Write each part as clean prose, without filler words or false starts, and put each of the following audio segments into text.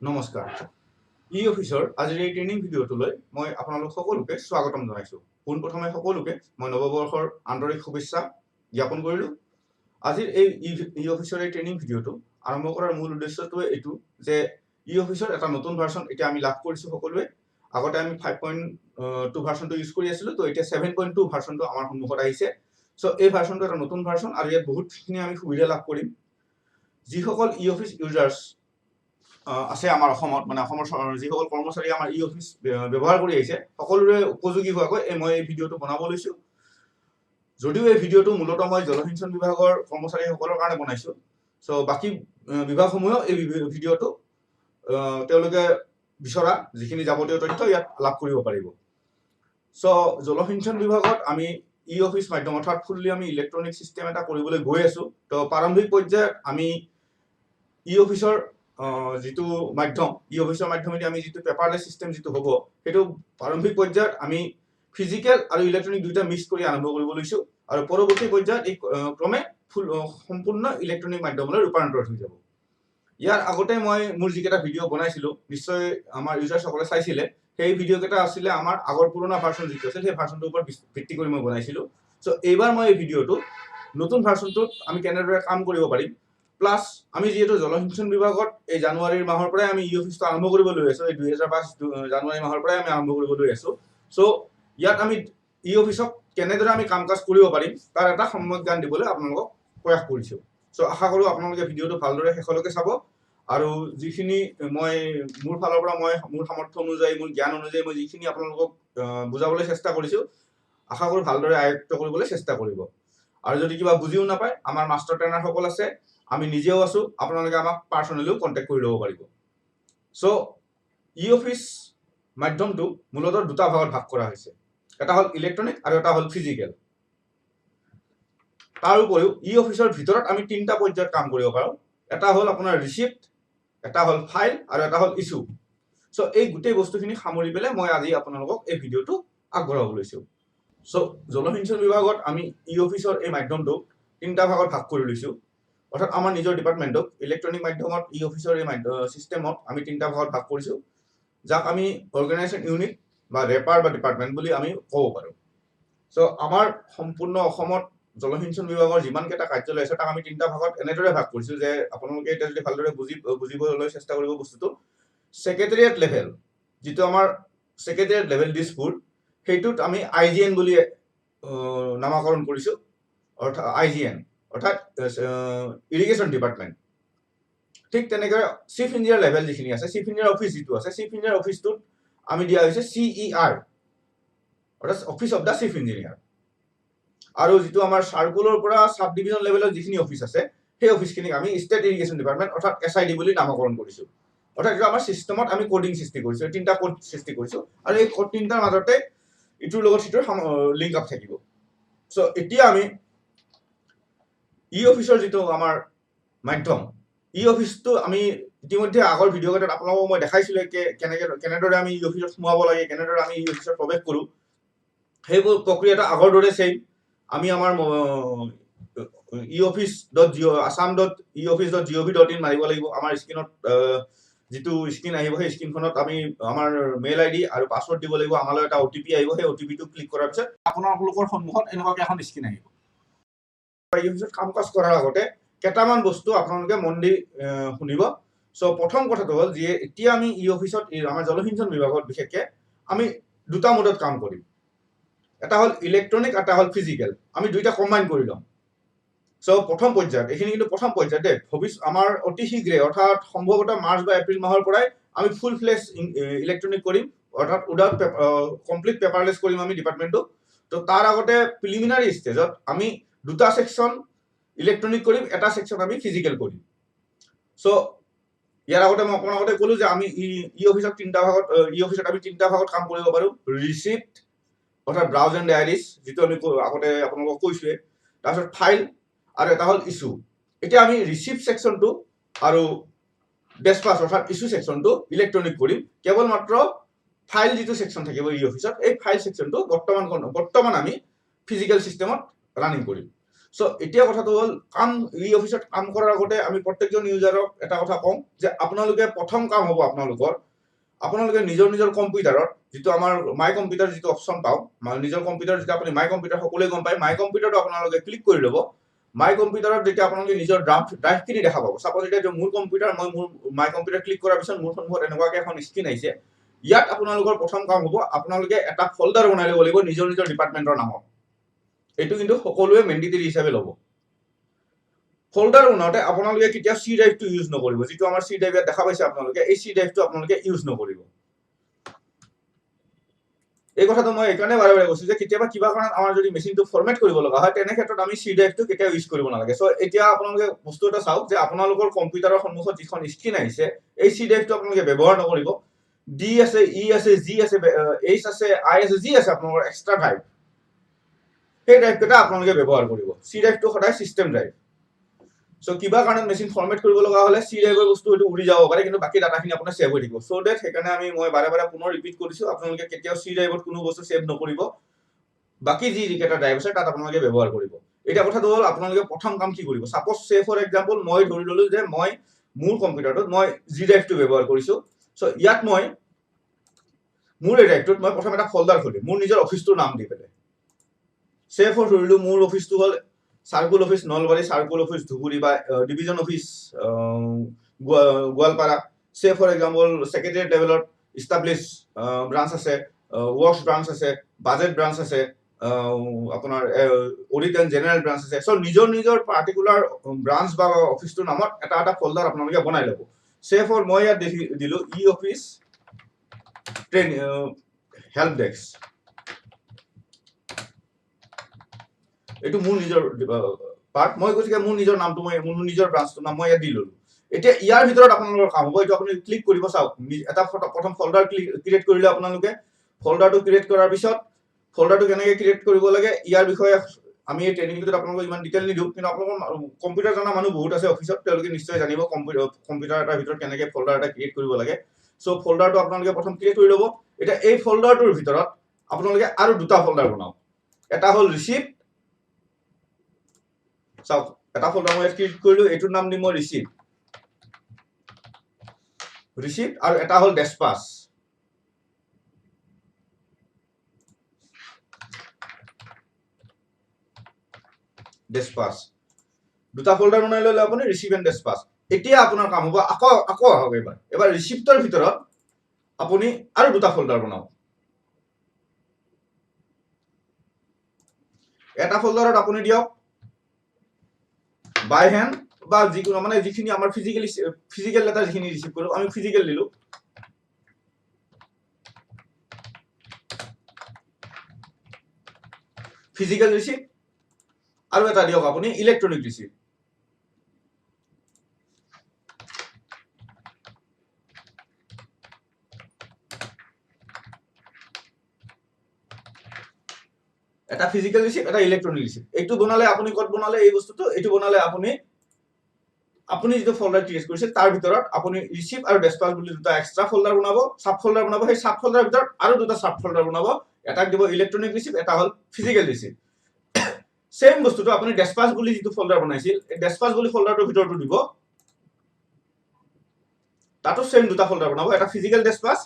নমস্কাৰ ই অফিচৰ আজিৰ এই ট্ৰেইনিং ভিডিঅ'টোলৈ মই আপোনালোক সকলোকে স্বাগতম জনাইছোঁ। পোনপ্ৰথমে সকলোকে মই নৱবৰ্ষৰ আন্তৰিক শুভেচ্ছা জ্ঞাপন কৰিলোঁ। আজিৰ এই ই অফিচৰ এই ট্ৰেইনিং ভিডিঅ'টো আৰম্ভ কৰাৰ মূল উদ্দেশ্যটোৱে এইটো যে ই অফিচৰ এটা নতুন ভাৰ্চন এতিয়া আমি লাভ কৰিছোঁ সকলোৱে। আগতে আমি 5.2 ভাৰ্চনটো ইউজ কৰি আছিলোঁ, তো এতিয়া 7.2 ভাৰ্চনটো আমাৰ সন্মুখত আহিছে। চ' এই ভাৰ্চনটো এটা নতুন ভাৰ্চন আৰু ইয়াত বহুতখিনি আমি সুবিধা লাভ কৰিম। যিসকল ই অফিচ ইউজাৰ্ছ আছে আমাৰ অসমত, মানে অসমৰ যিসকল কৰ্মচাৰী আমাৰ ই অফিচ ব্যৱহাৰ কৰি আহিছে সকলোৰে উপযোগী হোৱাকৈ মই এই ভিডিঅ'টো বনাব লৈছোঁ। যদিও এই ভিডিঅ'টো মূলতঃ মই জলসিঞ্চন বিভাগৰ কৰ্মচাৰীসকলৰ কাৰণে বনাইছোঁ, চ' বাকী বিভাগসমূহেও এই ভিডিঅ'টো তেওঁলোকে বিচৰা যিখিনি যাৱতীয় তথ্য ইয়াত লাভ কৰিব পাৰিব। চ' জলসিঞ্চন বিভাগত আমি ই অফিচ মাধ্যম অৰ্থাৎ ফুল্লি আমি ইলেক্ট্ৰনিক চিষ্টেম এটা কৰিবলৈ গৈ আছোঁ। তো প্ৰাৰম্ভিক পৰ্যায়ত আমি ই অফিচৰ যিটো মাধ্যম, ই অফিচৰ মাধ্যমেদি আমি যিটো পেপাৰলেছ চিষ্টেম যিটো হ'ব, সেইটো প্ৰাৰম্ভিক পৰ্যায়ত আমি ফিজিকেল আৰু ইলেক্ট্ৰনিক দুইটা মিক্স কৰি আৰম্ভ কৰিব লৈছোঁ আৰু পৰৱৰ্তী পৰ্যায়ত এই ক্ৰমে সম্পূৰ্ণ ইলেক্ট্ৰনিক মাধ্যমলৈ ৰূপান্তৰিত হৈ যাব। ইয়াৰ আগতে মই মোৰ যিকেইটা ভিডিঅ' বনাইছিলোঁ, নিশ্চয় আমাৰ ইউজাৰসকলে চাইছিলে। সেই ভিডিঅ' কেইটা আছিলে আমাৰ আগৰ পুৰণা ভাৰ্চন যিটো আছিল, সেই ভাৰ্চনটোৰ ওপৰত ভিত্তি কৰি মই বনাইছিলোঁ। চ' এইবাৰ মই এই ভিডিঅ'টো নতুন ভাৰ্চনটোত আমি কেনেদৰে কাম কৰিব পাৰিম, প্লাছ আমি যিহেতু জলসিঞ্চন বিভাগত এই জানুৱাৰীৰ মাহৰ পৰাই আমি ই অফিচটো আৰম্ভ কৰিব লৈ আছোঁ, এই 2005 জানুৱাৰী মাহৰ পৰাই আমি আৰম্ভ কৰিব লৈ আছোঁ। চ' ইয়াত আমি ই অফিচক কেনেদৰে আমি কাম কাজ কৰিব পাৰিম তাৰ এটা সম্যক জ্ঞান দিবলৈ আপোনালোকক প্ৰয়াস কৰিছোঁ। চ' আশা কৰোঁ আপোনালোকে ভিডিঅ'টো ভালদৰে শেষলৈকে চাব আৰু যিখিনি মই মোৰ ফালৰ পৰা মোৰ সামৰ্থ্য অনুযায়ী, মোৰ জ্ঞান অনুযায়ী মই যিখিনি আপোনালোকক বুজাবলৈ চেষ্টা কৰিছোঁ, আশা কৰোঁ ভালদৰে আয়ত্ত কৰিবলৈ চেষ্টা কৰিব। আৰু যদি কিবা বুজিও নাপায়, আমাৰ মাষ্টাৰ ট্ৰেইনাৰসকল আছে, আমি নিজেও আছোঁ, আপোনালোকে আমাক পাৰ্চনেলিও কণ্টেক্ট কৰি ল'ব পাৰিব। চ' ই অফিচ মাধ্যমটো মূলতঃ দুটা ভাগত ভাগ কৰা হৈছে, এটা হ'ল ইলেক্ট্ৰনিক আৰু এটা হ'ল ফিজিকেল। তাৰ উপৰিও ই অফিচৰ ভিতৰত আমি তিনিটা পৰ্যায়ত কাম কৰিব পাৰোঁ, এটা হ'ল আপোনাৰ ৰিচিপ্ট, এটা হ'ল ফাইল আৰু এটা হ'ল ইছ্যু। চ' এই গোটেই বস্তুখিনি সামৰি পেলাই মই আজি আপোনালোকক এই ভিডিঅ'টো আগবঢ়াব লৈছোঁ। চ' জলসিঞ্চন বিভাগত আমি ই অফিচৰ এই মাধ্যমটো তিনিটা ভাগত ভাগ কৰি লৈছোঁ, অৰ্থাৎ আমাৰ নিজৰ ডিপাৰ্টমেণ্টক ইলেক্ট্ৰনিক মাধ্যমত ই অফিচৰ এই চিষ্টেমত আমি তিনিটা ভাগত ভাগ কৰিছোঁ, যাক আমি অৰ্গেনাইজেশ্যন ইউনিট বা ৰেপাৰ বা ডিপাৰ্টমেণ্ট বুলি আমি ক'ব পাৰোঁ। চ' আমাৰ সম্পূৰ্ণ অসমত জলসিঞ্চন বিভাগৰ যিমানকেইটা কাৰ্যালয় আছে তাক আমি তিনিটা ভাগত এনেদৰে ভাগ কৰিছোঁ যে আপোনালোকে এতিয়া যদি ভালদৰে বুজিবলৈ চেষ্টা কৰিব বস্তুটো, ছেক্ৰেটেৰিয়েট লেভেল যিটো আমাৰ ছেক্ৰেটেৰিয়েট লেভেল দিছপুৰ, সেইটোত আমি IGN বুলি নামাকৰণ কৰিছোঁ, অৰ্থাৎ IGN অৰ্থাৎ ইৰিগেশ্যন ডিপাৰ্টমেণ্ট। ঠিক তেনেকৈ চিফ ইঞ্জিনিয়াৰ লেভেল যিখিনি আছে, চিফ ইঞ্জিনিয়াৰ অফিচ যিটো আছে, চিফ ইঞ্জিনিয়াৰ অফিচটোত আমি দিয়া হৈছে CER অৰ্থাৎ office of the chief engineer. আৰু যিটো আমাৰ চাৰ্কুলৰ পৰা চাব ডিভিজন লেভেলৰ যিখিনি অফিচ আছে, সেই অফিচখিনিক আমি ষ্টেট ইৰিগেশ্যন ডিপাৰ্টমেণ্ট অৰ্থাৎ SID বুলি নামকৰণ কৰিছোঁ। অৰ্থাৎ এইটো আমাৰ চিষ্টেমত আমি কোডিং সৃষ্টি কৰিছোঁ, তিনিটা কোড সৃষ্টি কৰিছোঁ আৰু এই কোড তিনিটাৰ মাজতে ইটোৰ লগত সিটোৰ লিংক আপ থাকিব। চ' এতিয়া আমি ই অফিচৰ যিটো আমাৰ মাধ্যম, ই অফিচটো আমি ইতিমধ্যে আগৰ ভিডিঅ' কেইটাত আপোনালোকক মই দেখাইছিলোঁ কেনেদৰে আমি ই অফিচত সোমাব লাগে, কেনেদৰে আমি ই অফিচত প্ৰৱেশ কৰোঁ। সেইবোৰ প্ৰক্ৰিয়াটো আগৰ দৰে ছেইম। আমি আমাৰ assam.eoffice.gov.in মাৰিব লাগিব। আমাৰ স্ক্ৰীণত যিটো স্ক্ৰীণ আহিব, সেই স্ক্ৰীণখনত আমি আমাৰ মেইল ID আৰু পাছৱৰ্ড দিব লাগিব। আমালৈ এটা OTP আহিব, সেই OTPটো ক্লিক কৰাৰ পিছত আপোনালোকৰ সন্মুখত এনেকুৱাকৈ এখন স্ক্ৰীণ আহিব। ই অফিচত কাম কাজ কৰাৰ আগতে কেইটামান বস্তু আপোনালোকে মন দি শুনিব। চ' প্ৰথম কথাটো হ'ল যে এতিয়া আমি ই অফিচত আমাৰ জলসিঞ্চন বিভাগত বিশেষকৈ আমি দুটা মোডত কাম কৰিম, এটা হ'ল ইলেক্ট্ৰনিক, এটা হ'ল ফিজিকেল। আমি দুইটা কম্বাইন কৰি ল'ম। চ' প্ৰথম পৰ্যায়ত, এইখিনি কিন্তু প্ৰথম পৰ্যায়ত দেই, আমাৰ অতি শীঘ্ৰে অৰ্থাৎ সম্ভৱতঃ মাৰ্চ বা এপ্ৰিল মাহৰ পৰাই আমি ফুল ফ্লেজ ইলেক্ট্ৰনিক কৰিম, অৰ্থাৎ উইদাউট কমপ্লিট পেপাৰলেছ কৰিম আমি ডিপাৰ্টমেণ্টটো। তো তাৰ আগতে প্ৰিলিমিনাৰী ষ্টেজত আমি দুটা ছেকশ্যন ইলেক্ট্ৰনিক কৰিম, এটা ছেকশ্যন আমি ফিজিকেল কৰিম। চ' ইয়াৰ আগতে মই অকণমান আগতে ক'লো যে আমি ই অফিচত আমি তিনিটা ভাগত কাম কৰিব পাৰোঁ, ৰিচিপ্ট অৰ্থাৎ ব্ৰাউজ এণ্ড ডায়েৰিজ, যিটো আমি আগতে আপোনালোকক কৈছোঁৱে, তাৰপিছত ফাইল আৰু এটা হ'ল ইছ্যু। এতিয়া আমি ৰিচিপ্ট ছেকশ্যনটো আৰু ডেছপাছ অৰ্থাৎ ইছ্যু ছেকশ্যনটো ইলেক্ট্ৰনিক কৰিম। কেৱল মাত্ৰ ফাইল যিটো ছেকশ্যন থাকিব ই অফিচত, এই ফাইল ছেকশ্যনটো বৰ্তমান আমি ফিজিকেল চিষ্টেমত ৰানিং কৰিম। সো এতিয়া কথাটো হ'ল কাম ই অফিচত কাম কৰাৰ আগতে আমি প্ৰত্যেকজন ইউজাৰক এটা কথা কওঁ যে আপোনালোকে প্ৰথম কাম হ'ব আপোনালোকে নিজৰ কম্পিউটাৰত যিটো আমাৰ মাই কম্পিউটাৰ যিটো অপশ্যন পাওঁ নিজৰ কম্পিউটাৰ যেতিয়া আপুনি মাই কম্পিউটাৰ সকলোৱে গম পায় মাই কম্পিউটাৰটো আপোনালোকে ক্লিক কৰি ল'ব মাই কম্পিউটাৰত যেতিয়া আপোনালোকে নিজৰ ড্ৰাইভখিনি দেখা পাব চাপ'জ এতিয়া মোৰ কম্পিউটাৰ মই মোৰ মাই কম্পিউটাৰ ক্লিক কৰাৰ পিছত মোৰ সন্মুখত এনেকুৱাকৈ এখন স্ক্ৰীন আহিছে ইয়াত আপোনালোকৰ প্ৰথম কাম হ'ব আপোনালোকে এটা ফল্ডাৰ বনাই ল'ব লাগিব নিজৰ ডিপাৰ্টমেণ্টৰ নামত এইটো কিন্তু সকলোৱে মেণ্ডেটৰী হিচাপে ল'ব ফল্ডাৰ বনাওঁতে আপোনালোকে কেতিয়াও চি ড্ৰাইভটো ইউজ নকৰিব যিটো আমাৰ চি ড্ৰাইভ দেখা পাইছে আপোনালোকে এই চি ড্ৰাইভটো আপোনালোকে ইউজ নকৰিব এই কথাটো মই এইকাৰণে বাৰে বাৰে কৈছো যে কেতিয়াবা কিবা কাৰণত আমাৰ যদি মেচিনটো ফৰমেট কৰিব লগা হয় তেনে ক্ষেত্ৰত আমি চি ড্ৰাইভটো কেতিয়াও ইউজ কৰিব নালাগে সো এতিয়া আপোনালোকে বস্তু এটা চাওক যে আপোনালোকৰ কম্পিউটাৰৰ সন্মুখত যিখন স্ক্ৰীন আহিছে এই চি ড্ৰাইভটো আপোনালোকে ব্যৱহাৰ নকৰিব ডি আছে ই আছে জি আছে এইচ আছে আই আছে জি আছে আপোনালোকৰ এক্সট্ৰা ড্ৰাইভ সেই ড্ৰাইভকেইটা আপোনালোকে ব্যৱহাৰ কৰিব চি ড্ৰাইভটো সদায় চিষ্টেম ড্ৰাইভ সো কিবা কাৰণত মেচিন ফৰমেট কৰিব লগা হলে চি ড্ৰাইভৰ বস্তু এইটো উৰি যাব পাৰে কিন্তু বাকি ডাটাখিনি আপোনাৰ সেভ হৈ থাকিব সো ডেট সেইকাৰণে মই বাৰে বাৰে পুনৰ ৰিপিট কৰিছো আপোনালোকে কেতিয়াও চি ড্ৰাইভত কোনো বস্তু সেভ নকৰিব বাকি যি যিকেইটা ড্ৰাইভ আছে তাত আপোনালোকে ব্যৱহাৰ কৰিব এটা কথাটো হ'ল আপোনালোকে প্ৰথম কাম কি কৰিব সাপোজ সে ফৰ এক্সাম্পল মই ধৰি ললো যে মই মোৰ কম্পিউটাৰটোত মই জি ড্ৰাইভটো ব্যৱহাৰ কৰিছো সো ইয়াত মই মোৰ ড্ৰাইভটোত মই প্ৰথম এটা ফল্ডাৰ খুলিম মোৰ নিজৰ অফিসটোৰ নাম দি পেলাই সে ফৰ ধৰিলো মোৰ অফিসটো হ'ল circle office Nalbari circle office Dhubri বা ডিভিজন অফিস গোৱালপাৰা সে ফৰ এক্সাম্পল সেক্ৰেটাৰিয়েট লেভেলত ইষ্টাব্লিছ ব্ৰাঞ্চ আছে ৱৰ্কছ ব্ৰাঞ্চ আছে বাজেট ব্ৰাঞ্চ আছে আপোনাৰ অডিট এণ্ড জেনেৰেল ব্ৰাঞ্চ আছে সো নিজৰ পাৰ্টিকুলাৰ ব্ৰাঞ্চ বা অফিসটোৰ নামত এটা ফল্ডাৰ আপোনালোকে বনাই ল'ব সে ফৰ মই ইয়াত দিলো ই অফিস হেল্প ডেস্ক এইটো মোৰ নিজৰ পাৰ্ট মই কৈছো মোৰ নিজৰ নামটো মই মোৰ নিজৰ ব্ৰাঞ্চটোৰ নাম মই ইয়াত দি ললো এতিয়া ইয়াৰ ভিতৰত আপোনালোকৰ কাম হ'ব এইটো আপুনি ক্লিক কৰিব চাওক এটা প্ৰথম ফল্ডাৰ ক্ৰিয়েট কৰিলে আপোনালোকে ফল্ডাৰটো ক্ৰিয়েট কৰাৰ পিছত ফল্ডাৰটো কেনেকৈ ক্ৰিয়েট কৰিব লাগে ইয়াৰ বিষয়ে আমি এই ট্ৰেইনিংটোত আপোনালোকক ইমান ডিটেইল নিদিওঁ কিন্তু আপোনালোকৰ কম্পিউটাৰ জনা মানুহ বহুত আছে অফিচত তেওঁলোকে নিশ্চয় জানিব কম্পিউটাৰ এটাৰ ভিতৰত কেনেকৈ ফল্ডাৰ এটা ক্ৰিয়েট কৰিব লাগে সো ফল্ডাৰটো আপোনালোকে প্ৰথম ক্ৰিয়েট কৰি ল'ব এতিয়া এই ফল্ডাৰটোৰ ভিতৰত আপোনালোকে আৰু দুটা ফল্ডাৰ বনাওক এটা হ'ল ৰিচিপ্ট চাওক এটা ফল্ডাৰ মই ক্ৰিয়েট কৰিলো এইটোৰ নাম দিম মই ৰিচিপ্ট আৰু এটা হ'ল ডেছপাছ দুটা ফল্ডাৰ বনাই ললে আপুনি ৰিচিপ্ট এণ্ড ডেছপাছ এতিয়া আপোনাৰ কাম হ'ব আকৌ আহক এবাৰ ৰিচিপ্টৰ ভিতৰত আপুনি আৰু দুটা ফল্ডাৰ বনাওক এটা ফল্ডাৰত আপুনি দিয়ক বাই হ্যান্ড বা যিকোনো মানে যিখিনি আমাৰ ফিজিক্যাল লেটাৰ যিখিনি ৰিসিভ কৰো আমি ফিজিক্যাল দিলো ফিজিক্যাল ৰিসিভ আৰু এটা দিয়ক আপুনি ইলেক্ট্ৰনিক ৰিসিভ এটা ফিজিক্যাল রিসিপ্ট এটা ইলেকট্রনিক রিসিপ্ট এইটো বনালে আপুনি কত বনালে এই বস্তুটো এইটো বনালে আপুনি যেটো ফল্ডাৰ ক্ৰিয়েট কৰিছে তাৰ ভিতৰত আপুনি ৰিসিপ্ট আৰু ডেছপাছ বুলি দুটা এক্সট্ৰা ফল্ডাৰ বনাব সাব ফল্ডাৰ বনাব সেই সাব ফল্ডাৰৰ ভিতৰত আৰু দুটা সাব ফল্ডাৰ বনাব এটা দিব ইলেকট্ৰনিক ৰিসিপ্ট এটা হ'ল ফিজিক্যাল ৰিসিপ্ট সেম বস্তুটো আপুনি ডেছপাছ বুলি যেটো ফল্ডাৰ বনাইছিল এই ডেছপাছ বুলি ফল্ডাৰটোৰ ভিতৰটো দিব তাতো সেম দুটা ফল্ডাৰ বনাব এটা ফিজিক্যাল ডেছপাছ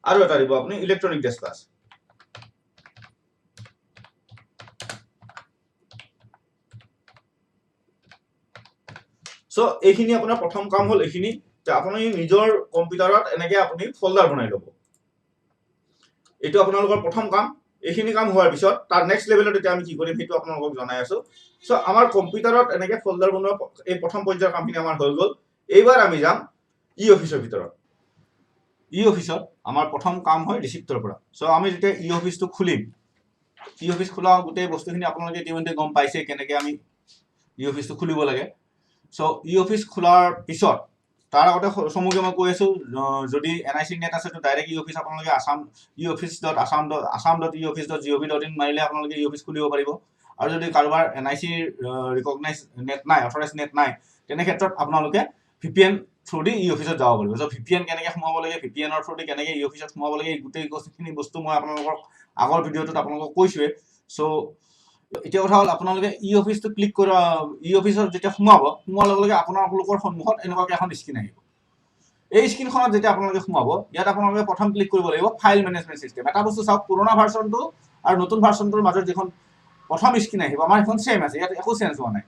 আৰু এটা দিব আপুনি ইলেকট্ৰনিক ডেছপাছ সো এইখিনি আপোনাৰ প্ৰথম কাম হ'ল এইখিনি যে আপুনি নিজৰ কম্পিউটাৰত এনেকৈ আপুনি ফল্ডাৰ বনাই ল'ব এইটো আপোনালোকৰ প্ৰথম কাম এইখিনি কাম হোৱাৰ পিছত তাৰ নেক্সট লেভেলত এতিয়া আমি কি কৰিম সেইটো আপোনালোকক জনাই আছো সো আমাৰ কম্পিউটাৰত এনেকৈ ফল্ডাৰ বনোৱা এই প্ৰথম পৰ্যায়ৰ কামখিনি আমাৰ হৈ গ'ল এইবাৰ আমি যাম ই অফিচৰ ভিতৰত ই অফিসত আমাৰ প্ৰথম কাম হয় ৰিসিপ্টৰ পৰা সো আমি যেতিয়া ই অফিসটো খুলিম ই অফিস খোলা গোটেই বস্তুখিনি আপোনালোকে ইতিমধ্যে গম পাইছে কেনেকৈ আমি ই অফিসটো খুলিব লাগে সো ই অফিস খোলাৰ পিছত তাৰ আগতে সমুখে মই কৈ আছো যদি এনআইসি নেট আছে তো ডাইৰেক্ট ই অফিস আপোনালোকে assam.eoffice.assam.eoffice.gov.in মাৰিলে আপোনালোকে ই অফিস খুলিব পাৰিব আৰু যদি কাৰোবাৰ NIC ৰিকগনাইজ নেট নাই, অথৰাইজ নেট নাই, তেনে ক্ষেত্ৰত আপোনালোকে VPN থ্ৰু দি অফিচত যাব পাৰিব। চ' VPN কেনেকৈ সোমাব লাগে, VPN থ্ৰু দি কেনেকৈ অফিচত সোমাব লাগে, গোটেই গোটেইখিনি বস্তু মই আপোনালোকক আগৰ ভিডিঅ'টোত আপোনালোকক কৈছোৱে। চ' এতিয়া কথা হ'ল আপোনালোকে অফিচটো ক্লিক কৰা, অফিচত যেতিয়া সোমোৱাৰ লগে লগে আপোনালোকৰ সন্মুখত এনেকুৱাকৈ এখন স্ক্ৰীন আহিব। এই স্ক্ৰীনখনত যেতিয়া আপোনালোকে সোমাব, ইয়াত আপোনালোকে প্ৰথম ক্লিক কৰিব লাগিব ফাইল মেনেজমেণ্ট চিষ্টেম। এটা বস্তু চাওক, পুৰণা ভাৰ্চনটো আৰু নতুন ভাৰ্চনটোৰ মাজত যিখন প্ৰথম স্ক্ৰীন আহিব, আমাৰ সেইখন ছেম আছে, ইয়াত একো চেঞ্জ হোৱা নাই।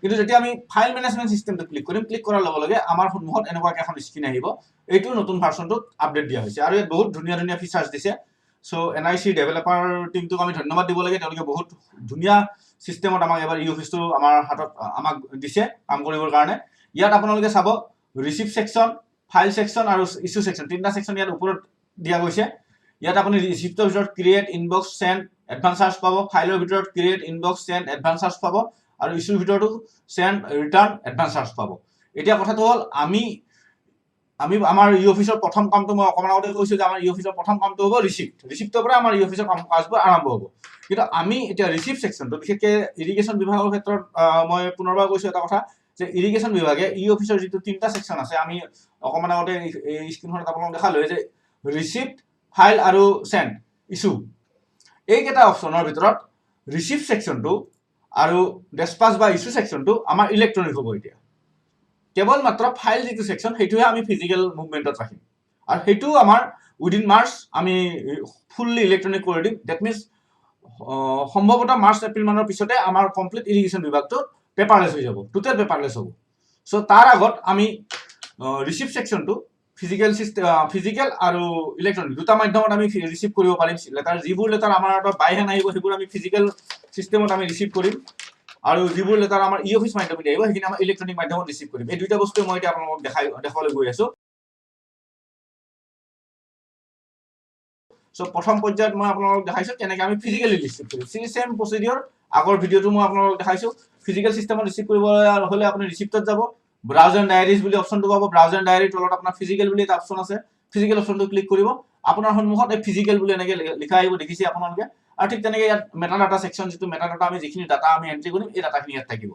কিন্তু যেতিয়া আমি ফাইল মেনেজমেণ্ট চিষ্টেমটো ক্লিক কৰিম, ক্লিক কৰাৰ লগে লগে আমাৰ সন্মুখত এনেকুৱাকৈ এখন স্ক্ৰীন আহিব। এইটো নতুন ভাৰ্চনটোত আপডেট দিয়া হৈছে আৰু ইয়াত বহুত ধুনীয়া ধুনীয়া ফিচাৰ্ছ দিছে। চ' NIC ডেভেলপাৰ টিমটোক আমি ধন্যবাদ দিব লাগে, তেওঁলোকে বহুত ধুনীয়া চিষ্টেমত আমাক এবাৰ অফিচটো আমাৰ হাতত আমাক দিছে কাম কৰিবৰ কাৰণে। ইয়াত আপোনালোকে sub receipt section, file section আৰু ইছ্যু ছেকশ্যন, তিনিটা ছেকশ্যন ইয়াত ওপৰত দিয়া গৈছে। ইয়াত আপুনি ৰিচিপ্টৰ ভিতৰত create, inbox, send, advance charge পাব। ফাইলৰ ভিতৰত create, inbox, send, advance charge পাব আৰু ইছ্যুৰ ভিতৰতো চেণ্ড, ৰিটাৰ্ণ, এডভান্স চাৰ্জ পাব। এতিয়া কথাটো হ'ল আমি আমাৰ অফিচৰ প্ৰথম কামটো মই অকণমান আগতে কৈছোঁ যে আমাৰ অফিচৰ প্ৰথম কামটো হ'ব ৰিচিপ্টৰ পৰা আমাৰ অফিচৰ কামবোৰ আৰম্ভ হ'ব। কিন্তু আমি এতিয়া ৰিচিপ্ট ছেকশ্যনটো বিশেষকৈ ইৰিগেশ্যন বিভাগৰ ক্ষেত্ৰত মই পুনৰবাৰ কৈছোঁ এটা কথা যে ইৰিগেশ্যন বিভাগে অফিচৰ যিটো তিনিটা ছেকশ্যন আছে, আমি অকণমান আগতে এই স্ক্ৰীনখনত আপোনালোক দেখালোঁ যে ৰিচিপ্ট, ফাইল আৰু চেণ্ড, ইছ্যু, এইকেইটা অপশ্যনৰ ভিতৰত ৰিচিপ্ট ছেকশ্যনটো আৰু ডেছপাচ বা ইছ্যু ছেকশ্যনটো আমাৰ ইলেক্ট্ৰনিক হ'ব। এতিয়া কেৱল মাত্ৰ ফাইল যিটো ছেকশ্যন সেইটোহে আমি ফিজিকেল মুভমেণ্টত ৰাখিম আৰু সেইটো আমাৰ উইদিন মাৰ্চ আমি ফুল্লি ইলেক্ট্ৰনিক কৰি দিম। ডেট মিনছ সম্ভৱতঃ মাৰ্চ এপ্ৰিল মানৰ পিছতে আমাৰ কমপ্লিট ইৰিগেশ্যন বিভাগটো পেপাৰলেছ হৈ যাব, টোটেল পেপাৰলেছ হ'ব। চ' তাৰ আগত আমি ৰিচিপ্ট ছেকশ্যনটো ফিজিকেল আৰু ইলেক্ট্ৰনিক দুটা মাধ্যমত আমি ৰিচিভ কৰিব পাৰিম লেটাৰ। যিবোৰ লেটাৰ আমাৰ বাই হেণ্ড আহিব সেইবোৰ আমি ফিজিকেল চিষ্টেমত আমি ৰিচিভ কৰিম আৰু যিবোৰ লেটাৰ আমাৰ অফিচ মাধ্যমত আহিব সেইখিনি আমাৰ ইলেক্ট্ৰনিক মাধ্যমত ৰিচিভ কৰিম। এই দুইটা বস্তু মই এতিয়া আপোনালোকক দেখাবলৈ গৈ আছোঁ। চ' প্ৰথম পৰ্যায়ত মই আপোনালোকক দেখাইছোঁ কেনেকৈ আমি ফিজিকেলি ৰিচিভ কৰিম। ছেম প্ৰচিডিঅ'ৰ আগৰ ভিডিঅ'টো মই আপোনালোকক দেখাইছোঁ। ফিজিকেল চিষ্টেমত ৰিচিভ কৰিবলৈ হ'লে আপুনি ৰিচিপ্টত যাব, ব্ৰাউজ এণ্ড ডায়েৰিজ বুলি অপশ্যনটো পাব। ব্ৰাউজ এণ্ড ডায়েৰীৰ তলত আপোনাৰ ফিজিকেল বুলি এটা অপশ্যন আছে, ফিজিকেল অপশ্যনটো ক্লিক কৰিব। আপোনাৰ সন্মুখত এই ফিজিকেল বুলি এনেকৈ লিখা আহিব, দেখিছে আপোনালোকে। আৰু ঠিক তেনেকৈ ইয়াত মেটা ডাটা ছেকশ্যন, যিটো মেটা ডাটা আমি যিখিনি ডাটা আমি এণ্ট্ৰি কৰিম এই ডাটাখিনি ইয়াত থাকিব।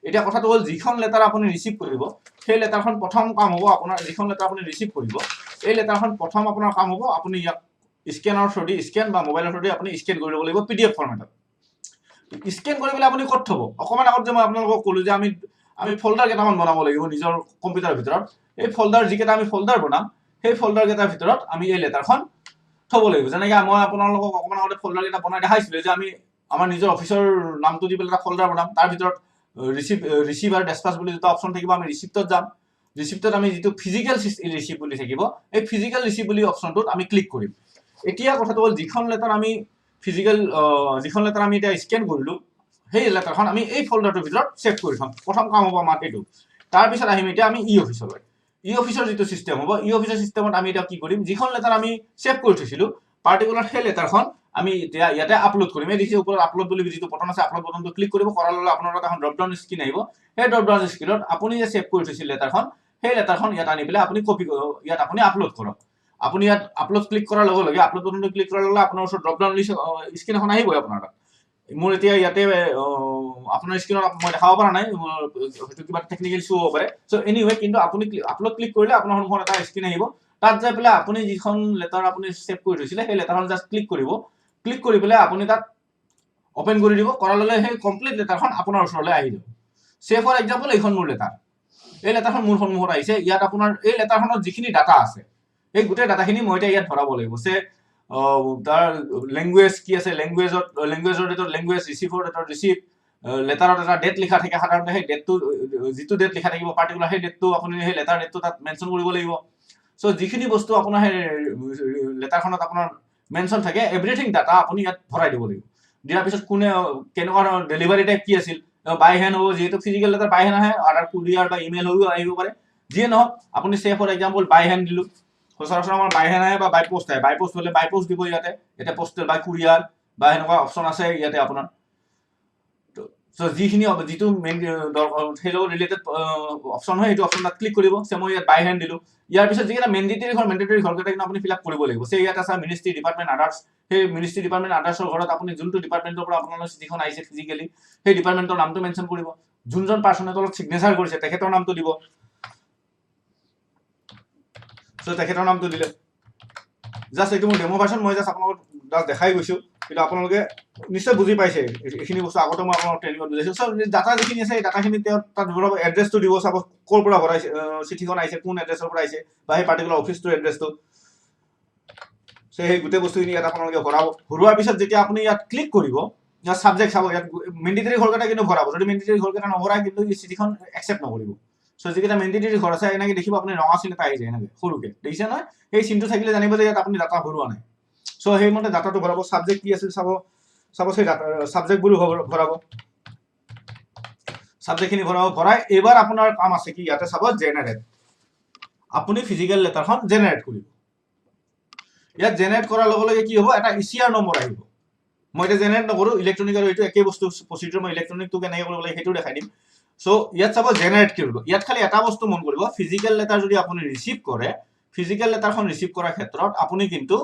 এতিয়া কথাটো হ'ল যিখন লেটাৰ আপুনি ৰিচিভ কৰিব সেই লেটাৰখন প্ৰথম কাম হ'ব আপোনাৰ, যিখন লেটাৰ আপুনি ৰিচিভ কৰিব এই লেটাৰখন প্ৰথম আপোনাৰ কাম হ'ব আপুনি ইয়াক স্কেনৰ থ্ৰু দি স্কেন বা মোবাইলৰ থ্ৰু দি আপুনি স্কেন কৰি ল'ব লাগিব PDF ফৰ্মেটত। স্কেন কৰি পেলাই আপুনি ক'ত থ'ব? অকণমান আগত যে মই আপোনালোকক ক'লোঁ যে আমি ফল্ডাৰ কেইটামান বনাব লাগিব নিজৰ কম্পিউটাৰৰ ভিতৰত। এই ফল্ডাৰ যিকেইটা আমি ফল্ডাৰ বনাম সেই ফল্ডাৰ কেইটাৰ ভিতৰত আমি এই লেটাৰখন থ'ব লাগিব। যেনেকৈ মই আপোনালোকক অকণমান আগতে ফল্ডাৰ কেইটা বনাই দেখাইছিলোঁ যে আমি আমাৰ নিজৰ অফিচৰ নামটো দি পেলাই এটা ফল্ডাৰ বনাম। তাৰ ভিতৰত ৰিচিভ আৰু ডেছপাচ বুলি দুটা অপশ্যন থাকিব। আমি ৰিচিপ্টত যাম, ৰিচিপ্টত আমি যিটো ফিজিকেল ৰিচিপ্ট বুলি থাকিব এই ফিজিকেল ৰিচিপ্ট বুলি অপশ্যনটোত আমি ক্লিক কৰিম। এতিয়া কথাটো হ'ল যিখন লেটাৰ আমি এতিয়া স্কেন কৰিলোঁ সেই লেটাৰখন আমি এই ফল্ডাৰটোৰ ভিতৰত ছেভ কৰি থ'ম। প্ৰথম কাম হ'ব আমাৰ সেইটো। তাৰপিছত আহিম এতিয়া আমি অফিচলৈ। অফিচৰ যিটো চিষ্টেম হ'ব, অফিচৰ চিষ্টেমত আমি এতিয়া কি কৰিম, যিখন লেটাৰ আমি ছেভ কৰি থৈছিলোঁ পাৰ্টিকুলাৰ সেই লেটাৰখন আমি এতিয়া ইয়াতে আপলোড কৰিম। এই দেখিছে ওপৰত আপলোড বুলি যিটো বটন আছে, আপলোড বটনটো ক্লিক কৰিব। কৰাৰ লগে আপোনাৰ তাত এখন ড্ৰপডাউন স্ক্ৰীন আহিব। সেই ড্ৰপডাউন স্ক্ৰীনত আপুনি যে ছেভ কৰি থৈছিল লেটাৰখন সেই লেটাৰখন ইয়াত আনি পেলাই আপুনি ইয়াত আপুনি আপলোড কৰক। আপুনি ইয়াত আপলোড ক্লিক কৰাৰ লগে লগে আপলোড বটনটো ক্লিক কৰাৰ লগে আপোনাৰ ওচৰত ড্ৰপডাউন স্ক্ৰীন এখন আহিবই আপোনাৰ তাত। মোৰ এতিয়া ইয়াতে আপোনাৰ স্ক্ৰীনত মই দেখাব পৰা নাই, হয়তো কিবা টেকনিকেল ইছ্যু হ'ব পাৰে। চ' এনিৱে কিন্তু আপুনি আপলোড ক্লিক কৰিলে আপোনাৰ সন্মুখত এটা স্ক্ৰীন আহিব। তাত যাই পেলাই আপুনি যিখন লেটাৰ আপুনি ছেভ কৰি থৈছিলে সেই লেটাৰখন জাষ্ট ক্লিক কৰিব। ক্লিক কৰি পেলাই আপুনি তাত অপেন কৰি দিব। কৰাৰ লগে সেই কমপ্লিট লেটাৰখন আপোনাৰ ওচৰলৈ আহি যাব। ছে ফৰ এক্সাম্পল এইখন মোৰ লেটাৰ, এই লেটাৰখন মোৰ সন্মুখত আহিছে। ইয়াত আপোনাৰ এই লেটাৰখনত যিখিনি ডাটা আছে এই গোটেই ডাটাখিনি মই এতিয়া ইয়াত ভৰাব লাগিব। তাৰ লেংগুৱেজ কি আছে, লেংগুৱেজৰ ডেটত লেংগুৱেজ, ৰিচিভৰ ডেটত ৰিচিভ, লেটাৰত এটা ডেট লিখা থাকে। সাধাৰণতে সেই ডেটটো যিটো ডেট লিখা থাকিব পাৰ্টিকুলাৰ সেই ডেটটো আপুনি সেই লেটাৰ ডেটটো তাত মেনশ্যন কৰিব লাগিব। চ' যিখিনি বস্তু আপোনাৰ সেই লেটাৰখনত আপোনাৰ মেনশ্যন থাকে এভৰিথিং ডাটা আপুনি ইয়াত ভৰাই দিব লাগিব। দিয়াৰ পিছত কোনে কেনেকুৱা ধৰণৰ ডেলিভাৰী টাইপ কি আছিল, বাই হেণ্ড হ'ব, যিহেতু ফিজিকেল লেটাৰ বাই হেণ্ড আহে, আদাৰ কুৰিয়াৰ বা ইমেইল হৈও আহিব পাৰে। যিয়ে নহওক আপুনি ছে ফৰ এক্সাম্পল বাই হেণ্ড দিলোঁ। সচৰাচৰ আমাৰ বাই হেণ্ড আহে বা বাই পোষ্ট আহে। বাই পোষ্ট হ'লে বাই পোষ্ট দিব ইয়াতে পোষ্টেল বাই কুৰিয়াৰ বা সেনেকুৱা অপশ্যন আছে ইয়াতে আপোনাৰ। সো যিখিনি যিটো মেইন সেই লগত ৰিলেটেড অপশ্যন হয় সেইটো অপশ্যন তাত ক্লিক কৰিব সে মই ইয়াত বাই হেণ্ড দিলোঁ ইয়াৰ পিছত যিকেইটা মেণ্ডেটৰী ঘৰকেইটা কিন্তু আপুনি ফিল আপ কৰিব লাগিব সে ইয়াত আছে মিনিষ্ট্ৰী ডিপাৰ্টমেণ্ট আদাৰ্ছ সেই মিনিষ্ট্ৰী ডিপাৰ্টমেণ্ট আদাৰ্ছৰ ঘৰত আপুনি যোনটো ডিপাৰ্টমেণ্টৰ পৰা আপোনালোকৰ চিঠিখন আহিছে ফিজিকেলি সেই ডিপাৰ্টমেণ্টৰ নামটো মেনশ্যন কৰিব যোনজন পাৰ্চনে তলত ছিগনেচাৰ কৰিছে তেখেতৰ নামটো দিব সো তেখেতৰ নামটো দিলে জাষ্ট এইটো মোৰ ডেমো ভাৰ্চন মই জাষ্ট আপোনালোকক জাষ্ট দেখাই গৈছোঁ কিন্তু আপোনালোকে নিশ্চয় বুজি পাইছে এইখিনি বস্তু আগতে মই আপোনালোকক ট্ৰেইনিঙত বুজাইছোঁ সব ডাটা যিখিনি আছে এই ডাটাখিনি তেওঁ তাত ধৰক এড্ৰেছটো দিব চাপ'জ ক'ৰ পৰা ভৰাইছে চিঠিখন আহিছে কোন এড্ৰেছৰ পৰা আহিছে বা সেই পাৰ্টিকুলাৰ অফিচটোৰ এড্ৰেছটো সেই গোটেই বস্তুখিনি ইয়াত আপোনালোকে ভৰাব ভৰোৱাৰ পিছত যেতিয়া আপুনি ইয়াত ক্লিক কৰিব ইয়াত ছাবজেক্ট চাব ইয়াত মেণ্ডেটৰী ঘৰকেইটা কিন্তু ভৰাব যদি মেণ্ডেটৰী ঘৰকেইটা নভৰাই কিন্তু এই চিঠিখন একচেপ্ট নকৰিব সো যিকেইটা মেণ্ডেটৰী ঘৰ আছে এনেকৈ দেখিব আপুনি ৰঙা চিন এটা আহি যায় এনেকৈ সৰুকৈ দেখিছে নহয় সেই চিনটো থাকিলে জানিব যে ইয়াত আপুনি ডাটা ভৰোৱা নাই সো সেইমতে ডাটাটো ভৰাব ছাবজেক্ট কি আছিল চাব সেই ডাটা ছাবজেক্টবোৰ ভৰাব ছাবজেক্টখিনি ভৰাই এইবাৰ আপোনাৰ কাম আছে কি ইয়াতে চাব জেনেৰেট আপুনি ফিজিকেল লেটাৰখন জেনেৰেট কৰিব ইয়াত জেনেৰেট কৰাৰ লগে লগে কি হ'ব এটা ইচিআৰ নম্বৰ আহিব মই এটা জেনেৰেট নকৰোঁ ইলেক্ট্ৰনিক আৰু এইটো একেই বস্তু প্ৰচিডিউৰ মই ইলেক্ট্ৰনিকটো কেনেকৈ কৰিব লাগে সেইটো দেখাই দিম সো ইয়াত চাব জেনেৰেট কৰিব ইয়াত খালি এটা বস্তু মন কৰিব ফিজিকেল লেটাৰ যদি আপুনি ৰিচিভ কৰে ফিজিকেল লেটাৰখন ৰিচিভ কৰাৰ ক্ষেত্ৰত আপুনি কিন্তু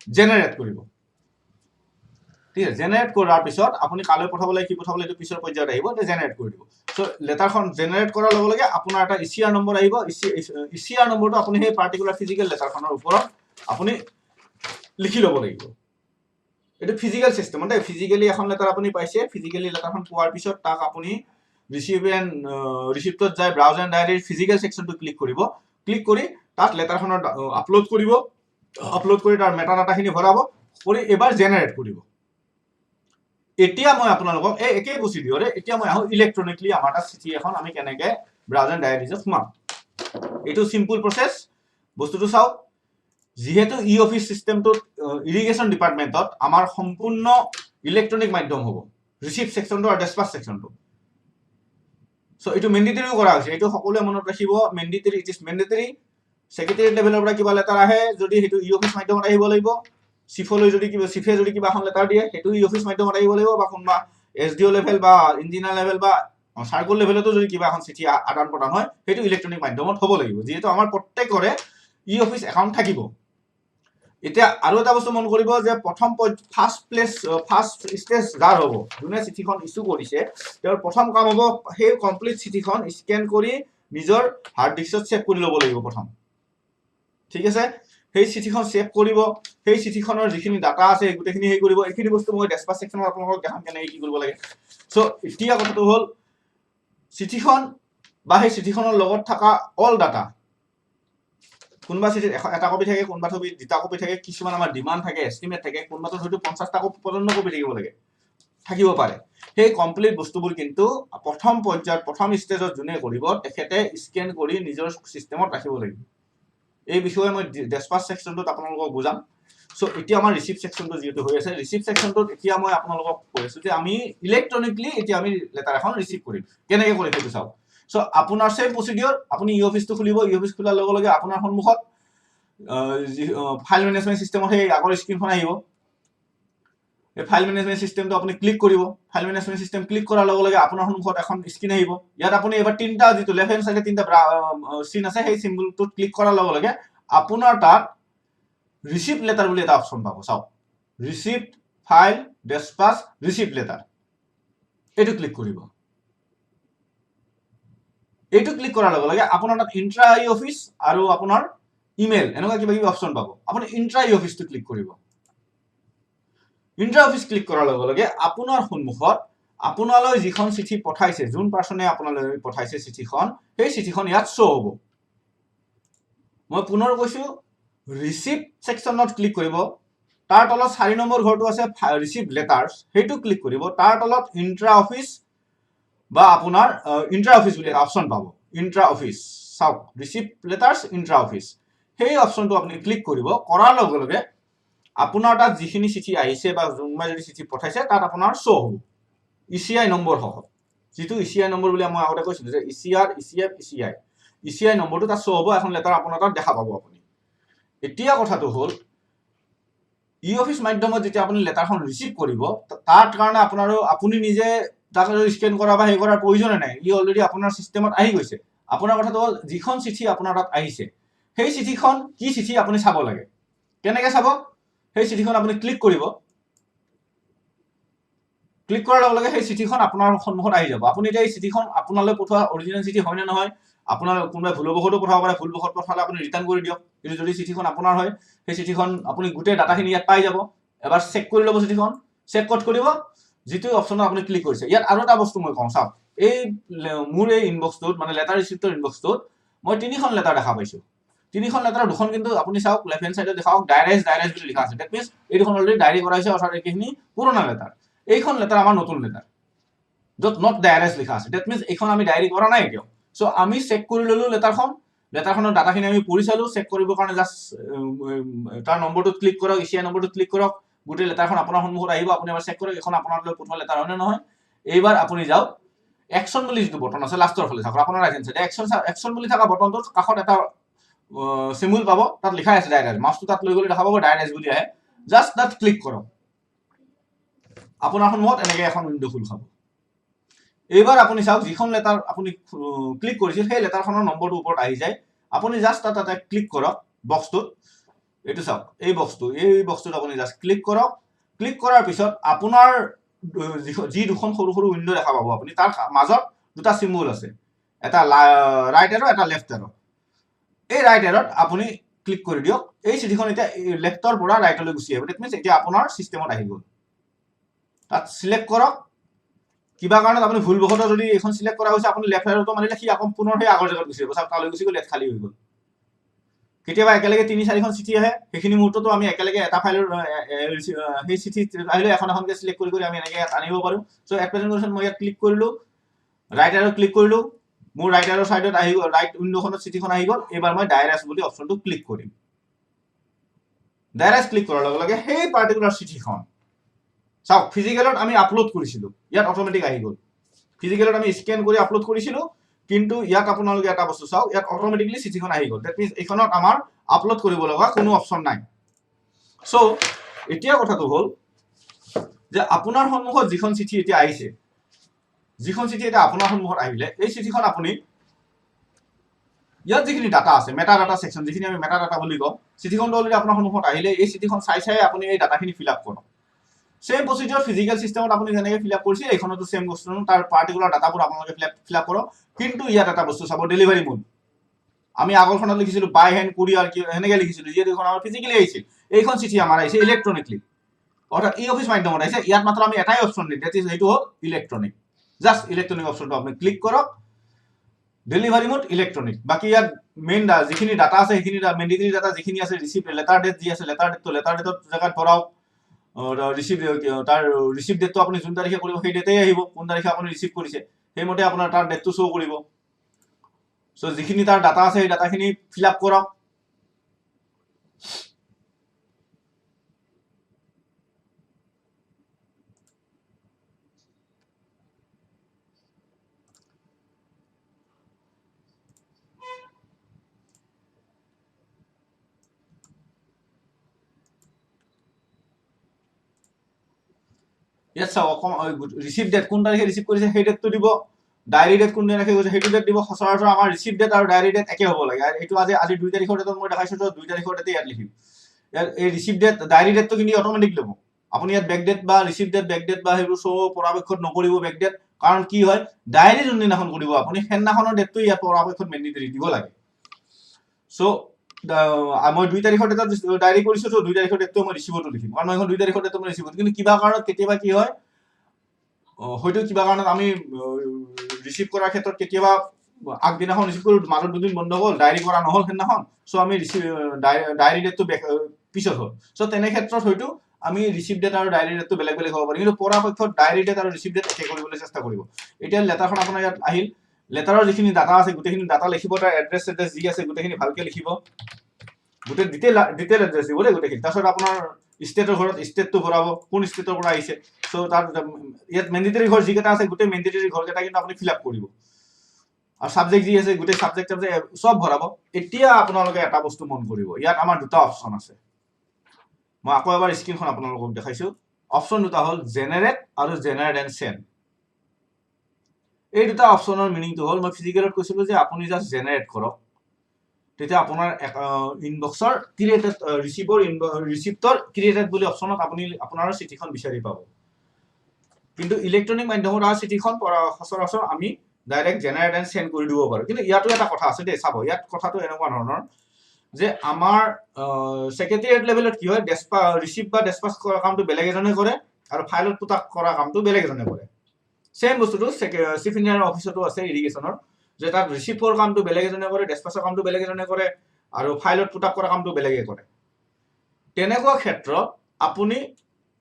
জেনেৰেট কৰিব ঠিক আছে জেনেৰেট কৰাৰ পিছত আপুনি কালৈ পঠাব লাগে কি পঠাব লাগে এইটো পিছৰ পৰ্যায়ত আহিব এটা জেনেৰেট কৰি দিব সো লেটাৰখন জেনেৰেট কৰাৰ লগে লগে আপোনাৰ এটা ইচিআৰ নম্বৰ আহিব ইচিআৰ নম্বৰটো আপুনি সেই পাৰ্টিকুলাৰ ফিজিকেল লেটাৰখনৰ ওপৰত আপুনি লিখি ল'ব লাগিব এইটো ফিজিকেল চিষ্টেম দেই ফিজিকেলি এখন লেটাৰ আপুনি পাইছে ফিজিকেলি লেটাৰখন পোৱাৰ পিছত তাক আপুনি ৰিচিপ্টত যায় ব্ৰাউজ এণ্ড ডায়েৰীৰ ফিজিকেল ছেকশ্যনটো ক্লিক কৰিব ক্লিক কৰি তাত লেটাৰখনৰ আপলোড কৰিব আপলোড কৰি তাৰ মেটা ডাটাখিনি ভৰাব কৰি এবাৰ জেনেৰেট কৰিব এতিয়া মই আপোনালোকক এই একেই প্ৰচিডিউৰে এতিয়া মই আহোঁ ইলেক্ট্ৰনিকলি আমাৰ তাত চিঠি এখন আমি কেনেকৈ ব্ৰাউজ এণ্ড ডায়েৰীজত সোমাম এইটো চিম্পল প্ৰচেছ বস্তুটো চাওক যিহেতু ই অফিচ চিষ্টেমটোত ইৰিগেশ্যন ডিপাৰ্টমেণ্টত আমাৰ সম্পূৰ্ণ ইলেক্ট্ৰনিক মাধ্যম হ'ব ৰিচিপ্ট ছেকশ্যনটো আৰু ডেছপাচ ছেকশ্যনটো সো এইটো মেণ্ডেটৰীও কৰা হৈছে এইটো সকলোৱে মনত ৰাখিব mandatory it is mandatory secretary লেভেলৰ পৰা কিবা লেটাৰ আহে যদি সেইটো ই অফিচ মাধ্যমত আহিব লাগিব চিফলৈ যদি চিফে যদি কিবা এখন লেটাৰ দিয়ে সেইটো ই অফিচ মাধ্যমত আহিব লাগিব বা কোনোবা SDO লেভেল বা ইঞ্জিনিয়াৰ লেভেল বা চাৰ্কল লেভেলতো যদি কিবা এখন চিঠি আদান প্ৰদান হয় সেইটো ইলেক্ট্ৰনিক মাধ্যমত হ'ব লাগিব যিহেতু আমাৰ প্ৰত্যেকৰে ই অফিচ একাউণ্ট থাকিব এতিয়া আৰু এটা বস্তু মন কৰিব যে প্ৰথম ফাৰ্ষ্ট ষ্টেজ যাৰ হ'ব যোনে চিঠিখন ইছ্যু কৰিছে তেওঁৰ প্ৰথম কাম হ'ব সেই কমপ্লিট চিঠিখন স্কেন কৰি নিজৰ হাৰ্ড ডিস্কত ছেভ কৰি ল'ব লাগিব প্ৰথম ঠিক আছে সেই চিঠিখন ছেভ কৰিব সেই চিঠিখনৰ যিখিনি ডাটা আছে গোটেইখিনি হেৰি কৰিব এইখিনি বস্তু মই ডেছপাচ ছেকশ্যনত আপোনালোকক দেখাম কেনেকৈ কি কৰিব লাগে সো এতিয়া কথাটো হ'ল চিঠিখন বা সেই চিঠিখনৰ লগত থকা অল ডাটা কোনোবা চিঠিত এটা কপি থাকে কোনোবা ছবি দুটা কপি থাকে কিছুমান আমাৰ ডিমাণ্ড থাকে এষ্টিমেট থাকে কোনোবাটো হয়তো 50টা কপি পৰ্যন্ত কপি থাকিব পাৰে সেই কমপ্লিট বস্তুবোৰ কিন্তু প্ৰথম পৰ্যায়ত প্ৰথম ষ্টেজত যোনে কৰিব তেখেতে স্কেন কৰি নিজৰ চিষ্টেমত ৰাখিব লাগিব এই বিষয়ে মই ডেছপাচ ছেকশ্যনটোত আপোনালোকক বুজাম সো এতিয়া আমাৰ ৰিচিপ্ট ছেকশ্যনটো যিহেতু হৈ আছে ৰিচিপ্ট ছেকশ্যনটোত এতিয়া মই আপোনালোকক কৈ আছোঁ যে আমি ইলেক্ট্ৰনিকলি এতিয়া আমি লেটাৰ এখন ৰিচিভ কৰিম কেনেকৈ কৰিম সেইটো চাওক সো আপোনাৰ চেম প্ৰচিডিউৰ আপুনি ই অফিচটো খুলিব ই অফিচ খোলাৰ লগে লগে আপোনাৰ সন্মুখত ফাইল মেনেজমেণ্ট চিষ্টেমত সেই আগৰ স্ক্ৰীনখন আহিব এই ফাইল মেনেজমেণ্ট চিষ্টেমটো আপুনি ক্লিক কৰিব ফাইল মেনেজমেণ্ট চিষ্টেম ক্লিক কৰাৰ লগে লগে আপোনাৰ সন্মুখত এখন স্ক্ৰীন আহিব ইয়াত আপুনি এবাৰ তিনিটা যিটো লেফ্ট হেণ্ড চাইডে তিনিটা চিন আছে সেই চিম্বলটোত ক্লিক কৰাৰ লগে লগে আপোনাৰ তাত ৰিচিপ্ট লেটাৰ বুলি এটা অপশ্যন পাব চাওক ৰিচিপ্ট ফাইল ডেছপাচ ৰিচিপ্ট লেটাৰ এইটো ক্লিক কৰিব এইটো ক্লিক কৰাৰ লগে লগে আপোনাৰ তাত ইণ্ট্ৰা ই অফিচ আৰু আপোনাৰ ইমেইল এনেকুৱা কিবা কিবি অপশ্যন পাব আপুনি ইণ্ট্ৰা ই অফিচটো ক্লিক কৰিব ইণ্ট্ৰা অফিচ ক্লিক কৰাৰ লগে লগে আপোনাৰ সন্মুখত আপোনালৈ যিখন চিঠি পঠাইছে যোন পাৰ্চনে আপোনালৈ পঠাইছে চিঠিখন সেই চিঠিখন ইয়াত শ্ব' হ'ব মই পুনৰ কৈছোঁ ৰিচিপ্ট ছেকশ্যনত ক্লিক কৰিব তাৰ তলত 4 নম্বৰ ঘৰটো আছে ৰিচিপ্ট লেটাৰ্ছ সেইটো ক্লিক কৰিব তাৰ তলত ইণ্ট্ৰা অফিচ বা আপোনাৰ ইণ্ট্ৰা অফিচ বুলি এটা অপশ্যন পাব ইণ্ট্ৰা অফিচ চাওক ৰিচিপ্ট লেটাৰ্ছ ইণ্ট্ৰা অফিচ সেই অপশ্যনটো আপুনি ক্লিক কৰিব কৰাৰ লগে লগে আপোনাৰ তাত যিখিনি চিঠি আহিছে বা কোনোবাই যদি চিঠি পঠাইছে তাত আপোনাৰ শ্ব' হ'ব ECI নম্বৰ সহ যিটো ECI নম্বৰ বুলি মই আগতে কৈছিলোঁ যে ECR ECF ECI নম্বৰটো তাত শ্ব' হ'ব এখন লেটাৰ আপোনাৰ তাত দেখা পাব আপুনি এতিয়া কথাটো হ'ল ই অফিচ মাধ্যমত যেতিয়া আপুনি লেটাৰখন ৰিচিভ কৰিব তাৰ কাৰণে আপুনি নিজে তাক স্কেন কৰা বা সেই কৰাৰ প্ৰয়োজনে নাই, ই অলৰেডি আপোনাৰ চিষ্টেমত আহি গৈছে। আপোনাৰ কথাটো হ'ল যিখন চিঠি আপোনাৰ তাত আহিছে সেই চিঠিখন কি চিঠি আপুনি চাব লাগে। কেনেকৈ চাব? সেই চিঠিখন আপুনি ক্লিক কৰিব, ক্লিক কৰাৰ লগে লগে সেই চিঠিখন আপোনাৰ সন্মুখত আহি যাব। আপুনি এতিয়া এই চিঠিখন আপোনালৈ পঠোৱা অৰিজিনেল চিঠি হয় নে নহয়, আপোনাৰ কোনোবাই ভুলবশতো পঠাব পাৰে, ভুলবশত পঠালে আপুনি ৰিটাৰ্ণ কৰি দিয়ক। কিন্তু যদি চিঠিখন আপোনাৰ হয় সেই চিঠিখন আপুনি গোটেই ডাটাখিনি ইয়াত পাই যাব। এবাৰ চেক কৰি ল'ব চিঠিখন, চেক ক'ত কৰিব, যিটো অপশ্যনত আপুনি ক্লিক কৰিছে। ইয়াত আৰু এটা বস্তু মই কওঁ চাওক, এই মোৰ এই ইনবক্সটোত মানে লেটাৰ ৰিচিপ্টৰ ইনবক্সটোত মই 3খন লেটাৰ দেখা পাইছোঁ। 3খন লেটাৰৰ 2খন কিন্তু আপুনি চাওক লেফ্ট হেণ্ড চাইডত দেখাওক ডাইৰেক্ট বুলি লিখা আছে। ডেট মিনছ এই দুখন অলৰেডি ডায়েৰী কৰা হৈছে, অৰ্থাৎ এইখিনি পুৰণা লেটাৰ। এইখন লেটাৰ আমাৰ নতুন লেটাৰ য'ত নট ডাইৰেক্ট লিখা আছে। ডেট মিনছ এইখন আমি ডায়েৰী কৰা নাই এতিয়াও। চ' আমি চেক কৰি ল'লো লেটাৰখনৰ ডাটাখিনি আমি পঢ়ি চালো। চেক কৰিবৰ কাৰণে জাষ্ট তাৰ নম্বৰটোত ক্লিক কৰক, ইচিআই নম্বৰটোত ক্লিক কৰক, গোটেই লেটাৰখন আপোনাৰ সন্মুখত আহিব। আপুনি এবাৰ চেক কৰক এখন আপোনালৈ পঠোৱা লেটাৰ হয় নে নহয়। এইবাৰ আপুনি যাওক একশ্যন বুলি যিটো বটন আছে লাষ্টৰ ফালে চাওক, আপোনাৰ ৰাইট হেণ্ড চাইডে একশ্যন বুলি থকা বটনটোৰ কাষত এটা চিম্বল পাব, তাত লিখা আছে ডাইৰেক্ট। মাউচটো তাত লৈ গ'লে দেখা পাব ডাইৰেক্ট বুলি আহে, জাষ্ট তাত ক্লিক কৰক। আপোনাৰ সন্মুখত এনেকৈ এখন উইণ্ড' খোল খাব। এইবাৰ আপুনি চাওক যিখন লেটাৰ আপুনি ক্লিক কৰিছিল সেই লেটাৰখনৰ নম্বৰটো ওপৰত আহি যায়। আপুনি জাষ্ট তাতে ক্লিক কৰক বক্সটোত, এইটো চাওক এই বক্সটোত আপুনি জাষ্ট ক্লিক কৰক। ক্লিক কৰাৰ পিছত আপোনাৰ যি দুখন সৰু সৰু উইণ্ড' দেখা পাব আপুনি, তাৰ মাজত দুটা চিম্বল আছে, এটা ৰাইট এৰ' এটা লেফ্ট এৰ'। এই ৰাইট এৰত আপুনি ক্লিক কৰি দিয়ক। এই চিঠিখন এতিয়া লেফ্টৰ পৰা ৰাইটলৈ গুচি আহিব। ডেট মিনছ এতিয়া আপোনাৰ চিষ্টেমত আহি গ'ল। তাত চিলেক্ট কৰক। কিবা কাৰণত আপুনি ভুলবশতঃ যদি এইখন চিলেক্ট কৰা হৈছে, আপুনি লেফ্ট এৰ'টো মাৰিলে সি আকৌ পুনৰ সেই আগৰ জেগাত গুচি যাব। চাওক তালৈ গুচি গ'ল, ইয়াত খালী হৈ গ'ল। কেতিয়াবা একেলগে 3-4খন চিঠি আহে, সেইখিনি মুহূৰ্ততো আমি একেলগে এটা ফাইলৰ সেই চিঠি আহিলে এখন এখনকে চিলেক্ট কৰি আমি এনেকৈ ইয়াত আনিব পাৰোঁ। চ' এট প্ৰেজেণ্ট কণ্ডিশ্যন মই ইয়াত ক্লিক কৰিলোঁ, ৰাইট এৰ' ক্লিক কৰিলোঁ, মোৰ ৰাইট এৰ' চাইডত আহি গ'ল, ৰাইট উইণ্ডখনত চিঠিখন আহি গ'ল। এইবাৰ মই ডাইৰেক্ট বুলি অপশ্যনটো ক্লিক কৰিম। ডাইৰেক্ট ক্লিক কৰাৰ লগে লগে সেই পাৰ্টিকুলাৰ চিঠিখন চাওক ফিজিকেলত আমি আপলোড কৰিছিলোঁ, ইয়াত অট'মেটিক আহি গ'ল। ফিজিকেলত আমি স্কেন কৰি আপলোড কৰিছিলোঁ, কিন্তু ইয়াত আপোনালোকে এটা বস্তু চাওক, ইয়াত অট'মেটিকলি চিঠিখন আহি গ'ল। ডেট মিনছ এইখনত আমাৰ আপলোড কৰিব লগা কোনো অপশ্যন নাই। চ' এতিয়া কথাটো হ'ল যে আপোনাৰ সন্মুখত যিখন চিঠি এতিয়া আহিছে, যিখন চিঠি এতিয়া আপোনাৰ সন্মুখত আহিলে, এই চিঠিখন আপুনি ইয়াত যিখিনি ডাটা আছে মেটা ডাটা ছেকশ্যন, যিখিনি আমি মেটা ডাটা বুলি কওঁ, চিঠিখনটো অলৰেডি আপোনাৰ সন্মুখত আহিলে। এই চিঠিখন চাই আপুনি এই ডাটাখিনি ফিল আপ কৰক। চেম প্ৰচিডিউৰ ফিজিকেল চিষ্টেমত আপুনি যেনেকৈ ফিল আপ কৰিছিল, এইখনতো চেম বস্তু, তাৰ পাৰ্টিকুলাৰ ডাটাবোৰ আপোনালোকে ফিল আপ কৰক। কিন্তু ইয়াত এটা বস্তু চাব, ডেলিভাৰী মোড। আমি আগৰখনত লিখিছিলোঁ বাই হেণ্ড, কুৰিয়াৰ, সেনেকৈ লিখিছিলোঁ, যিহেতু এইখন আমাৰ ফিজিকেলি আহিছিল। এইখন চিঠি আমাৰ আহিছে ইলেক্ট্ৰনিকলি, অৰ্থাৎ ই অফিচ মাধ্যমত আহিছে। ইয়াত মাত্ৰ আমি এটাই অপশ্যন দিম, সেইটো হ'ল ইলেক্ট্ৰনিক। জাষ্ট ইলেক্ট্ৰনিক অপশ্যনটো আপুনি ক্লিক কৰক, ডেলিভাৰী মোড ইলেক্ট্ৰনিক। বাকী ইয়াত মেইন যিখিনি ডাটা আছে সেইখিনি মেণ্ডেটৰী ডাটা যিখিনি আছে, ৰিচিভ লেটাৰ ডেট যি আছে, লেটাৰ ডেটৰ জেগাত ভৰাওক। তাৰ ৰিচিভ ডেটটো আপুনি যোন তাৰিখে কৰিব সেই ডেটেই আহিব, কোন তাৰিখে আপুনি ৰিচিভ কৰিছে সেইমতে আপোনাৰ তাৰ ডেটটো শ্ব' কৰিব। চ' যিখিনি তাৰ ডাটা আছে সেই ডাটাখিনি ফিল আপ কৰক। ইয়াত চাওক ৰিচিভ ডেট কোন তাৰিখে ৰিচিভ কৰিছে সেই ডেটটো দিব, ডায়েৰী ডেট কোন তাৰিখে গৈছে সেইটো ডেট দিব। সচৰাচৰ আমাৰ ৰিচিভ ডেট আৰু ডায়েৰী ডেট একে হ'ব লাগে। এইটো আজি 2 তাৰিখৰ ডেটত মই দেখাইছোঁ, 2 তাৰিখৰ ডেটে ইয়াত লিখিম। এই ৰিচিভ ডেট ডায়েৰী ডেটটো কিন্তু অট'মেটিক ল'ব। আপুনি ইয়াত বেক ডেট বা ৰিচিভ ডেট, বেক ডেট বা সেইবোৰ শ্ব' পৰাপক্ষত নকৰিব বেক ডেট। কাৰণ কি হয়, ডায়েৰী যোনদিনাখন কৰিব আপুনি সেইদিনাখনৰ ডেটটো ইয়াত পৰাপক্ষত মেণ্ডেটৰী দিব লাগে। চ' মই 2 তাৰিখৰ ডেটত ডায়েৰী কৰিছোঁ, ত' 2 তাৰিখৰ ডেটটো মই ৰিচিভতো লিখিম, কাৰণ মই এখন 2 তাৰিখৰ ডেটত মই ৰিচিভ কৰিছোঁ। কিন্তু কিবা কাৰণত কেতিয়াবা কি হয়, হয়তো কিবা কাৰণত আমি ৰিচিভ কৰাৰ ক্ষেত্ৰত কেতিয়াবা আগদিনাখন ৰিচিভ কৰোঁ, মাজত 2 দিন বন্ধ হ'ল, ডায়েৰী কৰা নহ'ল সেইদিনাখন। চ' আমি ডায়েৰী ডেটটো পিছত হ'ল। চ' তেনে ক্ষেত্ৰত হয়তো আমি ৰিচিভ ডেট আৰু ডায়েৰী ডেটটো বেলেগ বেলেগ হ'ব পাৰে। কিন্তু পৰাপক্ষত ডায়েৰী ডেট আৰু ৰিচিভ ডেট একে কৰিবলৈ চেষ্টা কৰিব। এতিয়া লেটাৰখন আপোনাৰ ইয়াত আহিল, লেটাৰৰ যিখিনি ডাটা আছে গোটেইখিনি ডাটা লিখিব, তাৰ এড্ৰেছ যি আছে গোটেইখিনি ভালকে লিখিব, গোটেই ডিটেইল এড্ৰেছ দিব দেই গোটেইখিনি। তাৰপিছত আপোনাৰ ষ্টেটৰ ঘৰত ষ্টেটটো ভৰাব, কোন ষ্টেটৰ পৰা আহিছে। চ' তাত ইয়াত মেণ্ডেটৰী ঘৰ যিকেইটা আছে গোটেই মেণ্ডেটৰী ঘৰকেইটা কিন্তু আপুনি ফিল আপ কৰিব, আৰু ছাবজেক্ট যি আছে গোটেই ছাবজেক্ট চব ভৰাব। এতিয়া আপোনালোকে এটা বস্তু মন কৰিব, ইয়াত আমাৰ দুটা অপশ্যন আছে। মই আকৌ এবাৰ স্ক্ৰীনখন আপোনালোকক দেখাইছোঁ। অপশ্যন দুটা হ'ল জেনেৰেট আৰু জেনাৰেট এণ্ড চেণ্ড। এই দুটা অপশ্যনৰ মিনিংটো হ'ল মই ফিজিকেলত কৈছিলোঁ যে আপুনি জাষ্ট জেনেৰেট কৰক, তেতিয়া আপোনাৰ ইনবক্সৰ ক্ৰিয়েটেড ৰিচিপ্টৰ ক্ৰিয়েটেড বুলি অপশ্যনত আপুনি আপোনাৰ চিঠিখন বিচাৰি পাব। কিন্তু ইলেক্ট্ৰনিক মাধ্যমত অহা চিঠিখন সচৰাচৰ আমি ডাইৰেক্ট জেনেৰেট এণ্ড চেণ্ড কৰি দিব পাৰোঁ। কিন্তু ইয়াতো এটা কথা আছে দেই, চাব ইয়াত কথাটো এনেকুৱা ধৰণৰ যে আমাৰ ছেক্ৰেটেৰিয়েট লেভেলত কি হয়, ৰিচিভ বা ডেছপাচ কৰা কামটো বেলেগ এজনে কৰে আৰু ফাইলত পুটাক কৰা কামটো বেলেগ এজনে কৰে। চেম বস্তুটো চিফ ইঞ্জিনিয়াৰৰ অফিচতো আছে ইৰিগেশ্যনৰ, যে তাত ৰিচিভৰ কামটো বেলেগ এজনে কৰে, ডেছপাচৰ কামটো বেলেগ এজনে কৰে আৰু ফাইলত পুটাক কৰা কামটো বেলেগে কৰে। তেনেকুৱা ক্ষেত্ৰত আপুনি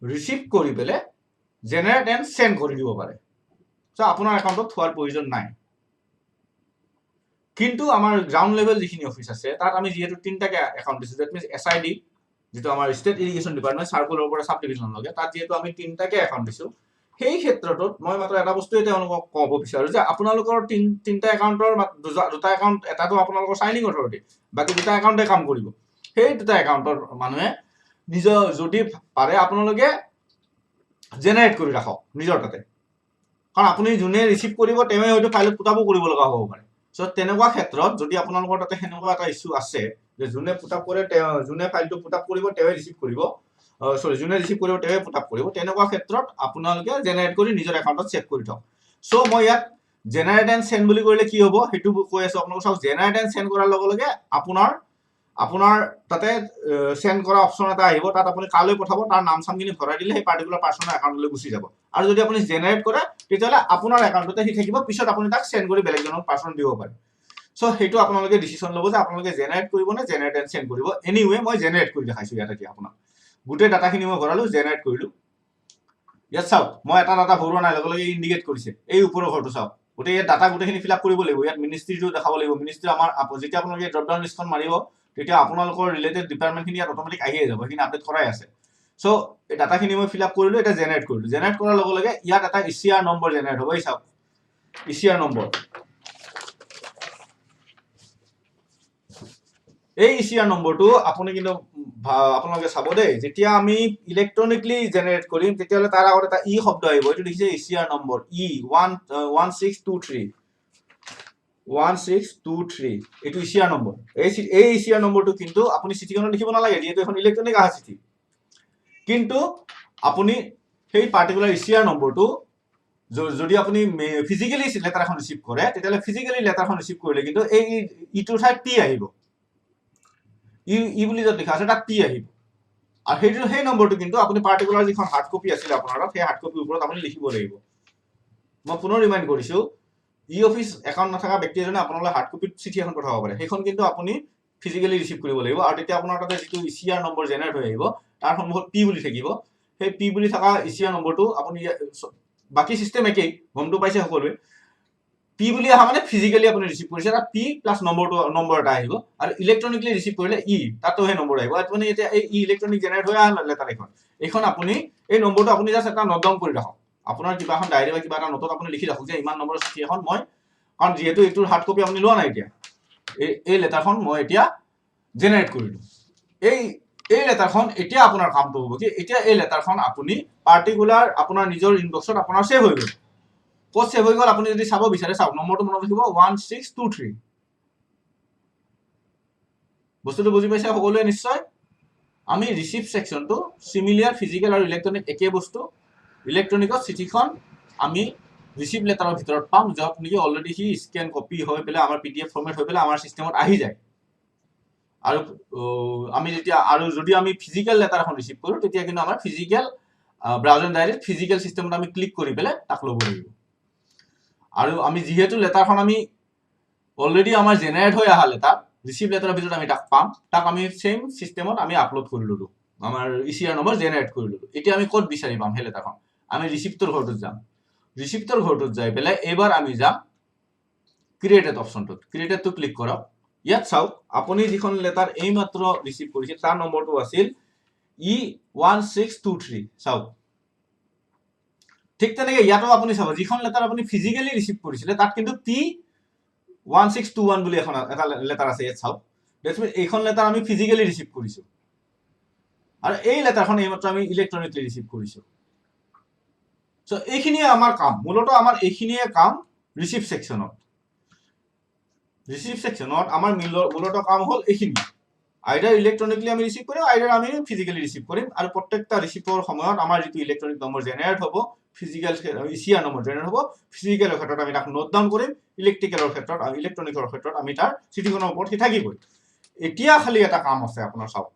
ৰিচিভ কৰি পেলাই জেনেৰেট এণ্ড চেণ্ড কৰি দিব পাৰে। চ' আপোনাৰ একাউণ্টত থোৱাৰ প্ৰয়োজন নাই। কিন্তু আমাৰ গ্ৰাউণ্ড লেভেল যিখিনি অফিচ আছে তাত আমি যিহেতু তিনিটাকে একাউণ্ট দিছোঁ, ডেট মিনছ SID যিটো আমাৰ ষ্টেট ইৰিগেশ্যন ডিপাৰ্টমেণ্ট চাৰ্কুলৰ পৰা চাব ডিভিজনলৈকে, তাত যিহেতু আমি তিনিটাকে একাউণ্ট দিছোঁ, সেই ক্ষেত্ৰটোত মই মাত্ৰ এটা বস্তুৱে তেওঁলোকক ক'ব বিচাৰোঁ যে আপোনালোকৰ তিনিটা একাউণ্টৰ দুটা একাউণ্ট, এটাটো আপোনালোকৰ চাইনিং অথৰিটি, বাকী দুটা একাউণ্টে কাম কৰিব। সেই দুটা একাউণ্টৰ মানুহে নিজৰ যদি পাৰে আপোনালোকে জেনেৰেট কৰি ৰাখক নিজৰ তাতে, কাৰণ আপুনি যোনে ৰিচিভ কৰিব তেওঁৱে হয়তো ফাইলত পুটাবো কৰিব লগা হ'ব পাৰে। চ' তেনেকুৱা ক্ষেত্ৰত যদি আপোনালোকৰ তাতে সেনেকুৱা এটা ইছ্যু আছে যে যোনে পুটাপ কৰে যোনে ফাইলটো পুটাপ কৰিব তেওঁৱে ৰিচিভ কৰিব, যোনে ৰিচিভ কৰিব তেওঁৱে পুটাপ কৰিব, তেনেকুৱা ক্ষেত্ৰত আপোনালোকে জেনেৰেট কৰি নিজৰ একাউণ্টত চেভ কৰি থওক। চ' মই ইয়াত জেনেৰেট এণ্ড চেণ্ড বুলি কৰিলে কি হ'ব সেইটো কৈ আছোঁ আপোনালোকক। চাওক, জেনেৰেট এণ্ড চেণ্ড কৰাৰ লগে লগে আপোনাৰ তাতে চেণ্ড কৰা অপশ্যন এটা আহিব, তাত আপুনি কালৈ পঠাব তাৰ নাম চামখিনি ভৰাই দিলে সেই পাৰ্টিকুলাৰ পাৰ্চনৰ একাউণ্টলৈ গুচি যাব। আৰু যদি আপুনি জেনেৰেট কৰে তেতিয়াহ'লে আপোনাৰ একাউণ্টতে সি থাকিব, পিছত আপুনি তাক চেণ্ড কৰি বেলেগজনক পাৰ্চন দিব পাৰে। চ' সেইটো আপোনালোকে ডিচিশ্যন ল'ব যে আপোনালোকে জেনেৰেট কৰিব নে জেনেৰেট এণ্ড চেণ্ড কৰিব। এনিৱে মই জেনেৰেট কৰি দেখাইছোঁ ইয়াত এতিয়া আপোনাক। গোটেই ডাটাখিনি মই ভৰালোঁ, জেনেৰেট কৰিলোঁ। ইয়াত চাওক, মই এটা ডাটা ভৰোৱা নাই, লগে লগে ইণ্ডিকেট কৰিছে এই ওপৰৰ ঘৰটো চাওক। গোটেই ইয়াত ডাটা গোটেইখিনি ফিল আপ কৰিব লাগিব। ইয়াত মিনিষ্ট্ৰীটো দেখাব লাগিব। মিনিষ্ট্ৰী আমাৰ যেতিয়া আপোনালোকে ড্ৰপ ডাউন লিষ্টখন মাৰিব তেতিয়া আপোনালোকৰ ৰিলেটেড ডিপাৰ্টমেণ্টখিনি ইয়াত অট'মেটিক আহিয়ে যাব, সেইখিনি আপডেট কৰাই আছে। চ' এই ডাটাখিনি মই ফিল আপ কৰিলোঁ, এতিয়া জেনেৰেট কৰিলোঁ। জেনেৰেট কৰাৰ লগে লগে ইয়াত এটা ECR নম্বৰ জেনেৰেট হ'ব। এই চাওক, ECR নম্বৰ। এই ECR নম্বৰটো আপুনি কিন্তু আপোনালোকে চাব দেই, যেতিয়া আমি ইলেক্ট্ৰনিকলি জেনেৰেট কৰিম তেতিয়াহ'লে তাৰ আগত এটা শব্দ আহিব, এইটো দেখিছে ECR নম্বৰ E1623 এইটো ECR নম্বৰ। এই ECR নম্বৰটো কিন্তু আপুনি চিঠিখনত লিখিব নালাগে, যিহেতু এখন ইলেক্ট্ৰনিক অহা চিঠি। কিন্তু আপুনি সেই পাৰ্টিকুলাৰ ECR নম্বৰটো যদি আপুনি ফিজিকেলি লেটাৰ এখন ৰিচিভ কৰে তেতিয়াহ'লে ফিজিকেলি লেটাৰখন ৰিচিভ কৰিলে কিন্তু ইটোৰ ঠাইত P আহিব। ই বুলি য'ত লিখা আছে তাত P আহিব। আৰু সেই নম্বৰটো কিন্তু আপুনি পাৰ্টিকুলাৰ যিখন হাৰ্ড কপি আছিলে আপোনাৰ তাত, সেই হাৰ্ড কপিৰ ওপৰত আপুনি লিখিব লাগিব। মই পুনৰ ৰিমাইণ্ড কৰিছোঁ, অফিচ একাউণ্ট নথকা ব্যক্তি এজনে আপোনালোকে হাৰ্ড কপিত চিঠি এখন পঠাব পাৰে, সেইখন কিন্তু আপুনি ফিজিকেলি ৰিচিভ কৰিব লাগিব। আৰু তেতিয়া আপোনাৰ তাতে যিটো ECR নম্বৰ জেনেৰেট হৈ আহিব তাৰ সন্মুখত P বুলি থাকিব। সেই P বুলি থকা ECR নম্বৰটো আপুনি, বাকী চিষ্টেম একেই, গমটো পাইছে সকলোৱে। P বুলি অহা মানে ফিজিকেলি আপুনি ৰিচিভ কৰিছে, তাত P প্লাছ নম্বৰ এটা আহিব। আৰু ইলেক্ট্ৰনিকলি ৰিচিভ কৰিলে তাতো সেই নম্বৰ আহিব। আপুনি এতিয়া এই ইলেক্ট্ৰনিক জেনেৰেট হৈ অহা লেটাৰ এইখন আপুনি এই নম্বৰটো আপুনি জাষ্ট এটা নোট ডাউন কৰি ৰাখক। আপোনাৰ কিবা এখন ডায়েৰী বা কিবা এটা নোটত আপুনি লিখি ৰাখক যে ইমান নম্বৰৰ চিঠি এখন মই, কাৰণ যিহেতু এইটোৰ হাৰ্ড কপি আপুনি লোৱা নাই এতিয়া, এই লেটাৰখন মই এতিয়া জেনেৰেট কৰিলোঁ। এই লেটাৰখন এতিয়া আপোনাৰ কামটো হ'ব কি, এতিয়া এই লেটাৰখন আপুনি পাৰ্টিকুলাৰ আপোনাৰ নিজৰ ইনবক্সত আপোনাৰ ছেভ হৈ গ'ল। ক'ত ছেভ হৈ গ'ল আপুনি যদি চাব বিচাৰে, চাওক নম্বৰটো মনত ৰাখিব 1623। বস্তুটো বুজি পাইছে সকলোৱে নিশ্চয়? আমি ৰিচিভ ছেকশ্যনটো চিমিলিয়াৰ ফিজিকেল আৰু ইলেক্ট্ৰনিক একে বস্তু। ইলেক্ট্ৰনিকত চিঠিখন আমি ৰিচিভ লেটাৰৰ ভিতৰত পাম, য'ত নেকি অলৰেডি সি স্কেন কপি হৈ পেলাই আমাৰ PDF ফৰ্মেট হৈ পেলাই আমাৰ চিষ্টেমত আহি যায়। আৰু আমি যদি আমি ফিজিকেল লেটাৰ এখন ৰিচিভ কৰোঁ তেতিয়া কিন্তু আমাৰ ফিজিকেল ব্ৰাউজাৰ ডায়েৰীত ফিজিকেল চিষ্টেমত আমি ক্লিক কৰি পেলাই তাক ল'ব লাগিব। আৰু আমি যিহেতু লেটাৰখন আমি অলৰেডি আমাৰ জেনেৰেট হৈ অহা লেটাৰ, ৰিচিভ লেটাৰৰ ভিতৰত আমি তাক পাম, তাক আমি চেম চিষ্টেমত আমি আপলোড কৰি ল'লোঁ, আমাৰ ECR নম্বৰ জেনেৰেট কৰি ল'লোঁ। এতিয়া আমি ক'ত বিচাৰি পাম সেই লেটাৰখন? আমি ৰিচিপ্টৰ ঘৰটোত যাম। ৰিচিপ্টৰ ঘৰটোত যাই পেলাই এইবাৰ আমি যাম ক্ৰিয়েটেড অপশ্যনটোত, ক্ৰিয়েটেডটো ক্লিক কৰক। ইয়াত চাওক, আপুনি যিখন লেটাৰ এইমাত্ৰ ৰিচিভ কৰিছে তাৰ নম্বৰটো আছিল E1623। চাওক, ঠিক তেনেকে ইয়াতো আপুনি চাব, যিখন লেটাৰ আপুনি ফিজিকেলি ৰিচিভ কৰিছিলে তাত কিন্তু P1621 বুলি এটা লেটাৰ আছে। ইয়াত চাওক, এইখন লেটাৰ আমি ফিজিকেলি ৰিচিভ কৰিছোঁ আৰু এই লেটাৰখন এইমাত্ৰ আমি ইলেক্ট্ৰনিকলি ৰিচিভ কৰিছোঁ। চ' এইখিনিয়ে আমাৰ কাম, মূলতঃ আমাৰ এইখিনিয়ে কাম ৰিচিভ ছেকশ্যনত আমাৰ মূলত কাম হ'ল এইখিনি আইডাৰ ইলেক্ট্ৰনিকলি আমি ৰিচিভ কৰিম আইডাৰ আমি ফিজিকেলি ৰিচিভ কৰিম আৰু প্ৰত্যেকটা ৰিচিভৰ সময়ত আমাৰ যিটো ইলেক্ট্ৰনিক নম্বৰ জেনেৰেট হ'ব ফিজিকেল ইচিআৰ নম্বৰ জেনেৰেট হ'ব ফিজিকেলৰ ক্ষেত্ৰত আমি তাক নোট ডাউন কৰিম ইলেক্ট্ৰিকেলৰ ক্ষেত্ৰত আৰু ইলেক্ট্ৰনিকৰ ক্ষেত্ৰত আমি তাৰ চিঠিখনৰ ওপৰত সি থাকিবই এতিয়া খালি এটা কাম আছে আপোনাৰ চাওক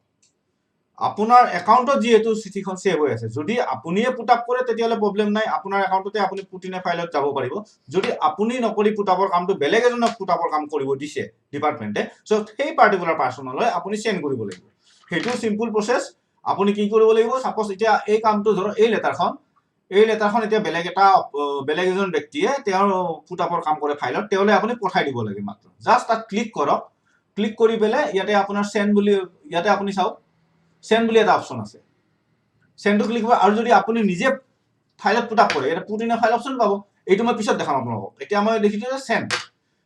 আপোনাৰ একাউণ্টত যিহেতু চিঠিখন ছেভ হৈ আছে যদি আপুনিয়ে পুট আপ কৰে তেতিয়াহ'লে প্ৰব্লেম নাই আপোনাৰ একাউণ্টতে আপুনি পুটিনে ফাইলত যাব পাৰিব যদি আপুনি নকৰি পুট আপৰ কামটো বেলেগ এজনক পুট আপৰ কাম কৰিব দিছে ডিপাৰ্টমেণ্টে চ' সেই পাৰ্টিকুলাৰ পাৰ্চনলৈ আপুনি চেণ্ড কৰিব লাগিব সেইটো চিম্পল প্ৰচেছ আপুনি কি কৰিব লাগিব সাপোজ এতিয়া এই কামটো ধৰক এই লেটাৰখন এতিয়া বেলেগ এজন ব্যক্তিয়ে তেওঁৰ পুট আপৰ কাম কৰে ফাইলত তেওঁলৈ আপুনি পঠাই দিব লাগে মাত্ৰ জাষ্ট তাত ক্লিক কৰক ক্লিক কৰি পেলাই ইয়াতে আপোনাৰ চেণ্ড বুলি ইয়াতে আপুনি চাওক চেণ্ড বুলি এটা অপশ্যন আছে চেণ্ডটো ক্লিক কৰিব আৰু যদি আপুনি নিজে ফাইলত পুট আপ কৰে এটা পুট ইন ফাইল অপশ্যন পাব এইটো মই পিছত দেখাম আপোনালোকক এতিয়া মই দেখিছোঁ যে চেণ্ড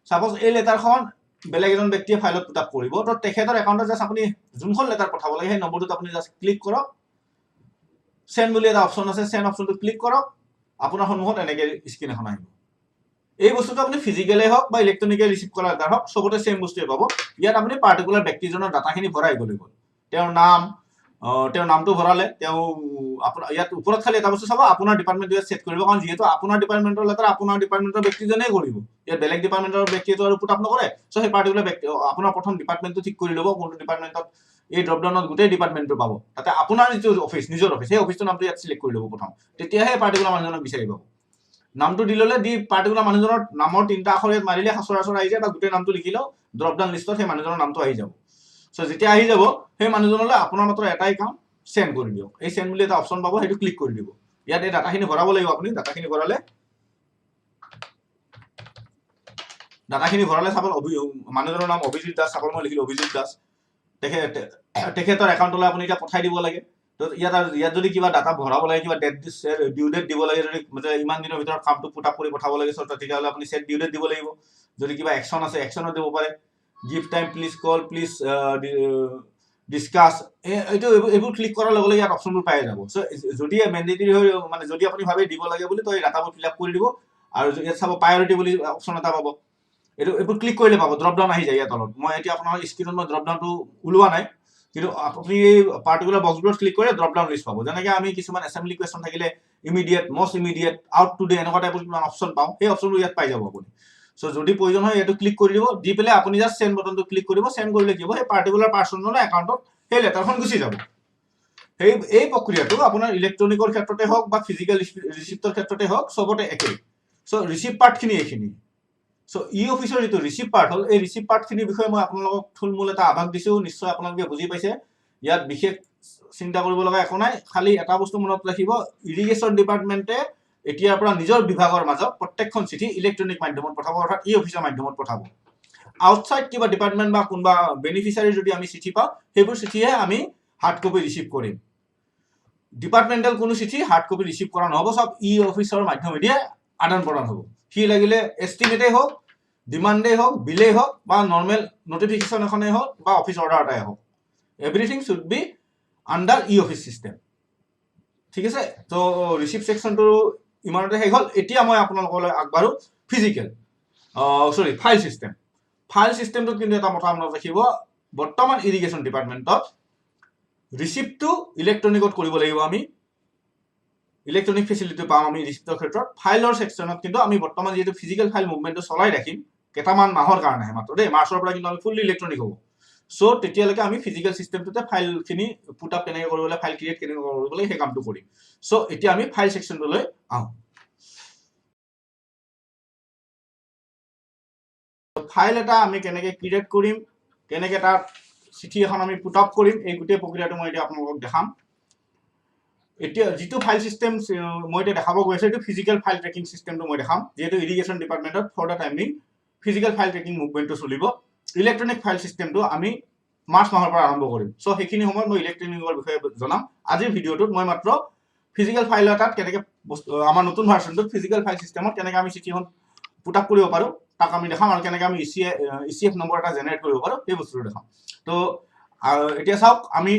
সাপোজ এই লেটাৰখন বেলেগ এজন ব্যক্তিয়ে ফাইলত পুট আপ কৰিব তো তেখেতৰ একাউণ্টত জাষ্ট আপুনি যোনখন লেটাৰ পঠাব লাগে সেই নম্বৰটোত আপুনি জাষ্ট ক্লিক কৰক চেণ্ড বুলি এটা অপশ্যন আছে চেণ্ড অপশ্যনটো ক্লিক কৰক আপোনাৰ সন্মুখত এনেকৈ স্ক্ৰীন এখন আহিব এই বস্তুটো আপুনি ফিজিকেলে হওক বা ইলেক্ট্ৰনিকেলি ৰিচিভ কৰা লেটাৰ হওক চবতে চেম বস্তুৱে পাব ইয়াত আপুনি পাৰ্টিকুলাৰ ব্যক্তিজনৰ ডাটাখিনি ভৰাই আহিব লাগিব তেওঁৰ নামটো ভৰালে তেওঁ আপোনাৰ ইয়াত ওপৰত খালি এটা বস্তু চাব আপোনাৰ ডিপাৰ্টমেণ্টটো ইয়াত ছেট কৰিব কাৰণ যিহেতু আপোনাৰ ডিপাৰ্টমেণ্টৰ লেটাৰ আপোনাৰ ডিপাৰ্টমেণ্টৰ ব্যক্তিজনেই কৰিব ইয়াত বেলেগ ডিপাৰ্টমেণ্টৰ ব্যক্তিটো আৰু পুট আপ নকৰে চ' সেই পাৰ্টিকুলাৰ ব্যক্তি আপোনাৰ প্ৰথম ডিপাৰ্টমেণ্টটো ঠিক কৰি ল'ব কোনটো ডিপাৰ্টমেণ্টত এই ড্ৰপডাউনত গোটেই ডিপাৰ্টমেণ্টটো পাব তাতে আপোনাৰ যিটো অফিচ নিজৰ অফিচ সেই অফিচটোৰ নামটো ইয়াত চিলেক্ট কৰি ল'ব প্ৰথম তেতিয়াহে পাৰ্টিকুলাৰ মানুহজনক বিচাৰি পাব নামটো দি ল'লে দি পাৰ্টিকুলাৰ মানুহজনৰ নামৰ 3টা আখৰ ইয়াত মাৰিলে সচৰাচৰ আহি যায় বা গোটেই নামটো লিখিলেও ড্ৰপডাউন লিষ্টত সেই মানুহজনৰ নামটো আহি যাব চ' যেতিয়া আহি যাব সেই মানুহজনলৈ আপোনাৰ মাত্ৰ এটাই কাম চেণ্ড কৰি দিয়ক এই চেণ্ড বুলি এটা অপশ্যন পাব সেইটো ক্লিক কৰি দিব ইয়াত এই ডাটাখিনি ভৰাব লাগিব আপুনি ডাটাখিনি ভৰালে চাব মানুহজনৰ নাম অভিজিত দাস চাব মই লিখিলোঁ অভিজিত দাস তেখেতৰ একাউণ্টলৈ আপুনি এতিয়া পঠাই দিব লাগে তো ইয়াত যদি কিবা ডাটা ভৰাব লাগে কিবা ডিউ ডেট দিব লাগে যদি ইমান দিনৰ ভিতৰত কামটো পুট আপ কৰি পঠাব লাগে চ' তেতিয়াহ'লে আপুনি চেট ডিউ ডেট দিব লাগিব যদি কিবা একশ্যন আছে একশ্যনত দিব পাৰে give time please call please discuss এইবোৰ ক্লিক কৰাৰ লগে লগে ইয়াত অপশ্যনবোৰ পাই যাব চ' যদি মেণ্ডেটৰী হৈ যদি আপুনি ভাবে দিব লাগে বুলি তো এই ডাটাবোৰ ফিল আপ কৰি দিব আৰু ইয়াত চাব প্ৰায়ৰিটি বুলি অপশ্যন এটা পাব এইবোৰ ক্লিক কৰিলে পাব ড্ৰপডাউন আহি যায় ইয়াত তলত মই এতিয়া আপোনাৰ স্ক্ৰীণত মই ড্ৰপডাউনটো ওলোৱা নাই কিন্তু আপুনি এই পাৰ্টিকুলাৰ বক্সবোৰত ক্লিক কৰিলে ড্ৰপডাউন লিষ্ট পাব যেনেকৈ আমি কিছুমান এছেম্বলি কুৱেশ্যন থাকিলে immediate most immediate out to day এনেকুৱা টাইপৰ কিছুমান অপশ্যন পাওঁ সেই অপশ্যনবোৰ ইয়াত পাই যাব আপুনি চ' যদি প্ৰয়োজন হয় এইটো ক্লিক কৰি দিব দি পেলাই আপুনি জাষ্ট চেণ্ড বটনটো ক্লিক কৰিব চেণ্ড কৰিলে কি হ'ব সেই পাৰ্টিকুলাৰ পাৰ্চনৰ একাউণ্টত সেই লেটাৰখন গুচি যাব এই প্ৰক্ৰিয়াটো আপোনাৰ ইলেক্ট্ৰনিকৰ ক্ষেত্ৰতে হওক বা ফিজিকেল ৰিচিপ্টৰ ক্ষেত্ৰতে হওক চবতে একেই চ' ৰিচিভ পাৰ্টখিনি এইখিনি চ' অফিচৰ যিটো ৰিচিভ পাৰ্ট হ'ল এই ৰিচিভ পাৰ্টখিনিৰ বিষয়ে মই আপোনালোকক থুলমূল এটা আভাস দিছোঁ নিশ্চয় আপোনালোকে বুজি পাইছে ইয়াত বিশেষ চিন্তা কৰিব লগা একো নাই খালি এটা বস্তু মনত ৰাখিব ইৰিগেশ্যন ডিপাৰ্টমেণ্টে এতিয়াৰ পৰা নিজৰ বিভাগৰ মাজত প্ৰত্যেকখন চিঠি ইলেক্ট্ৰনিক মাধ্যমত পঠাব অৰ্থাৎ অফিচৰ মাধ্যমত পঠাব আউটছাইড কিবা ডিপাৰ্টমেণ্ট বা কোনোবা বেনিফিচিয়াৰী যদি আমি চিঠি পাওঁ সেইবোৰ চিঠিহে আমি হাৰ্ড কপি ৰিচিভ কৰিম ডিপাৰ্টমেণ্টেল কোনো চিঠি হাৰ্ড কপি ৰিচিভ কৰা নহ'ব চব অফিচৰ মাধ্যমেদিয়ে আদান প্ৰদান হ'ব সি লাগিলে এষ্টিমেটেই হওক ডিমাণ্ডেই হওক বিলেই হওক বা নৰ্মেল নটিফিকেশ্যন এখনেই হওক বা অফিচ অৰ্ডাৰ এটাই হওক everything should be under office system ঠিক আছে তো ৰিচিভ ছেকশ্যনটো ইমানতে শেষ হ'ল এতিয়া মই আপোনালোকলৈ আগবাঢ়ো ফাইল চিষ্টেমটোত কিন্তু এটা কথা মনত ৰাখিব বৰ্তমান ইৰিগেশ্যন ডিপাৰ্টমেণ্টত ৰিচিপ্টটো ইলেক্ট্ৰনিকত কৰিব লাগিব আমি ইলেক্ট্ৰনিক ফেচিলিটি পাম আমি ৰিচিপ্টৰ ক্ষেত্ৰত ফাইলৰ ছেকশ্যনত কিন্তু আমি বৰ্তমান যিহেতু ফিজিকেল ফাইল মুভমেণ্টটো চলাই ৰাখিম কেইটামান মাহৰ কাৰণেহে মাত্ৰ দেই মাৰ্চৰ পৰা কিন্তু আমি ফুল্লি ইলেক্ট্ৰনিক হ'ব চ' তেতিয়ালৈকে আমি ফিজিকেল চিষ্টেমটোতে ফাইলখিনি পুট আপ কেনেকৈ কৰিব লাগে ফাইল ক্ৰিয়েট কেনেকৈ কৰিব লাগে সেই কামটো কৰিম চ' এতিয়া আমি ফাইল ছেকশ্যনটোলৈ আহোঁ ফাইল এটা আমি কেনেকৈ ক্ৰিয়েট কৰিম কেনেকৈ তাত চিঠি এখন আমি পুট আপ কৰিম এই গোটেই প্ৰক্ৰিয়াটো মই এতিয়া আপোনালোকক দেখাম এতিয়া যিটো ফাইল চিষ্টেম মই এতিয়া দেখাব গৈ আছোঁ এইটো ফিজিকেল ফাইল ট্ৰেকিং চিষ্টেমটো মই দেখাম যিহেতু ইৰিগেশ্যন ডিপাৰ্টমেণ্টত for the timing physical file tracking মুভমেণ্টটো চলিব ইলেক্ট্ৰনিক ফাইল চিষ্টেমটো আমি মাৰ্চ মাহৰ পৰা আৰম্ভ কৰিম চ' সেইখিনি সময়ত মই ইলেক্ট্ৰনিকৰ বিষয়ে জনাম আজিৰ ভিডিঅ'টোত মই মাত্ৰ ফিজিকেল ফাইল এটাত কেনেকৈ আমাৰ নতুন ভাৰ্চনটোত ফিজিকেল ফাইল চিষ্টেমত কেনেকৈ আমি চিঠিখন পুট আপ কৰিব পাৰোঁ তাক আমি দেখাম আৰু কেনেকৈ আমি ECF নম্বৰ এটা জেনেৰেট কৰিব পাৰোঁ সেই বস্তুটো দেখাম তো এতিয়া চাওক আমি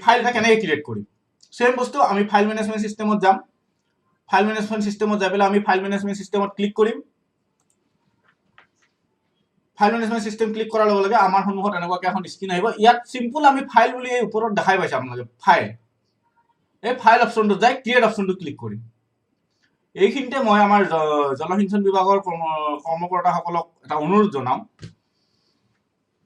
ফাইল এটা কেনেকৈ ক্ৰিয়েট কৰিম চেম বস্তু আমি ফাইল মেনেজমেণ্ট চিষ্টেমত যাম ফাইল মেনেজমেন্ট সিস্টেমত যাই পেলাই আমি ফাইল মেনেজমেন্ট সিস্টেমত ক্লিক কৰিম ফাইল মেনেজমেন্ট সিস্টেম ক্লিক কৰাৰ লগে লগে আমাৰ সন্মুখত এনেকুৱাকৈ এখন স্ক্ৰীন আহিব ইয়াত সিম্পল আমি ফাইল বুলি এই ওপৰত দেখাই পাইছে আপোনালোকে ফাইল এই ফাইল অপশনটো যাই ক্ৰিয়েট অপশনটো ক্লিক কৰিম এইখিনিতে মই আমাৰ জলসিঞ্চন বিভাগৰ কৰ্মকৰ্তাসকলক এটা অনুৰোধ জনাম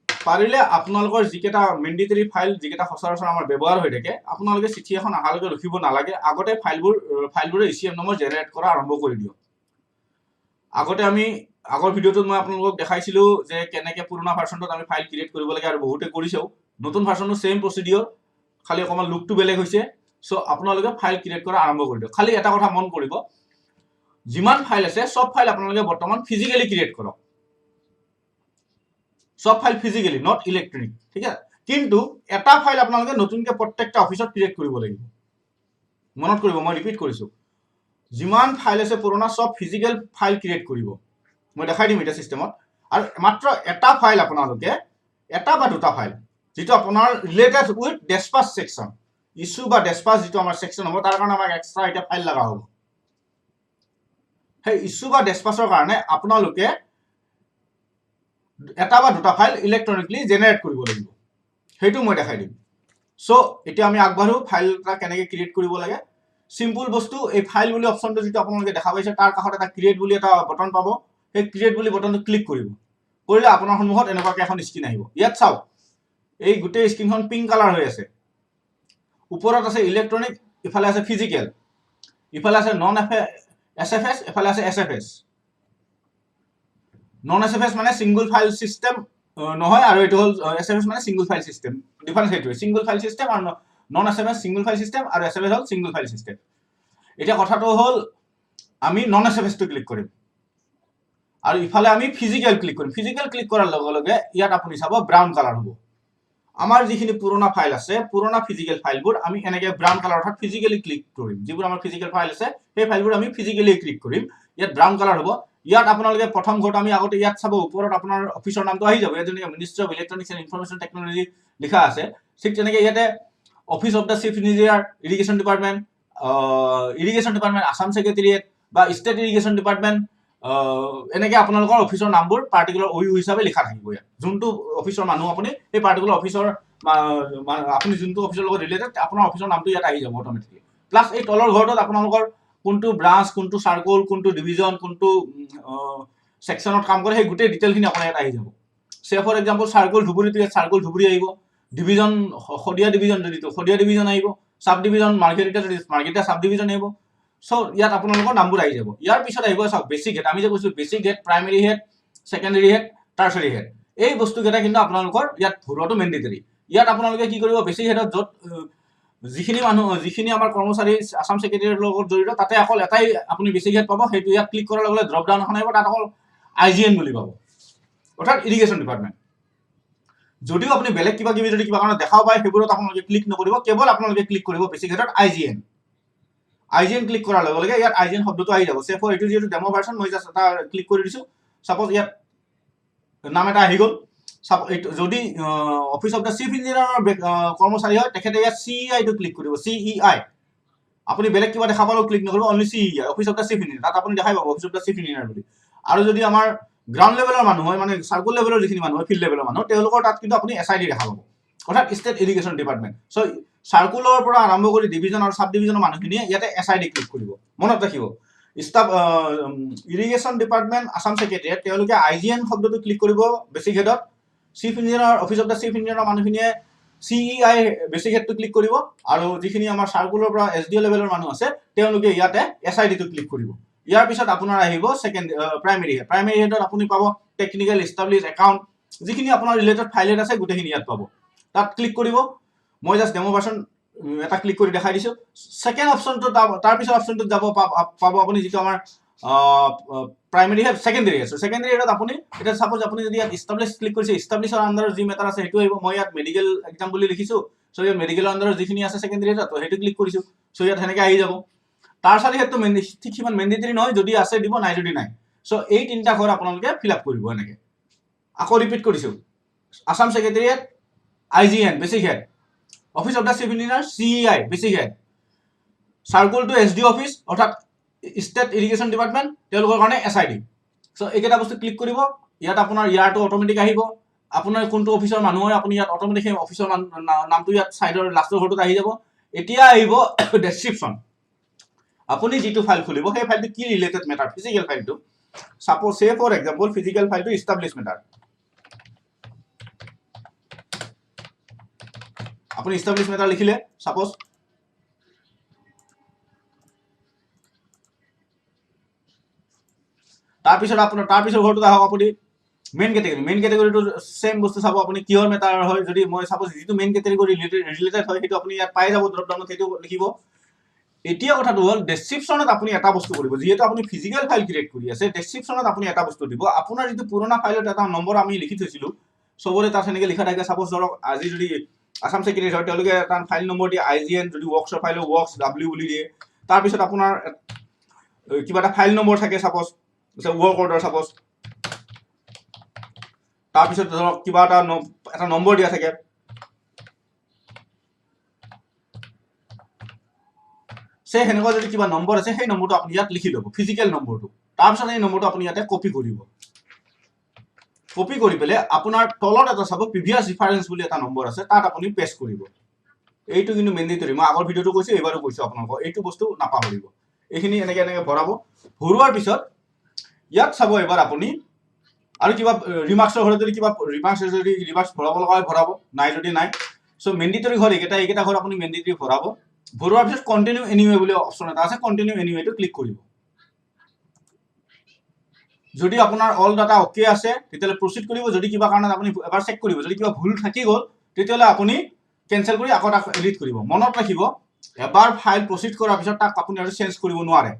পাৰিলে আপোনালোকৰ যিকেইটা মেন্ডেটৰী ফাইল যিকেইটা সচৰাচৰ আমাৰ ব্যৱহাৰ হৈ থাকে আপোনালোকে চিঠি এখন আহালৈকে ৰখিব নালাগে আগতে ফাইলবোৰৰ ইচিএম নম্বৰ জেনেৰেট কৰা আৰম্ভ কৰি দিয়ক আগতে আমি আগৰ ভিডিঅ'টোত মই আপোনালোকক দেখাইছিলো যে কেনেকৈ পুৰণা ভাৰ্চনটোত আমি ফাইল ক্ৰিয়েট কৰিব লাগে আৰু বহুতে কৰিছেও নতুন ভাৰ্চনটো সেম প্ৰচিডিউৰ খালি অকমান লুকটো বেলেগ হৈছে সো আপোনালোকে ফাইল ক্ৰিয়েট কৰা আৰম্ভ কৰি দিয়ক খালি এটা কথা মন কৰিব যিমান ফাইল আছে সব ফাইল আপোনালোকে বৰ্তমান ফিজিক্যালি ক্ৰিয়েট কৰক সব ফাইল ফিজিক্যালি নট ইলেক্ট্ৰনিক ঠিক আছে কিন্তু এটা ফাইল আপোনালোকে নতুনকৈ প্ৰত্যেকটা অফিচত ক্ৰিয়েট কৰিব লাগিব মনত কৰিব মই ৰিপিট কৰিছো যিমান ফাইল আছে পুৰণা সব ফিজিক্যাল ফাইল ক্ৰিয়েট কৰিব মই দেখাই দিম এটা সিস্টেমত আৰু মাত্ৰ এটা ফাইল আপোনালোকে এটা বা দুটা ফাইল যেটো আপোনাৰ ৰিলেটেড উইথ ডেছপাচ সেকশন ইস্যু বা ডেছপাচ যেটো আমাৰ সেকশন হ'ব তাৰ কাৰণে আমাক এক্সট্ৰা এটা ফাইল লগা হ'ব সেই ইস্যু বা ডেছপাচৰ কাৰণে আপোনালোকে এটা বা দুটা ফাইল ইলেক্ট্ৰনিকলি জেনাৰেট কৰিব লাগিব সেইটো মই দেখাই দিম সো এতিয়া আমি আগবাঢ়ো ফাইল এটা কেনেকৈ ক্ৰিয়েট কৰিব লাগে সিম্পল বস্তু এই ফাইল বুলি অপশনটো যেটো আপোনালোকে দেখা পাইছে তাৰ কাষত এটা ক্ৰিয়েট বুলি এটা বটন পাব সেই ক্ৰিয়েট বুলি বটনটো ক্লিক কৰিব কৰিলে আপোনাৰ সন্মুখত এনেকুৱাকৈ এখন স্ক্ৰীন আহিব ইয়াত চাওক এই গোটেই স্ক্ৰীনখন পিংক কালাৰ হৈ আছে ওপৰত আছে ইলেক্ট্ৰনিক ইফালে আছে ফিজিক্যাল ইফালে আছে নন এছএফএছ ইফালে আছে এছএফএছ নন এছএফএছ মানে সিঙ্গল ফাইল সিস্টেম নহয় আৰু এটো হল এছএফএছ মানে সিঙ্গল ফাইল সিস্টেম ডিফাৰেন্স হেতুৱে সিঙ্গল ফাইল সিস্টেম আৰু non SFS single file system আৰু এছএফএছ হল সিঙ্গল ফাইল সিস্টেম এতিয়া কথাটো হল আমি নন এছএফএছ টো ক্লিক কৰিম আৰু ইফালে আমি ফিজিক্যাল ক্লিক কৰিম ফিজিক্যাল ক্লিক কৰাৰ লগে লগে ইয়াত আপুনি চাব ব্ৰাউন কালাৰ হ'ব আমাৰ যিখিনি পুৰণা ফাইল আছে পুৰণা ফিজিক্যাল ফাইলবোৰ আমি এনেকৈ ব্ৰাউন কালাৰ অৰ্থাৎ ফিজিক্যালি ক্লিক কৰিম যিবোৰ আমাৰ ফিজিক্যাল ফাইল আছে সেই ফাইলবোৰ আমি ফিজিক্যালি ক্লিক কৰিম ইয়াত ব্ৰাউন কালাৰ হ'ব ইয়াত আপোনালোকে প্ৰথম ঘৰত আমি আগতে ইয়াত চাব ওপৰত আপোনাৰ অফিচৰ নামটো আহি যাব ইয়াত যেনেকৈ ministry of electronics and information technology লিখা আছে ঠিক তেনেকৈ ইয়াতে office of the chief engineer irrigation department Assam secretariat বা ষ্টেট ইৰিগেশ্যন ডিপাৰ্টমেণ্ট এনেকৈ আপোনালোকৰ অফিচৰ নামবোৰ পাৰ্টিকুলাৰ OU হিচাপে লিখা থাকিব ইয়াত যোনটো অফিচৰ মানুহ আপুনি সেই পাৰ্টিকুলাৰ অফিচৰ আপুনি যোনটো অফিচৰ লগত ৰিলেটেড আপোনাৰ অফিচৰ নামটো ইয়াত আহি যাব অট'মেটিকলি প্লাছ এই তলৰ ঘৰটোত আপোনালোকৰ কোনটো ব্ৰাঞ্চ কোনটো সাৰ্কল কোনটো ডিভিজন কোনটো সেকশনত কাম কৰে সেই গোটেই ডিটেইলখিনি আপোনাৰ ইয়াত আহি যাব সে ফৰ এক্সাম্পল সাৰ্কল ধুবুৰীটো ইয়াত সাৰ্কল ধুবুৰী আহিব ডিভিজন খদিয়া ডিভিজন যদিটো খদিয়া ডিভিজন আহিব সাব ডিভিজন মাৰ্কেটিটা যদি মাৰ্কেটিটা সাব ডিভিজন আহিব সো ইয়াত আপোনালোকৰ নামবোৰ আহি যাব ইয়াৰ পিছত আহিব চাওক বেসিক হেড আমি যে কৈছো basic head primary head secondary head tertiary head এই বস্তুকেইটা কিন্তু আপোনালোকৰ ইয়াত ভৰোৱাটো মেন্ডেটৰী ইয়াত আপোনালোকে কি কৰিব বেসিক হেডত য'ত যিখিনি আমাৰ কৰ্মচাৰী আসাম ছেক্ৰেটেৰিয়েটৰ লগত জড়িত তাতে অকল এটাই আপুনি বেসিক হেড পাব সেইটো ইয়াত ক্লিক কৰাৰ লগে লগে ড্ৰপ ডাউন এখন আহিব তাত অকল IGN বুলি পাব অৰ্থাৎ ইৰিগেশ্যন ডিপাৰ্টমেণ্ট যদিও আপুনি বেলেগ কিবা কিবি যদি কিবা কাৰণে দেখাও পায় সেইবোৰত আপোনালোকে ক্লিক নকৰিব কেৱল আপোনালোকে ক্লিক কৰিব বেসিক হেডত IGN ক্লিক কৰাৰ লগে লগে ইয়াত IGN শব্দটো আহি যাব সেফৰ এটো যেটো ডেমো ভাৰ্সন মই জাস্ট এটা ক্লিক কৰি দিছো সাপোজ ইয়াত নাম এটা আহি গল যদি অফিস অফ দ্য চিফ ইঞ্জিনিয়াৰৰ কৰ্মচাৰী হয় তেখেতে ইয়াত CEI টো ক্লিক কৰিব CEI আপুনি বেলেগ কিবা দেখা পালেও ক্লিক নকৰিব only CEI office of the chief engineer তাত আপুনি দেখাই পাব office of the chief engineer বুলি আৰু যদি আমাৰ গ্ৰাউণ্ড লেভেলৰ মানুহ হয় মানে সাৰ্কল লেভেলৰ যিখিনি মানুহ হয় ফিল্ড লেভেলৰ মানুহ তেওঁলোকৰ তাত কিন্তু আপুনি SID দেখা পাব অৰ্থাৎ ষ্টেট ইৰিগেশ্যন ডিপাৰ্টমেণ্ট সো সাৰ্কুলৰ পৰা আৰম্ভ কৰি ডিভিজন আৰু সাব ডিভিজনৰ মানুহখিনিয়ে ইয়াতে SID ক্লিক কৰিব মনত ৰাখিব staff irrigation department Assam secretariat তেওঁলোকে IGN শব্দটো ক্লিক কৰিব বেসিক হেডত chief engineer office of the chief ইঞ্জিনিয়াৰৰ মানুহখিনিয়ে CEI বেসিক হেডটো ক্লিক কৰিব আৰু যিখিনি আমাৰ সাৰ্কুলৰ পৰা SDO লেভেলৰ মানুহ আছে তেওঁলোকে ইয়াতে SID টো ক্লিক কৰিব ইয়াৰ পিছত আপোনাৰ আহিব সেকেন্ড প্ৰাইমেৰী হেডত আপুনি পাব টেকনিক্যাল এষ্টাবলিশ একাউণ্ট যিখিনি আপোনাৰ ৰিলেটেড ফাইল আছে গোটেইখিনি ইয়াত পাব তাত ক্লিক কৰিব মই জাস্ট ডেমো ভাৰ্সন এটা ক্লিক কৰি দেখাই দিছো সেকেন্ড অপশনটো তাৰ পিছত অপশনটো যাব পাব আপুনি যেটো আমাৰ প্ৰাইমেৰী হেড সেকেন্ডাৰী হেডত আপুনি এটা সাপোজ আপুনি যদি ইয়াত এষ্টাবলিশ ক্লিক কৰিছে এষ্টাবলিশৰ আন্ডাৰৰ যি মেটাৰ আছে হেতু আহিব মই ইয়াত মেডিকেল এক্সাম বুলি লিখিছো সো ইয়াত মেডিকেলৰ আন্ডাৰৰ যিখিনি আছে সেকেন্ডাৰী হেডত হেতু ক্লিক কৰিছো সো ইয়াত হেনেকৈ আহি যাব টাৰ্চাৰী হেডটো ঠিক সিমান মেন্ডেটৰী নহয় যদি আছে দিব নাই যদি নাই সো এই তিনটা ঘৰ আপোনালোকে ফিল আপ কৰিব এনেকৈ আকৌ ৰিপিট কৰিছো Assam secretariat IGN basic head office of the chief engineer CEI basic head circle to SDO office অৰ্থাৎ ষ্টেট ইৰিগেশ্যন ডিপাৰ্টমেণ্ট তেওঁলোকৰ কাৰণে SID। চ' এইকেইটা বস্তু ক্লিক কৰিব, ইয়াত আপোনাৰ ইয়াৰটো অট'মেটিক আহিব, আপোনাৰ কোনটো অফিচৰ মানুহ হয় আপুনি ইয়াত অট'মেটিক সেই অফিচৰ নামটো ইয়াত চাইডৰ লাষ্টৰ ঘৰটোত আহি যাব। এতিয়া আহিব ডেছক্ৰিপশ্যন। আপুনি যিটো ফাইল খুলিব সেই ফাইলটো কি ৰিলেটেড মেটাৰ, ফিজিকেল ফাইলটো সাপোজ সে ফৰ এক্সাম্পল ফিজিকেল ফাইলটো ইষ্টাব্লিছ মেটাৰ, আপুনি ইষ্টাব্লিছ মেটাৰ লিখিলে সাপোজ। তাৰপিছত আপোনাৰ তাৰপিছত ঘৰটোত আহক আপুনি মেইন কেটেগৰীটো সেম বস্তু চাব আপুনি কিহৰ মেটাৰ হয়। যদি মই সাপোজ যিটো মেইন কেটেগৰী ৰিলেটেড হয় সেইটো আপুনি ইয়াত পাই যাব ড্ৰপ ডাউনত, সেইটো লিখিব। এতিয়া কথাটো হ'ল ডেছক্ৰিপশ্যনত আপুনি এটা বস্তু কৰিব, যিহেতু আপুনি ফিজিকেল ফাইল ক্ৰিয়েট কৰি আছে, ডেছক্ৰিপশ্যনত আপুনি এটা বস্তু দিব। আপোনাৰ যিটো পুৰণা ফাইলত এটা নম্বৰ আমি লিখি থৈছিলোঁ, চবৰে তাত সেনেকৈ লিখা থাকে। সাপোজ ধৰক আজি যদি আছাম ছেক্ৰেটাৰী হয় তেওঁলোকে এটা ফাইল নম্বৰ দিয়ে IGN, যদি ৱৰ্কছৰ ফাইল ৱৰ্কছ W বুলি দিয়ে। তাৰপিছত আপোনাৰ কিবা এটা ফাইল নম্বৰ থাকে, সাপোজ ৱৰ্ক অৰ্ডাৰ সাপোজ। তাৰপিছত ধৰক কিবা এটা নম্বৰ দিয়া থাকে, সেনেকুৱা যদি কিবা নম্বৰ আছে সেই নম্বৰটো আপুনি ইয়াত লিখি ল'ব, ফিজিকেল নম্বৰটো। তাৰপিছত এই নম্বৰটো আপুনি ইয়াতে কপি কৰিব। কপি কৰি পেলাই আপোনাৰ তলত এটা চাব প্ৰিভিয়াছ ৰিফাৰেঞ্চ বুলি এটা নম্বৰ আছে, তাত আপুনি পেষ্ট কৰিব। এইটো কিন্তু মেণ্ডেটৰী, মই আগৰ ভিডিঅ'টো কৈছোঁ এইবাৰো কৈছোঁ আপোনালোকক, এইটো বস্তু নাপাহৰিব। এইখিনি এনেকৈ ভৰাব। ভৰোৱাৰ পিছত ইয়াত চাব এবাৰ আপুনি আৰু কিবা ৰিমাৰ্কছৰ ঘৰত যদি কিবা ৰিমাৰ্কছ ভৰাব লগা হয় ভৰাব, নাই যদি নাই। চ' মেণ্ডেটৰী ঘৰ এইকেইটা ঘৰ আপুনি মেণ্ডেটৰী ভৰাব। ভৰোৱাৰ পিছত কণ্টিনিউ এনিৱে বুলি অপশ্যন এটা আছে, কণ্টিনিউ এনিৱেটো ক্লিক কৰিব। যদি আপোনাৰ অল ডাটা অ'কে আছে তেতিয়াহ'লে প্ৰচিড কৰিব। যদি কিবা কাৰণত আপুনি এবাৰ চেক কৰিব, যদি কিবা ভুল থাকি গ'ল তেতিয়াহ'লে আপুনি কেনচেল কৰি আকৌ তাক এডিট কৰিব। মনত ৰাখিব, এবাৰ ফাইল প্ৰচিড কৰাৰ পিছত তাক আপুনি আৰু চেঞ্জ কৰিব নোৱাৰে।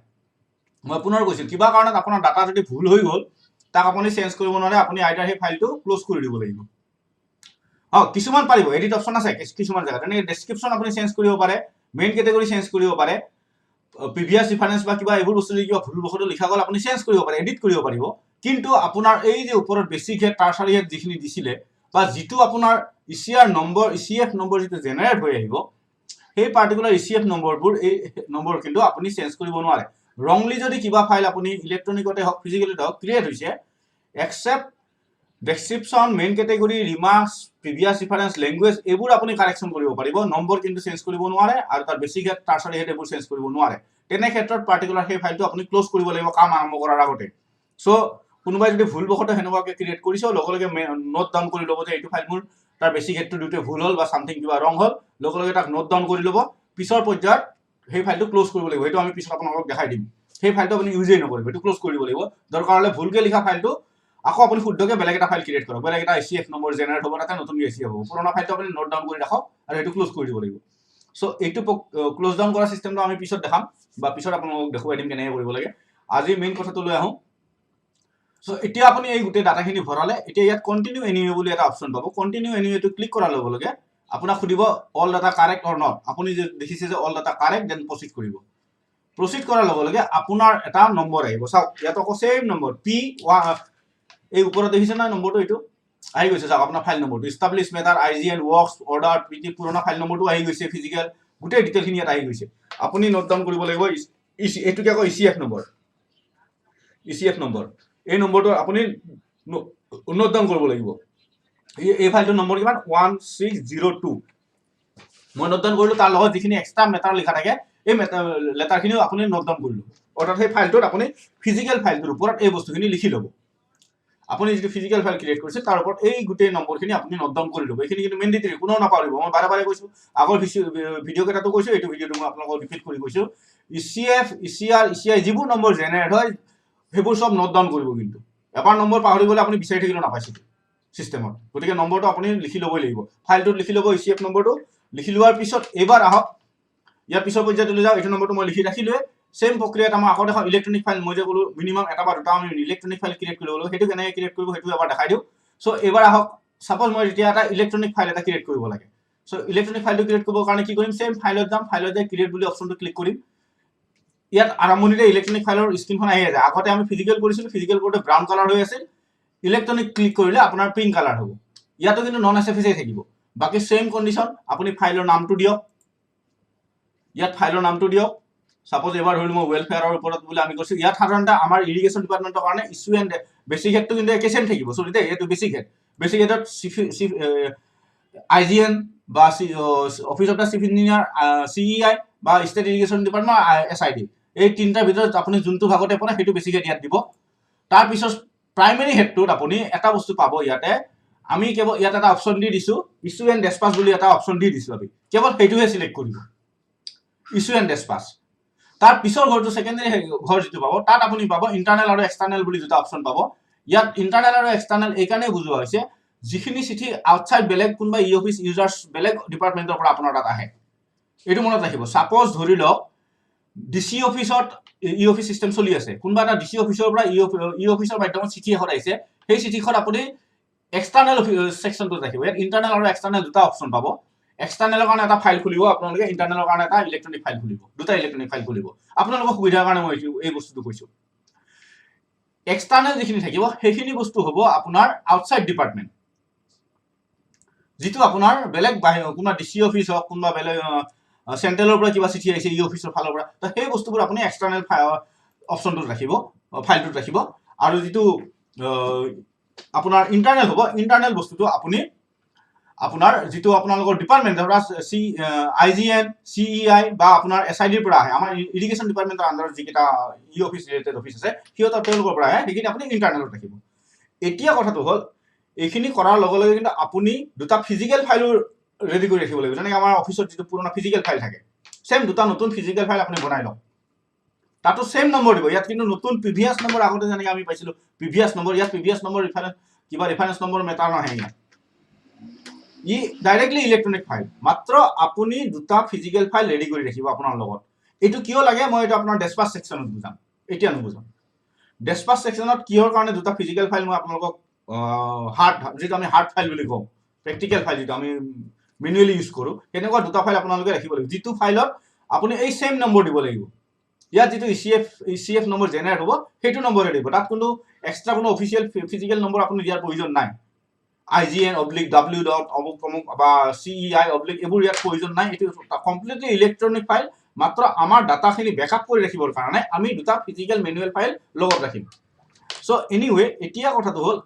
মই পুনৰ কৈছোঁ, কিবা কাৰণত আপোনাৰ ডাটা যদি ভুল হৈ গ'ল তাক আপুনি চেঞ্জ কৰিব নোৱাৰে, আপুনি আইদাৰ সেই ফাইলটো ক্ল'জ কৰি দিব লাগিব। কিছুমান পাৰিব, এডিট অপশ্যন আছে কিছুমান জেগাত, তেনেকৈ ডেছক্ৰিপশ্যন আপুনি চেঞ্জ কৰিব পাৰে, মেইন কেটেগৰী চেঞ্জ কৰিব পাৰে, প্ৰিভিয়াছ ৰিফাৰেঞ্চ বা কিবা এইবোৰ বস্তু যদি কিবা ভুলবশতঃ লিখা গ'ল আপুনি চেঞ্জ কৰিব পাৰে, এডিট কৰিব পাৰিব। কিন্তু আপোনাৰ এই যে ওপৰত বেছিক হেড টাৰ্চাৰী হেড যিখিনি দিছিলে বা যিটো আপোনাৰ ECR নম্বৰ ECF নম্বৰ যিটো জেনেৰেট হৈ আহিব, সেই পাৰ্টিকুলাৰ ECF নম্বৰবোৰ এই নম্বৰ কিন্তু আপুনি চেঞ্জ কৰিব নোৱাৰে। ৰংলি যদি কিবা ফাইল আপুনি ইলেক্ট্ৰনিকতে হওক ফিজিকেলতে হওক ক্ৰিয়েট হৈছে, except description, main category, remarks, previous reference, language এইবোৰ আপুনি কাৰেকশ্যন কৰিব পাৰিব, নম্বৰ কিন্তু চেঞ্জ কৰিব নোৱাৰে, আৰু তাৰ বেছিক হেড টাৰ্চাৰী হেড এইবোৰ চেঞ্জ কৰিব নোৱাৰে। তেনে ক্ষেত্ৰত পাৰ্টিকুলাৰ সেই ফাইলটো আপুনি ক্ল'জ কৰিব লাগিব কাম আৰম্ভ কৰাৰ আগতে। চ' কোনোবাই যদি ভুলবশতঃ সেনেকুৱাকৈ ক্ৰিয়েট কৰিছে, লগে লগে নোট ডাউন কৰি ল'ব যে এইটো ফাইল মোৰ তাৰ বেছিক হেডটো দুয়োটা ভুল হ'ল বা চামথিং কিবা ৰং হ'ল, লগে লগে তাক নোট ডাউন কৰি ল'ব। পিছৰ পৰ্যায়ত সেই ফাইলটো ক্ল'জ কৰিব লাগিব, সেইটো আমি পিছত আপোনালোকক দেখাই দিম। সেই ফাইলটো আপুনি ইউজেই নকৰিব, এইটো ক্ল'জ কৰিব লাগিব। দৰকাৰ হ'লে ভুলকৈ লিখা ফাইলটো আকৌ আপুনি শুদ্ধকৈ বেলেগ এটা ফাইল ক্ৰিয়েট কৰক, বেলেগ এটা ECF নম্বৰ জেনেৰেট হ'ব, তাতে নতুন ECF হ'ব। পুৰণা ফাইলটো আপুনি নোট ডাউন কৰি ৰাখক আৰু সেইটো ক্ল'জ কৰি দিব লাগিব। চ' এইটো ক্ল'জ ডাউন কৰা চিষ্টেমটো আমি পিছত দেখাম বা পিছত আপোনালোকক দেখুৱাই দিম কেনেকৈ কৰিব লাগে। আজি মেইন কথাটো লৈ আহোঁ। চ' এতিয়া আপুনি এই গোটেই ডাটাখিনি ভৰালে, এতিয়া ইয়াত কণ্টিনিউ এনিৱে বুলি এটা অপশ্যন পাব। কণ্টিনিউ এনিৱেটো ক্লিক কৰাৰ লগে লগে আপোনাক সুধিব all data correct or not. আপুনি যে দেখিছে যে all data correct, then proceed কৰিব। প্ৰচিড কৰাৰ লগে লগে আপোনাৰ এটা নম্বৰ আহিব। চাওক ইয়াত আকৌ ছেম নম্বৰ P1, এই ওপৰত দেখিছে নাই নম্বৰটো, এইটো আহি গৈছে। চাওক আপোনাৰ ফাইল নম্বৰটো establish matter, IGN, works, order, PT, পুৰণা ফাইল নম্বৰটো আহি গৈছে, ফিজিকেল গোটেই ডিটেইলখিনি ইয়াত আহি গৈছে। আপুনি নোট ডাউন কৰিব লাগিব, এইটোকে আকৌ ECF নম্বৰ। ECF নম্বৰ, এই নম্বৰটো আপুনি নোট ডাউন কৰিব লাগিব। এই ফাইলটোৰ নম্বৰ কিমান 1602। মই নোট ডাউন কৰিলোঁ, তাৰ লগত যিখিনি এক্সট্ৰা মেটাৰ লিখা থাকে এই লেটাৰখিনিও আপুনি নোট ডাউন কৰিলোঁ। অৰ্থাৎ সেই ফাইলটোত আপুনি ফিজিকেল ফাইলটোৰ ওপৰত এই বস্তুখিনি লিখি ল'ব। আপুনি যিটো ফিজিকেল ফাইল ক্ৰিয়েট কৰিছে তাৰ ওপৰত এই গোটেই নম্বৰখিনি আপুনি নোট ডাউন কৰি ল'ব। এইখিনি কিন্তু মেণ্ডেটৰী, কোনেও নাপাহৰিব। মই বাৰে বাৰে কৈছোঁ, আগৰ ভিডিঅ' কেইটাতো কৈছোঁ, এইটো ভিডিঅ'টো মই আপোনালোকক ৰিপিট কৰি কৈছোঁ। ECF, ECR, ECI যিবোৰ নম্বৰ জেনেৰেট হয় সেইবোৰ চব নোট ডাউন কৰিব। কিন্তু এবাৰ নম্বৰ পাহৰি গ'লে আপুনি বিচাৰি থাকিলেও নাপাইছে চিষ্টেমত। গতিকে নম্বৰটো আপুনি লিখি ল'বই লাগিব। ফাইলটোত লিখি ল'ব ECF নম্বৰটো। লিখি লোৱাৰ পিছত এইবাৰ আহক ইয়াৰ পিছৰ পৰ্যায়টো লৈ যাওঁ। এইটো নম্বৰটো মই লিখি ৰাখিলোৱে। ছেম প্ৰক্ৰিয়াত আমাৰ আকৌ এখন ইলেক্ট্ৰনিক ফাইল, মই যে ক'লো মিনিমাম এটা বা দুটা আমি ইলেক্ট্ৰনিক ফাইল ক্ৰিয়েট কৰিব লাগিব, সেইটো কেনেকৈ ক্ৰিয়েট কৰিব সেইটো এবাৰ দেখাই দিওঁ। চ' এইবাৰ আহক, ছাপ'জ মই এতিয়া এটা ইলেক্ট্ৰনিক ফাইল এটা ক্ৰিয়েট কৰিব লাগে। চ' ইলেক্ট্ৰনিক ফাইলটো ক্ৰিয়েট কৰিবৰ কাৰণে কি কৰিম, ছেম ফাইলত যাম, ফাইলত যাই ক্ৰিয়েট বুলি অপশ্যনটো ক্লিক কৰিম। ইয়াত আৰম্ভণিতে ইলেক্ট্ৰনিক ফাইলৰ স্ক্ৰীনখন আহি আছে। আগতে আমি ফিজিকেল কৰিছিলোঁ, ফিজিকেল কৰোঁতে ব্ৰাউন কালাৰ হৈ আছিল, ইলেক্ট্ৰনিক ক্লিক কৰিলে আপোনাৰ পিংক কালাৰ হ'ব। ইয়াতো কিন্তু নন SFSI থাকিব। বাকী ছেম কণ্ডিশ্যন, আপুনি ফাইলৰ নামটো দিয়ক, ইয়াত ফাইলৰ নামটো দিয়ক, সাপোজ এবাৰ ধৰিলো মই ৱেলফেয়াৰৰ ওপৰত বুলি আমি কৈছো ইয়াত সাধাৰণতে আমাৰ ইৰিগেশ্যন ডিপাৰ্টমেণ্টৰ কাৰণে ইছ্যু এণ্ড বেছিক হেডটো কিন্তু একে চেম থাকিব চ' তেতিয়া এইটো বেছিক হেডত IGN বা office of the chief engineer CEI বা ষ্টেট ইৰিগেশ্যন ডিপাৰ্টমেণ্ট SID এই তিনিটাৰ ভিতৰত আপুনি যোনটো ভাগতে আপোনাৰ সেইটো বেছিক হেড ইয়াত দিব তাৰপিছত প্ৰাইমেৰী হেডটোত আপুনি এটা বস্তু পাব ইয়াতে আমি কেৱল ইয়াত এটা অপশ্যন দি দিছো ইছ্যু এণ্ড ডেছপাছ বুলি এটা অপশ্যন দি দিছো আমি কেৱল সেইটোহে চিলেক্ট কৰিব ইছ্যু এণ্ড ডেছপাছ তাৰ পিছৰ ঘৰটো সেকেন্ডাৰী ঘৰ যিটো পাব তাত আপুনি পাব ইণ্টাৰনেল আৰু এক্সটাৰ্নেল বুলি দুটা অপশ্যন পাব ইয়াত ইণ্টাৰনেল আৰু এক্সটাৰ্নেল এইকাৰণে বুজোৱা হৈছে যিখিনি চিঠি আউটসাইড বেলেগ কোনোবা ই অফিচ ইউজাৰ্ছ বেলেগ ডিপাৰ্টমেণ্টৰ পৰা আপোনাৰ তাত আহে এইটো মনত ৰাখিব সাপোজ ধৰি লওক ডিসি অফিসত ই অফিস সিস্টেম চলি আছে কোনবা এটা ডিসি অফিসৰ পৰা ই অফিসৰ মাধ্যমত চিঠি এখন আহিছে সেই চিঠিখন আপুনি এক্সটাৰ্নেল সেকশনটো ৰাখিব ইয়াত ইণ্টাৰনেল আৰু এক্সটাৰ্নেল দুটা অপশ্যন পাব এক্সটাৰ্নেলৰ কাৰণে এটা ফাইল খুলিব আপোনালোকে ইণ্টাৰনেলৰ কাৰণে এটা ইলেক্ট্ৰনিক ফাইল খুলিব দুটা ইলেক্ট্ৰনিক ফাইল খুলিব আপোনালোকৰ সুবিধাৰ কাৰণে মই এই বস্তুটো কৈছো এক্সটাৰ্নেল যিখিনি থাকিব সেইখিনি বস্তু হ'ব আপোনাৰ আউটসাইড ডিপাৰ্টমেণ্ট যিটো আপোনাৰ বেলেগ কোনোবা ডিসি অফিস হওক কোনোবা বেলেগ চেন্ট্ৰেলৰ পৰা কিবা চিঠি আহিছে ই অফিসৰ ফালৰ পৰা তো সেই বস্তুবোৰ আপুনি এক্সটাৰ্নেল অপশ্যনটোত ৰাখিব ফাইলটোত ৰাখিব আৰু যিটো আপোনাৰ ইণ্টাৰনেল হ'ব ইণ্টাৰনেল বস্তুটো আপুনি আপোনাৰ যিটো আপোনালোকৰ ডিপাৰ্টমেণ্ট ধৰা IGN CEI বা আপোনাৰ SIDৰ পৰা আহে আমাৰ ইৰিগেশ্যন ডিপাৰ্টমেণ্টৰ আণ্ডাৰত যিকেইটা ই অফিচ ৰিলেটেড অফিচ আছে সিহঁতৰ তেওঁলোকৰ পৰা আহে সেইখিনি আপুনি ইণ্টাৰনেলত ৰাখিব এতিয়া কথাটো হ'ল এইখিনি কৰাৰ লগে লগে কিন্তু আপুনি দুটা ফিজিকেল ফাইলো ৰেডি কৰি ৰাখিব লাগিব যেনেকৈ আমাৰ অফিচত যিটো পুৰণা ফিজিকেল ফাইল থাকে সেম দুটা নতুন ফিজিকেল ফাইল আপুনি বনাই লওক তাতো সেম নম্বৰ দিব ইয়াত কিন্তু নতুন প্ৰিভিয়াছ নম্বৰ আগতে যেনেকৈ আমি পাইছিলো প্ৰিভিয়াছ নম্বৰ ইয়াত previous number reference number matter নাহে ইয়াত ই ডাইৰেক্টলি ইলেক্ট্ৰনিক ফাইল মাত্ৰ আপুনি দুটা ফিজিকেল ফাইল ৰেডি কৰি ৰাখিব আপোনাৰ লগত এইটো কিয় লাগে মই এটা আপোনাৰ ডেছপাছ সেকশনত বুজাম এতিয়া নুবুজাম ডেছপাছ সেকশনত কিহৰ কাৰণে দুটা ফিজিকেল ফাইল মই আপোনালোকক যেটা আমি হাৰ্ড ফাইল বুলি কওঁ প্ৰেক্টিকেল ফাইল যেটা আমি মেনুৱেলি ইউজ কৰোঁ তেনেকুৱা দুটা ফাইল আপোনালোকে ৰাখিব লাগিব যিটো ফাইলত আপুনি এই সেম নম্বৰ দিব লাগিব ইয়াত যিটো ECF নম্বৰ জেনেৰেট হ'ব সেইটো নম্বৰে দিব তাত কোনো এক্সট্ৰা কোনো অফিচিয়েল ফিজিকেল নম্বৰ আপুনি দিয়াৰ প্ৰয়োজন নাই IGN/w. অমুক বা CEI/ এইবোৰ ইয়াত প্ৰয়োজন নাই এইটো কমপ্লিটলি ইলেক্ট্ৰনিক ফাইল মাত্ৰ আমাৰ ডাটাখিনি বেকআপ কৰি ৰাখিবৰ কাৰণে আমি দুটা ফিজিকেল মেনুৱেল ফাইল লগত ৰাখিম সো এনিৱে এতিয়া কথাটো হ'ল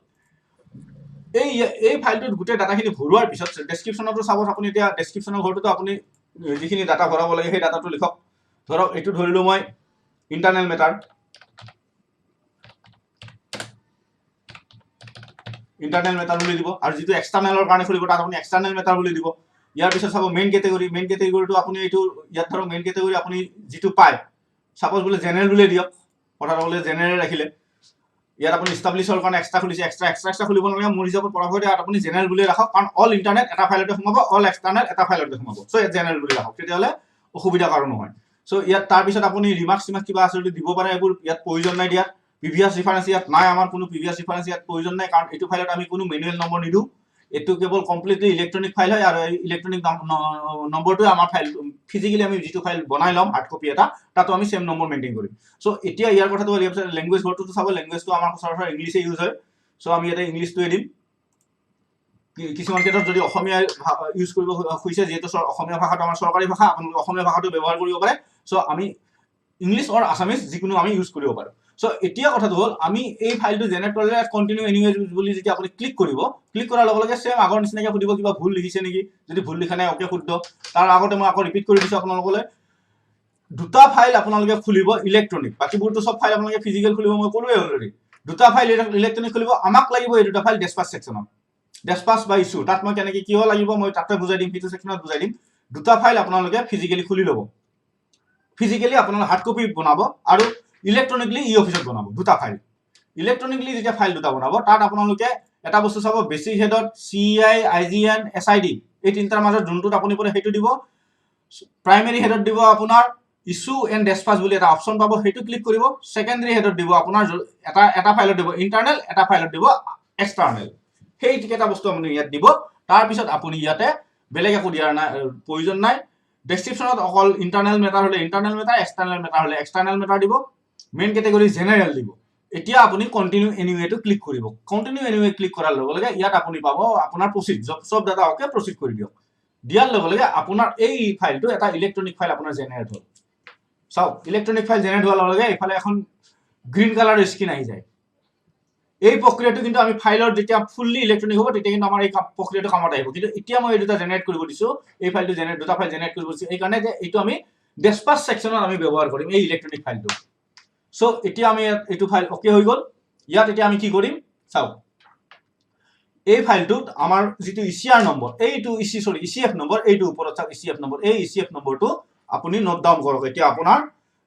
এই ফাইলটোত গোটেই ডাটাখিনি ভৰোৱাৰ পিছত ডেসক্ৰিপচনটো চাব আপুনি এতিয়া ডেসক্ৰিপচনৰ ঘৰটোতো আপুনি যিখিনি ডাটা ভৰাব লাগে সেই ডাটাটো লিখক ধৰক এইটো ধৰিলো মই ইণ্টাৰনেল মেটাৰ বুলি দিব আৰু যিটো এক্সটাৰ্নেলৰ কাৰণে খুলিব তাত আপুনি এক্সটাৰ্নেল মেটাৰ বুলি দিব ইয়াৰ পিছত চাব মেইন কেটেগৰীটো আপুনি এইটো ইয়াত ধৰক মেইন কেটেগৰী আপুনি যিটো পায় সাপোজ বোলে জেনেৰেল বুলি দিয়ক কথাটো বোলে জেনেৰেল ৰাখিলে ইয়াত আপুনি ইষ্টাব্লিছৰ কাৰণে এক্সট্ৰা খুলিছে এক্সট্ৰা খুলিব নালাগে মোৰ হিচাপত পৰামৰ্শ ইয়াত আপুনি জেনেৰেল বুলি ৰাখক কাৰণ অল ইণ্টাৰনেট এটা ফাইলতে সোমাব অল এক্সটাৰ্নেল এটা ফাইলতে সোমাব সো ইয়াত জেনেৰেল বুলি ৰাখক তেতিয়াহ'লে অসুবিধা কাৰণ নহয় সো ইয়াত তাৰপিছত আপুনি ৰিমাৰ্কছ কিবা আছে যদি দিব পাৰে এইবোৰ ইয়াত প্ৰয়োজন নাই দিয়াত প্ৰিভিয়াছ ৰেফাৰেন্স ইয়াত নাই আমাৰ কোনো প্ৰিভিয়াছ ৰেফাৰেন্স ইয়াত প্ৰয়োজন নাই কাৰণ এইটো ফাইলত আমি কোনো মেনুৱেল নম্বৰ নিদিওঁ এইটো কেৱল কমপ্লিটলি ইলেক্ট্ৰনিক ফাইল হয় আৰু ইলেক্ট্ৰনিক নম্বৰটোৱে আমাৰ ফাইল ফিজিকেলি আমি যিটো ফাইল বনাই ল'ম হাৰ্ড কপি এটা তাতো আমি সেম নম্বৰ মেইনটেইন কৰিম সো এতিয়া ইয়াৰ কথাটো হ'ল লেংগুৱেজ বৰ্ডটো চাব লেংগুৱেজটো আমাৰ সচৰাচৰ ইংলিছে ইউজ হয় সো আমি ইয়াতে ইংলিছটোৱে দিম কিছুমান ক্ষেত্ৰত যদি অসমীয়া ইউজ কৰিব খুজিছে যিহেতু অসমীয়া ভাষাটো আমাৰ চৰকাৰী ভাষা আপোনালোকে অসমীয়া ভাষাটো ব্যৱহাৰ কৰিব পাৰে সো আমি ইংলিছ অৰ আছামিজ যিকোনো আমি ইউজ কৰিব পাৰোঁ সো এতিয়া কথাটো হ'ল আমি এই ফাইলটো জেনেৰেট কৰিলে কণ্টিনিউ এনিৱে বুলি যেতিয়া আপুনি ক্লিক কৰাৰ লগে লগে সেম আগৰ নিচিনাকৈ সুধিব কিবা ভুল লিখিছে নেকি যদি ভুল লিখা নাই অকে শুদ্ধ তাৰ আগতে মই আকৌ ৰিপিট কৰি দিছোঁ আপোনালোকলৈ দুটা ফাইল আপোনালোকে খুলিব ইলেক্ট্ৰনিক বাকীবোৰটো সব ফাইল আপোনালোকে ফিজিকেল খুলিব মই ক'লোৱে অলৰেডি দুটা ফাইল ইলেক্ট্ৰনিক খুলিব আমাক লাগিব এই দুটা ফাইল ডেছপাছ সেকশনত ডেছপাছ বা ইছ্যু তাত মই কেনেকৈ কিয় লাগিব মই তাতে বুজাই দিম সেইটো সেকশনত বুজাই দিম দুটা ফাইল আপোনালোকে ফিজিকেলি খুলি ল'ব ফিজিকেলি আপোনালোকে হাৰ্ড কপি বনাব আৰু ইলেক্ট্ৰনিকলি ই অফিচত বনাব দুটা ফাইল ইলেক্ট্ৰনিকলি যেতিয়া ফাইল দুটা বনাব তাত আপোনালোকে এটা বস্তু চাব বেছিক হেডত CEI IGN SID এই তিনিটাৰ মাজত যোনটোত আপুনি পৰে সেইটো দিব প্ৰাইমেৰী হেডত দিব আপোনাৰ ইছ্যু এণ্ড ডেছপাছ বুলি এটা অপশ্যন পাব সেইটো ক্লিক কৰিব সেকেন্ডাৰী হেডত দিব আপোনাৰ এটা ফাইলত দিব ইণ্টাৰনেল এটা ফাইলত দিব এক্সটাৰ্নেল সেই কেইটা বস্তু আপুনি ইয়াত দিব তাৰপিছত আপুনি ইয়াতে বেলেগ একো দিয়াৰ নাই প্ৰয়োজন নাই ডেসক্ৰিপচনত অকল ইণ্টাৰনেল মেটাৰ হ'লে ইণ্টাৰনেল মেটাৰ এক্সটাৰ্নেল মেটাৰ হ'লে এক্সটাৰ্নেল মেটাৰ দিব মেইন কেটেগৰী জেনেৰেল দিব এতিয়া আপুনি কন্টিনিউ এনিৱেটো ক্লিক কৰিব কন্টিনিউ এনিৱে ক্লিক কৰাৰ লগে লগে ইয়াত আপুনি পাব আপোনাৰ প্ৰচিড সব ডাটা ওকে প্ৰচিড কৰি দিয়ক দিয়াৰ লগে লগে আপোনাৰ এই ফাইলটো এটা ইলেক্ট্ৰনিক ফাইল আপোনাৰ জেনেৰেট হ'ল চাওক ইলেক্ট্ৰনিক ফাইল জেনেৰেট হোৱাৰ লগে লগে এইফালে এখন গ্ৰীণ কালাৰ স্ক্ৰীন আহি যায়। এই প্ৰক্ৰিয়াটো কিন্তু আমি ফাইলৰ যেতিয়া ফুল্লি ইলেক্ট্ৰনিক হ'ব তেতিয়া কিন্তু আমাৰ এই প্ৰক্ৰিয়াটো কামত আহিব। কিন্তু এতিয়া মই এই দুটা জেনেৰেট কৰিব দিছোঁ, এই ফাইলটো দুটা ফাইল জেনেৰেট কৰিব দিছোঁ এইকাৰণে যে এইটো আমি ডেছপাচ ছেকশ্যনত আমি ব্যৱহাৰ কৰিম এই ইলেক্ট্ৰনিক ফাইলটো। চ' এতিয়া আমি এইটো ফাইল অ'কে হৈ গ'ল। ইয়াত এতিয়া আমি কি কৰিম চাওক, এই ফাইলটোত আমাৰ যিটো ECR নম্বৰ, এইটো ECF নম্বৰ, এইটো ওপৰত চাওক ECF নম্বৰ, এই ECF নম্বৰটো আপুনি নোট ডাউন কৰক। এতিয়া আপোনাৰ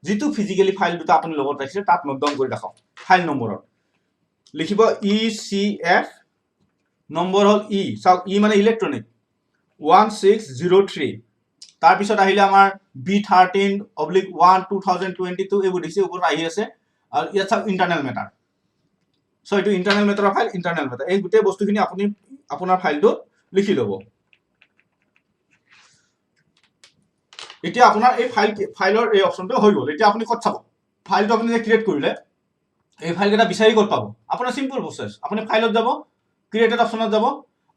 যিটো ফিজিকেলি ফাইল দুটা আপুনি লগত ৰাখিছে তাত নোট ডাউন কৰি ৰাখক। ফাইল নম্বৰত লিখিব ECF নম্বৰ হ'ল চাওক মানে ইলেক্ট্ৰনিক 1603। তাৰপিছত আহিলে আমাৰ B13/1/2022 এইবোৰ দিছে ওপৰত আহি আছে। আৰু ইয়াত চাওক ইণ্টাৰনেল মেটাৰ। চ' এইটো ইণ্টাৰনেল মেটাৰৰ ফাইল, ইণ্টাৰনেল মেটাৰ এই গোটেই বস্তুখিনি আপুনি আপোনাৰ ফাইলটোত লিখি ল'ব। এতিয়া আপোনাৰ এই ফাইলৰ এই অপশ্যনটো হৈ গ'ল। এতিয়া আপুনি ক'ত চাব, ফাইলটো আপুনি যে ক্ৰিয়েট কৰিলে এই ফাইলকেইটা বিচাৰি ক'ত পাব? আপোনাৰ চিম্পল প্ৰচেছ, আপুনি ফাইলত যাব, ক্ৰিয়েটেড অপশ্যনত যাব।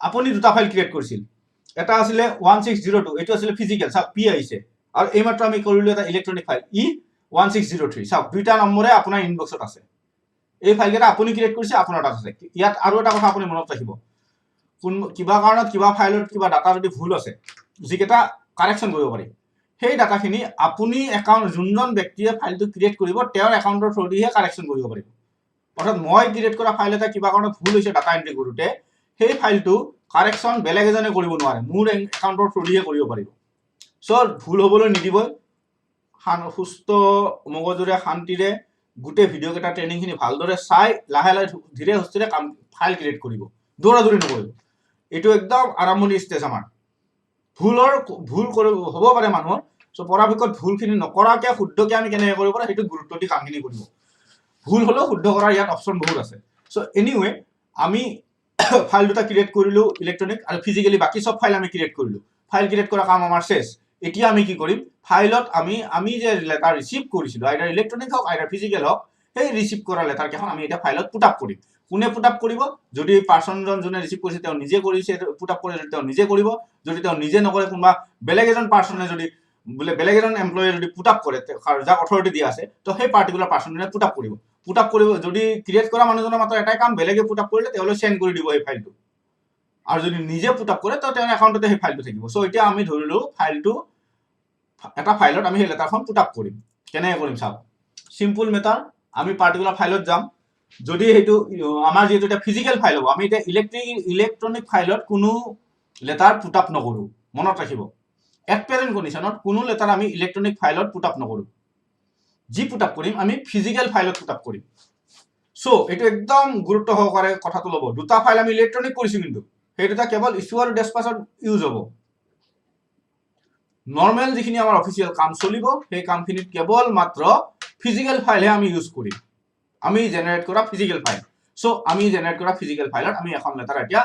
আপুনি দুটা ফাইল ক্ৰিয়েট কৰিছিল, এটা আছিলে 1602, এইটো আছিলে ফিজিকেল, চাওক P আহিছে। আৰু এইমাত্ৰ আমি কৰিলোঁ এটা ইলেক্ট্ৰনিক ফাইল E1603, চাওক দুইটা নম্বৰে আপোনাৰ ইনবক্সত আছে। এই ফাইলকেইটা আপুনি ক্ৰিয়েট কৰিছে, আপোনাৰ তাত আছে। ইয়াত আৰু এটা কথা আপুনি মনত ৰাখিব, কিবা কাৰণত কিবা ফাইলত কিবা ডাটা যদি ভুল আছে যিকেইটা কাৰেকশ্যন কৰিব পাৰি, সেই ডাটাখিনি আপুনি যোনজন ব্যক্তিয়ে ফাইলটো ক্ৰিয়েট কৰিব তেওঁৰ একাউণ্টৰ থ্ৰুদিহে কাৰেকশ্যন কৰিব পাৰিব। অৰ্থাৎ মই ক্ৰিয়েট কৰা ফাইল এটা কিবা কাৰণত ভুল হৈছে ডাটা এণ্ট্ৰি কৰোঁতে, সেই ফাইলটো কাৰেকশ্যন বেলেগ এজনে কৰিব নোৱাৰে, মোৰ একাউণ্টৰ থ্ৰুদিহে কৰিব পাৰিব। চ' ভুল হ'বলৈ নিদিবই, সুস্থ মগজুৰে শান্তিৰে গোটেই ভিডিঅ' কেইটা ট্ৰেইনিংখিনি ভালদৰে চাই লাহে লাহে ধীৰে সুস্থিৰে ফাইল ক্ৰিয়েট কৰিব, দৌৰাদৌৰি নকৰিব। এইটো একদম আৰম্ভণি ষ্টেজ আমাৰ। ভুল হ'ব পাৰে মানুহৰ। চ' পৰাপক্ষত ভুলখিনি নকৰাকৈ শুদ্ধকৈ আমি কেনেকৈ কৰিব পাৰে সেইটো গুৰুত্ব দি কামখিনি কৰিব। ভুল হ'লেও শুদ্ধ কৰাৰ ইয়াত অপশ্যন বহুত আছে। চ' এনিৱে আমি ফাইল দুটা ক্ৰিয়েট কৰিলোঁ ইলেক্ট্ৰনিক আৰু ফিজিকেলি বাকী চব ফাইল আমি ক্ৰিয়েট কৰিলোঁ। ফাইল ক্ৰিয়েট কৰা কাম আমাৰ শেষ। এতিয়া আমি কি কৰিম, ফাইলত আমি যে লেটাৰ ৰিচিভ কৰিছিলোঁ, আইদাৰ ইলেক্ট্ৰনিক হওক আইদাৰ ফিজিকেল হওক, সেই ৰিচিভ কৰা লেটাৰ কেইখন আমি এতিয়া ফাইলত পুট আপ কৰিম। কোনে পুট আপ কৰিব? যদি পাৰ্চনজন যোনে ৰিচিভ কৰিছে তেওঁ নিজে কৰিছে পুট আপ কৰে, যদি তেওঁ নিজে কৰিব। যদি তেওঁ নিজে নকৰে, কোনোবা বেলেগ এজন পাৰ্চনে যদি বেলেগ এজন এমপ্লয়ে যদি পুট আপ কৰে, যাক অথৰিটি দিয়া আছে, তো সেই পাৰ্টিকুলাৰ পাৰ্চনজনে পুট আপ কৰিব। পুট আপ কৰিব, যদি ক্ৰিয়েট কৰা মানুহজনৰ মাত্ৰ এটাই কাম, বেলেগে পুট আপ কৰিলে তেওঁলোকে চেণ্ড কৰি দিব এই ফাইলটো। আৰু যদি নিজে পুট আপ কৰে তো তেওঁৰ একাউণ্টতে সেই ফাইলটো থাকিব। চ' এতিয়া আমি ধৰিলোঁ এটা ফাইলত আমি সেই লেটাৰখন পুট আপ কৰিম। কেনেকৈ কৰিম চাওক, চিম্পল মেটাৰ, আমি পাৰ্টিকুলাৰ ফাইলত যাম। যদি সেইটো আমাৰ যিহেতু এতিয়া ফিজিকেল ফাইল হ'ব, আমি এতিয়া ইলেক্ট্ৰনিক ফাইলত কোনো লেটাৰ পুট আপ নকৰোঁ, মনত ৰাখিব। এট প্ৰেজেণ্ট কণ্ডিশ্যনত কোনো লেটাৰ আমি ইলেক্ট্ৰনিক ফাইলত পুট আপ নকৰোঁ। যি পুট আপ কৰিম আমি ফিজিকেল ফাইলত পুট আপ কৰিম। চ' এইটো একদম গুৰুত্ব সহকাৰে কথাটো ল'ব। দুটা ফাইল আমি ইলেক্ট্ৰনিক কৰিছোঁ, কিন্তু সেই দুটা কেৱল ইছ্যু আৰু ডেছপাছত ইউজ হ'ব। নৰ্মেল যিখিনি আমাৰ অফিচিয়েল কাম চলিব, সেই কামখিনিত কেৱল মাত্ৰ ফিজিকেল ফাইলহে আমি ইউজ কৰিম, আমি জেনেৰেট কৰা ফিজিকেল ফাইল। চ' আমি জেনেৰেট কৰা ফিজিকেল ফাইলত আমি এখন লেটাৰ এতিয়া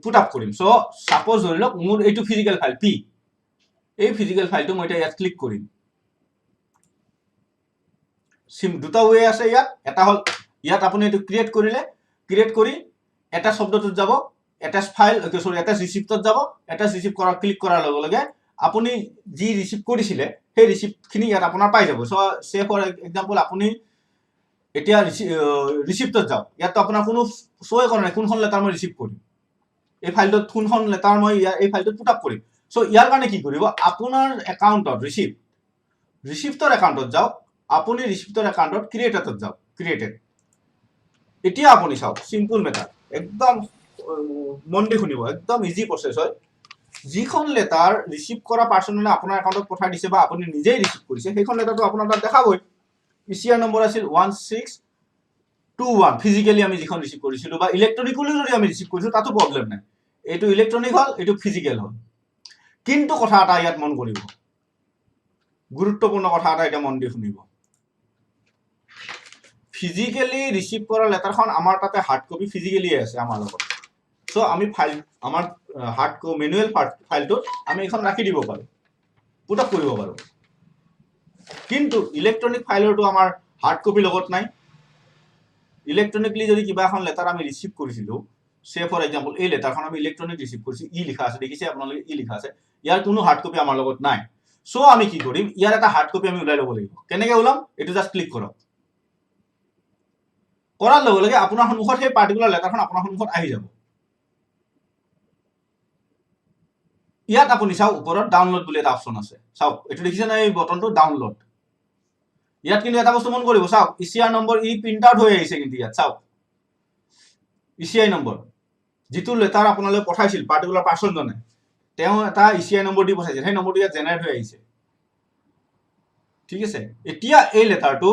পুট আপ কৰিম। চ' ছাপ'জ ধৰি লওক মোৰ এইটো ফিজিকেল ফাইল P, এই ফিজিকেল ফাইলটো মই এতিয়া ইয়াত ক্লিক কৰিম। দুটা ৱে আছে ইয়াত। এটা হ'ল ইয়াত আপুনি এইটো ক্ৰিয়েট কৰিলে, ক্ৰিয়েট কৰি এটাচ শব্দটোত যাব, এটাচ ৰিচিপ্টত যাব। এটাচ ৰিচিপ্ট ক্লিক কৰাৰ লগে লগে আপুনি যি ৰিচিপ্ট কৰিছিলে সেই ৰিচিপ্টখিনি ইয়াত আপোনাৰ পাই যাব। চ' চে ফৰ এক্সাম্পল আপুনি এতিয়া ৰিচিপ্টত যাওক, ইয়াততো আপোনাৰ কোনো শ্ব'ই কৰা নাই কোনখন লেটাৰ মই ৰিচিভ কৰিম, এই ফাইলটোত কোনখন লেটাৰ মই এই ফাইলটোত পুট আপ কৰিম। চ' ইয়াৰ কাৰণে কি কৰিব, আপোনাৰ একাউণ্টত ৰিচিপ্টৰ একাউণ্টত যাওক, আপুনি ৰিচিপ্টৰ একাউণ্টত ক্ৰিয়েটেডত যাওক, ক্ৰিয়েটেড। এতিয়া আপুনি চাওক, চিম্পল মেটাৰ, একদম মন দি শুনিব, একদম ইজি প্ৰচেছ হয়। যিখন লেটাৰ ৰিচিভ কৰা পাৰ্চনে আপোনাৰ একাউণ্টত পঠাই দিছে বা আপুনি নিজেই ৰিচিভ কৰিছে, সেইখন লেটাৰটো আপোনাৰ তাত দেখাবই। ECR নম্বৰ আছিল 1621, ফিজিকেলি আমি যিখন ৰিচিভ কৰিছিলোঁ, বা ইলেক্ট্ৰনিকলি যদি আমি ৰিচিভ কৰিছোঁ তাতো প্ৰব্লেম নাই। এইটো ইলেক্ট্ৰনিক হ'ল, এইটো ফিজিকেল হ'ল। কিন্তু কথা এটা ইয়াত মন কৰিব, গুৰুত্বপূৰ্ণ কথা এটা এতিয়া মন দি শুনিব। ফিজিকেলি ৰিচিভ কৰা লেটাৰখন আমাৰ তাতে হাৰ্ড কপি ফিজিকেলি আছে আমাৰ লগত। চ' আমি আমাৰ মেনুৱেল ফাইলটোত আমি এইখন ৰাখি দিব পাৰোঁ, পুট আপ কৰিব পাৰোঁ। কিন্তু ইলেক্ট্ৰনিক ফাইলৰটো আমাৰ হাৰ্ড কপি লগত নাই। ইলেক্ট্ৰনিকলি যদি কিবা এখন লেটাৰ আমি ৰিচিভ কৰিছিলোঁ, চে ফৰ এক্সাম্পল এই লেটাৰখন আমি ইলেক্ট্ৰনিক ৰিচিভ কৰিছোঁ, ই লিখা আছে, দেখিছে আপোনালোকে ই লিখা আছে, ইয়াৰ কোনো হাৰ্ড কপি আমাৰ লগত নাই। সো আমি কি কৰিম, ইয়াৰ এটা হাৰ্ড কপি আমি ওলাই ল'ব লাগিব। কেনেকৈ ওলাম, এইটো জাষ্ট ক্লিক কৰক। কৰাৰ লগে লগে আপোনাৰ সন্মুখত সেই পাৰ্টিকুলাৰ লেটাৰখন আপোনাৰ সন্মুখত আহি যাব। ইয়াত আপুনি চাওক ওপৰত ডাউনলোড বুলি এটা অপশ্যন আছে, চাওক এইটো দেখিছে না, এই বটনটো ডাউনলোড। ইয়াত কিন্তু এটা বস্তু মন কৰিব, চাওক ইচিআৰ নম্বৰ ই প্ৰিণ্ট আউট হৈ আহিছে, কিন্তু ইয়াত চাওক ইচিআই নম্বৰ, যিটো লেটাৰ আপোনালোকে পঠাইছিল পাৰ্টিকুলাৰ পাৰ্চনজনে, তেওঁ এটা ইচিআই নম্বৰ দি পঠাইছিল, সেই নম্বৰটো ইয়াত জেনেৰেট হৈ আহিছে। ঠিক আছে, এতিয়া এই লেটাৰটো,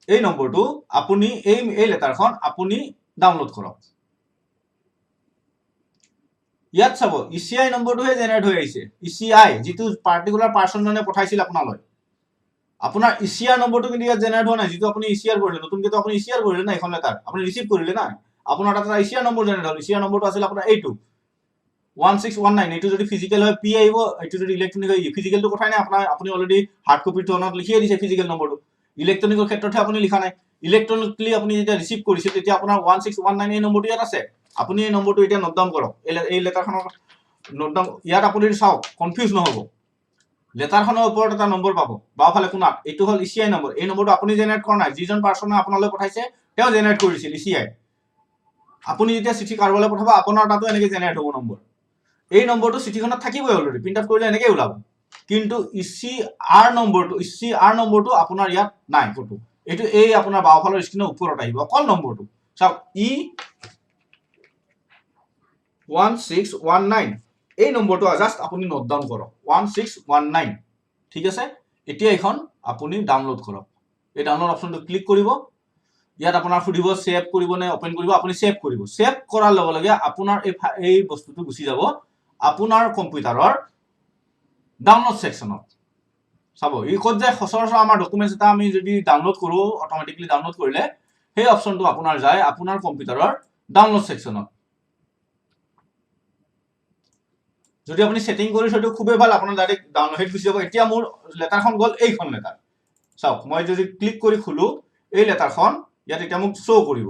এই নম্বৰটো আপুনি এই লেটাৰখন আপুনি ডাউনলোড কৰক। ইয়াত চাব ইচিআই নম্বৰটোহে জেনেৰেট হৈ আহিছে, ইচিআই যিটো পাৰ্টিকুলাৰ পাৰ্চনজনে পঠাইছিল আপোনালৈ। আপোনাৰ ইচিআৰ নম্বৰটো কিন্তু ইয়াত জেনেৰেট হোৱা নাই, যিটো আপুনি ইচিআৰ কৰিলে, নতুনকৈ আপুনি ইচিআৰ কৰিলে না এখন লেটাৰ, আপুনি ৰিচিভ কৰিলে না, আপোনাৰ তাত এটা ইচিআৰ নম্বৰ জেনেৰেট হ'ল। ইচিআৰ নম্বৰটো আছিল আপোনাৰ এইটো 1619, এইটো যদি ফিজিকেল হয় পি আহিব, এইটো যদি ইলেক্ট্ৰনিক হয় ফিজিকেলটো কথাই নাই, আপুনি অলৰেডি হাৰ্ড কপিৰ ধৰণত লিখিয়ে দিছে ফিজিকেল নম্বৰটো। ইলেক্ট্ৰনিকৰ ক্ষেত্ৰতহে আপুনি লিখা নাই। ইলেক্ট্ৰনিকলি আপুনি যেতিয়া ৰিচিভ কৰিছে তেতিয়া আপোনাৰ 1619 এই নম্বৰটো ইয়াত আছে। আপুনি এই নম্বৰটো এতিয়া নোট ডাউন কৰক, এই লেটাৰখনৰ নোট ডাউন। ইয়াত আপুনি চাওক কনফিউজ নহ'ব, লেটাৰখনৰ ওপৰত এটা নম্বৰ পাব বাওঁফালে কোণাত, এইটো হ'ল ইচিআই নম্বৰ। এই নম্বৰটো আপুনি জেনেৰেট কৰা নাই, যিজন পাৰ্চনে আপোনালৈ পঠাইছে তেওঁ জেনেৰেট কৰিছিল ইচিআই। আপুনি যেতিয়া চিঠি কাৰোবালৈ পঠাব আপোনাৰ তাতো এনেকৈ জেনেৰেট হ'ব নম্বৰ। এই নম্বৰটো চিঠিখনত থাকিবই অলৰেডি, প্ৰিণ্ট আউট কৰিলে এনেকৈ ওলাব, কিন্তু ইচিআৰ নম্বৰটো আপোনাৰ ইয়াত নাই ক'তো। এইটো এই আপোনাৰ বাওঁফালৰ স্ক্ৰীনৰ ওপৰত আহিব অকল নম্বৰটো, চাওক E1619, এই নম্বৰটো জাষ্ট আপুনি নোট ডাউন কৰক 1619। ঠিক আছে, এতিয়া এইখন আপুনি ডাউনলোড কৰক। এই ডাউনলোড অপশ্যনটো ক্লিক কৰিব। ইয়াত আপোনাৰ সুধিব সেভ কৰিব নে অপেন কৰিব, আপুনি সেভ কৰিব। সেভ কৰাৰ লগে লগে আপোনাৰ এই বস্তুটো গুচি যাব আপোনাৰ কম্পিউটাৰৰ ডাউনলোড ছেকশ্যনত। চাব ই ক'ত যায়, সচৰাচৰ আমাৰ ডকুমেণ্টছ এটা আমি যদি ডাউনলোড কৰোঁ, অট'মেটিকলি ডাউনলোড কৰিলে সেই অপশ্যনটো আপোনাৰ যায় আপোনাৰ কম্পিউটাৰৰ ডাউনলোড ছেকশ্যনত। যদি আপুনি ছেটিং কৰি থৈটো খুবেই ভাল, আপোনাৰ ডাইৰেক্ট ডাউনলোড গুচি যাব। এতিয়া মোৰ লেটাৰখন গ'ল এইখন লেটাৰ, চাওক মই যদি ক্লিক কৰি খোলো এই লেটাৰখন ইয়াত এতিয়া মোক শ্ব' কৰিব,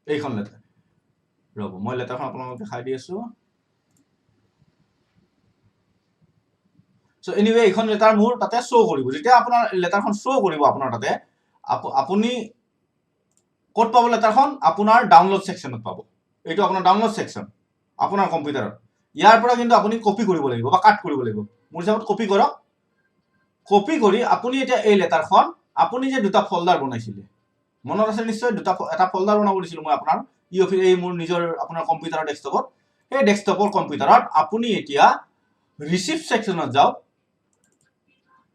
এইখন লেটাৰ। ৰ'ব মই লেটাৰখন আপোনালোকক দেখাই দি আছো। চ' এনিৱে এইখন লেটাৰ মোৰ তাতে শ্ব' কৰিব। যেতিয়া আপোনাৰ লেটাৰখন শ্ব' কৰিব আপোনাৰ তাতে, আপুনি ক'ত পাব লেটাৰখন, আপোনাৰ ডাউনলোড ছেকশ্যনত পাব। এইটো আপোনাৰ ডাউনলোড ছেকশ্যন আপোনাৰ কম্পিউটাৰত। ইয়াৰ পৰা কিন্তু আপুনি কপি কৰিব লাগিব বা কাট কৰিব লাগিব। মোৰ হিচাপত কপি কৰক। কপি কৰি আপুনি এতিয়া এই লেটাৰখন, আপুনি যে দুটা ফল্ডাৰ বনাইছিলে মনত আছে নিশ্চয়, এটা ফল্ডাৰ বনাব দিছিলোঁ মই আপোনাৰ এই মোৰ নিজৰ আপোনাৰ কম্পিউটাৰৰ ডেস্কটপত। সেই ডেস্কটপৰ কম্পিউটাৰত আপুনি এতিয়া ৰিচিভ ছেকশ্যনত যাওক,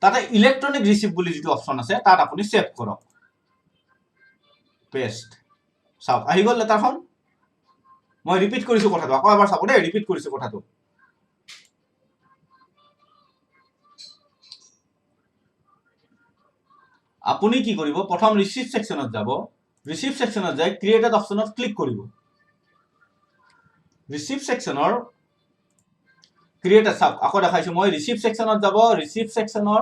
তাতে ইলেক্ট্ৰনিক ৰিচিভ বুলি যিটো অপশ্যন আছে তাত আপুনি ছেভ কৰক, পেষ্ট। চাওক আহি গ'ল লেটাৰখন। মই ৰিপিট কৰিছো কথাটো, আকৌ এবাৰ চাব দেই, ৰিপিট কৰিছো কথাটো। আপুনি কি কৰিব, প্ৰথম ৰিচিভ ছেকশ্যনত যাব, ৰিচিভ ছেকশ্যনত যাই ক্ৰিয়েটেড অপশ্যনত ক্লিক কৰিব। ৰিচিভ ছেকশ্যনৰ ক্ৰিয়েটেড, চাওক আকৌ দেখাইছো মই, ৰিচিভ ছেকশ্যনত যাব, ৰিচিভ ছেকশ্যনৰ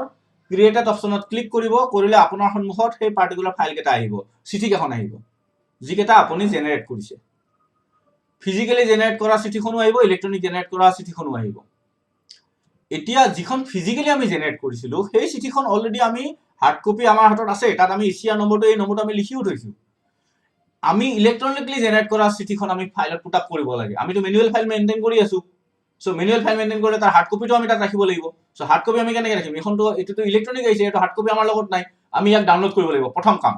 ক্ৰিয়েটেড অপশ্যনত ক্লিক কৰিব। কৰিলে আপোনাৰ সন্মুখত সেই পাৰ্টিকুলাৰ ফাইল কেইটা আহিব, চিঠিকেইখন আহিব, যিকেইটা আপুনি জেনেৰেট কৰিছে। ফিজিকেলি জেনেৰেট কৰা চিঠিখনো আহিব, ইলেক্ট্ৰনিক জেনেৰেট কৰা চিঠিখনো আহিব। এতিয়া যিখন ফিজিকেলি আমি জেনেৰেট কৰিছিলো সেই চিঠিখন অলৰেডি আমি হাৰ্ড কপি আমাৰ হাতত আছে, তাত আমি ইচিআৰ নম্বৰটো, এই নম্বৰটো আমি লিখিও থৈছো। আমি ইলেক্ট্ৰনিকলি জেনেৰেট কৰা চিঠিখন আমি ফাইলত পুট আপ কৰিব লাগে। আমিতো মেনুৱেল ফাইল মেইনটেইন কৰি আছো। চ' মেনুৱেল ফাইল মেইনটেইন কৰিলে তাৰ হাৰ্ড কপিটো আমি তাত ৰাখিব লাগিব। চ' হাৰ্ড কপি আমি কেনেকৈ ৰাখিম, এইখনতো এইটোতো ইলেক্ট্ৰনিক আহিছে, এইটো হাৰ্ড কপি আমাৰ লগত নাই, আমি ইয়াক ডাউনলোড কৰিব লাগিব। প্ৰথম কাম